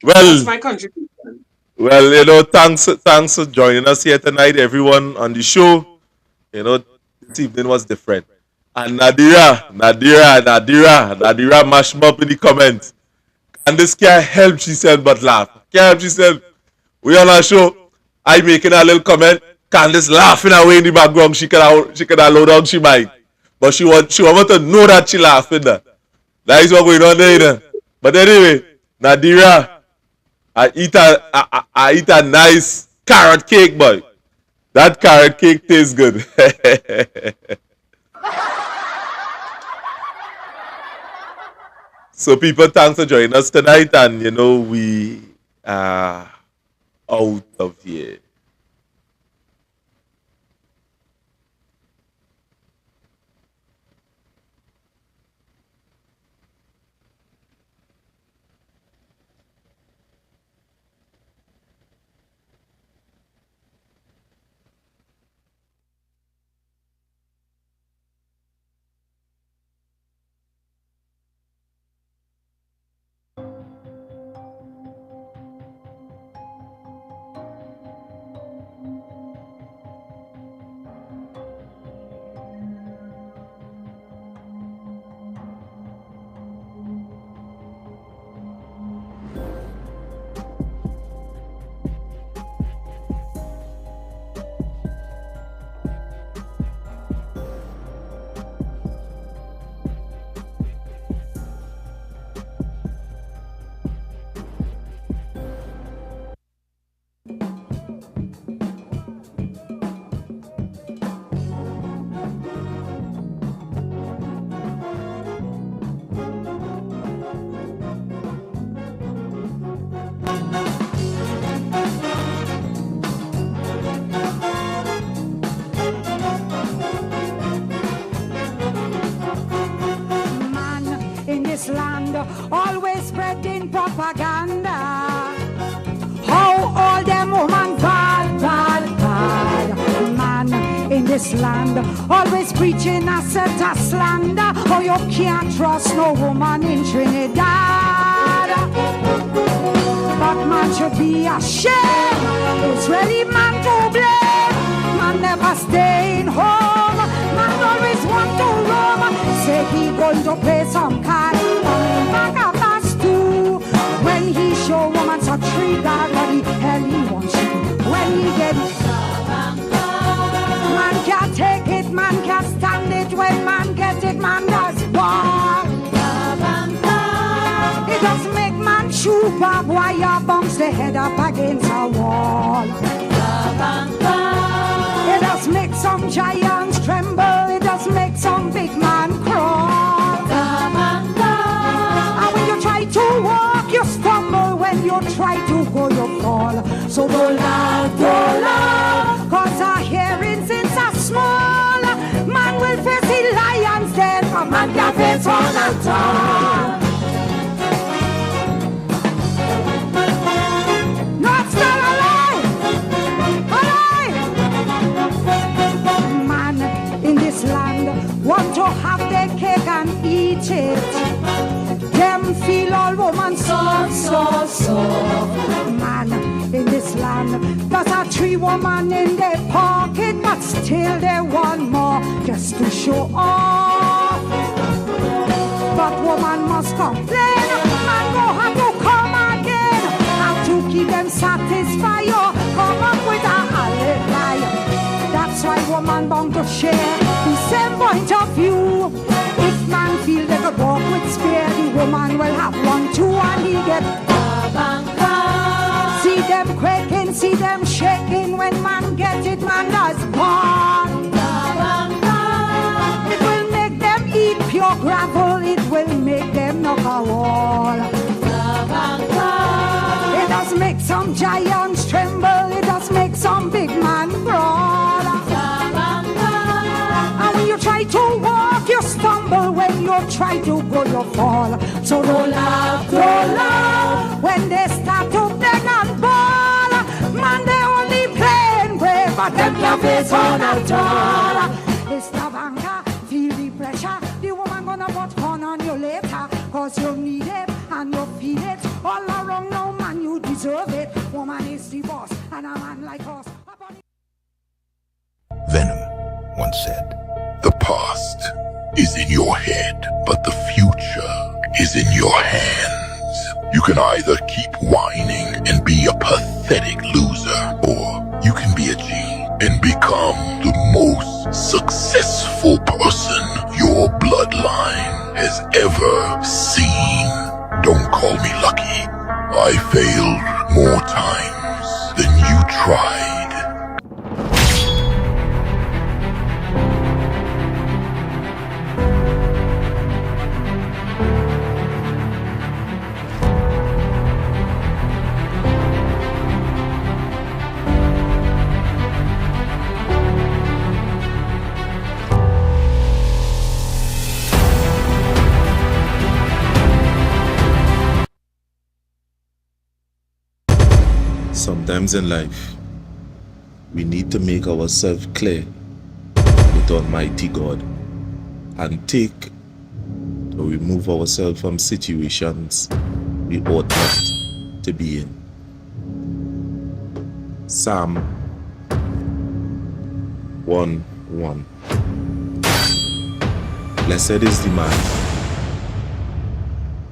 That's Well, my contribution. thanks for joining us here tonight, everyone on the show. You know, this evening was different. And Nadira mashed him up in the comments. And this can't help, she said, but laugh. Can't help, she said. We on our show. I making a little comment. Candace laughing away in the background. She could have low down she might. But she want to know that she laughing there. That is what going on there. You know? But anyway, Nadira, I eat a nice carrot cake, boy. That carrot cake tastes good. So people, thanks for joining us tonight, and we are out of here. This land always spreading propaganda. How all them woman bad, bad, bad. Man in this land always preaching a set of slander. Oh, you can't trust no woman in Trinidad. But man should be ashamed. It's really man to blame. Man never staying home. Man always want to roam. Say he going to play some card. Back of us too. When he show woman so treat God, what the hell he wants to do. When he get man can't take it, man can't stand it. When man get it, man does what? It does make man chew barbed wire, bounce the head up against a wall. It does make some giants tremble. It does make some big man crawl. And when you try to walk, you stumble. When you try to go, you fall. So don't laugh, cause our hearing since a small. Man will face the lions then, a man can face one at all. Not still alive, man in this land want to have their cake and eat it. Them feel all woman soft. Man in this land, there's a 3 woman in their pocket, but still they want more just to show off. But woman must complain, man go have to come again. How to keep them satisfied, or come up with a alibi. That's why woman bound to share the same point of view. If man feel they could walk with spear, the woman will have one too, and he get Tabanca. See them quaking, see them shaking. When man get it, man does born. It will make them eat pure gravel. It will make them knock a wall. It does make some giants tremble. It does make some big man crawl. And when you try to walk, you stumble. When you try to go, you fall. So don't laugh when they start to beg and ball. Man, they only playing brave, but them can't face on at all. It's Tabanca, feel the pressure. The woman gonna put corn on you later, cause you need it and you feel it. All around now, man, you deserve it. Woman is the boss, and a man like us. Venom, said. The past is in your head, but the future is in your hands. You can either keep whining and be a pathetic loser, or you can be a G and become the most successful person your bloodline has ever seen. Don't call me lucky. I failed more times than you tried. Sometimes in life, we need to make ourselves clear with Almighty God and take or remove ourselves from situations we ought not to be in. Psalm 1:1. Blessed is the man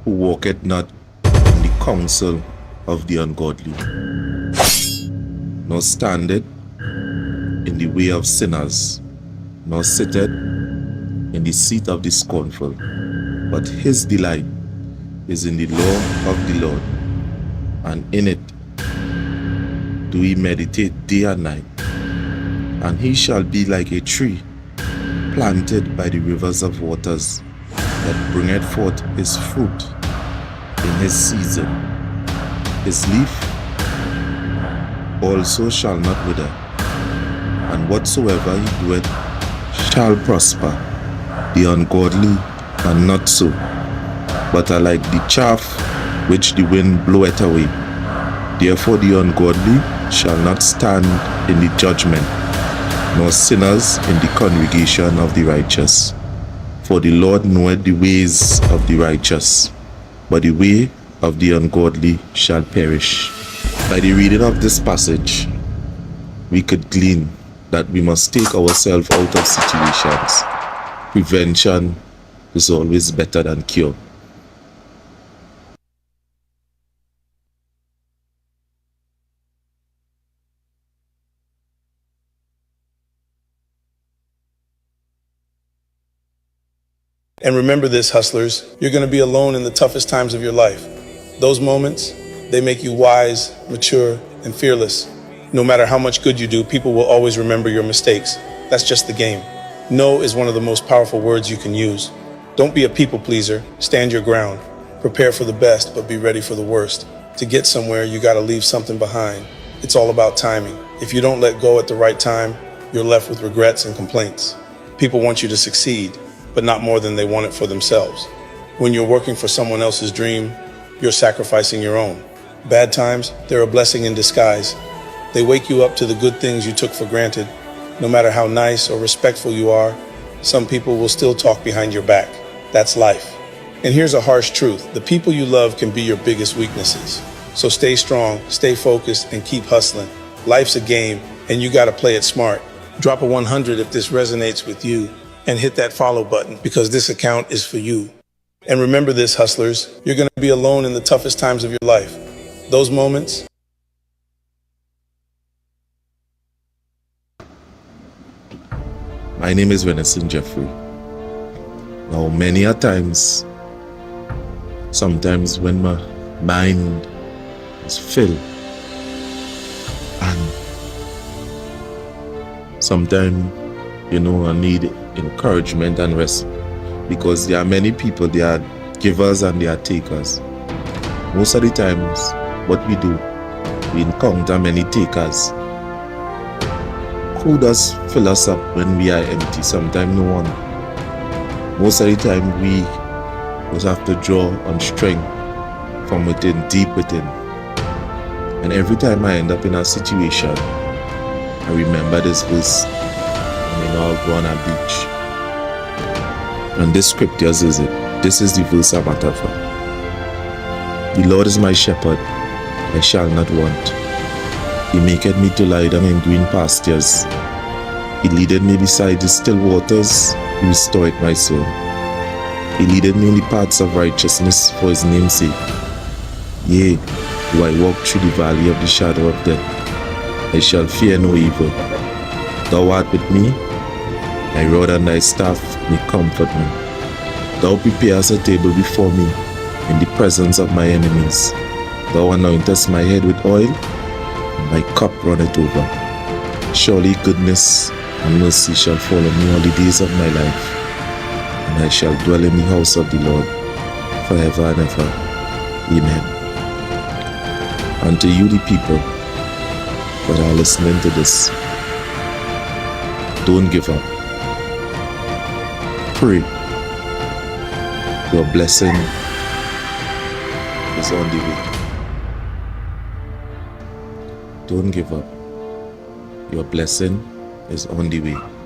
who walketh not in the counsel of the ungodly, nor standeth in the way of sinners, nor sitteth in the seat of the scornful. But his delight is in the law of the Lord, and in it do he meditate day and night. And he shall be like a tree planted by the rivers of waters, that bringeth forth his fruit in his season. His leaf also shall not wither, and whatsoever he doeth shall prosper. The ungodly are not so, but are like the chaff which the wind bloweth away. Therefore the ungodly shall not stand in the judgment, nor sinners in the congregation of the righteous. For the Lord knoweth the ways of the righteous, but the way of the ungodly shall perish. By the reading of this passage, we could glean that we must take ourselves out of situations. Prevention is always better than cure. And remember this, hustlers, you're going to be alone in the toughest times of your life. Those moments, they make you wise, mature, and fearless. No matter how much good you do, people will always remember your mistakes. That's just the game. No is one of the most powerful words you can use. Don't be a people pleaser. Stand your ground. Prepare for the best, but be ready for the worst. To get somewhere, you got to leave something behind. It's all about timing. If you don't let go at the right time, you're left with regrets and complaints. People want you to succeed, but not more than they want it for themselves. When you're working for someone else's dream, you're sacrificing your own. Bad times, they're a blessing in disguise. They wake you up to the good things you took for granted. No matter how nice or respectful you are, some people will still talk behind your back. That's life. And here's a harsh truth. The people you love can be your biggest weaknesses. So stay strong, stay focused, and keep hustling. Life's a game, and you gotta play it smart. Drop a 100 if this resonates with you, and hit that follow button, because this account is for you. And remember this, hustlers, you're gonna be alone in the toughest times of your life. Those moments. My name is Venison Jeffrey. Now, many a times, sometimes when my mind is filled, and sometimes, I need encouragement and rest, because there are many people, they are givers and they are takers. Most of the times, what we do, we encounter many takers. Who does fill us up when we are empty? Sometimes no one. Most of the time, we just have to draw on strength from within, deep within. And every time I end up in a situation, I remember this verse. I'll go on a beach. And this scriptures is it. This is the verse I'm at for. The Lord is my shepherd, I shall not want. He maketh me to lie down in green pastures. He leaded me beside the still waters. He restored my soul. He leaded me in the paths of righteousness for his name's sake. Yea, though I walk through the valley of the shadow of death, I shall fear no evil. Thou art with me, thy rod and thy staff may comfort me. Thou preparest a table before me in the presence of my enemies. Thou anointest my head with oil, and my cup runneth over. Surely goodness and mercy shall follow me all the days of my life, and I shall dwell in the house of the Lord forever and ever. Amen. And to you, the people that are listening to this, don't give up. Pray. Your blessing is on the way. Don't give up. Your blessing is on the way.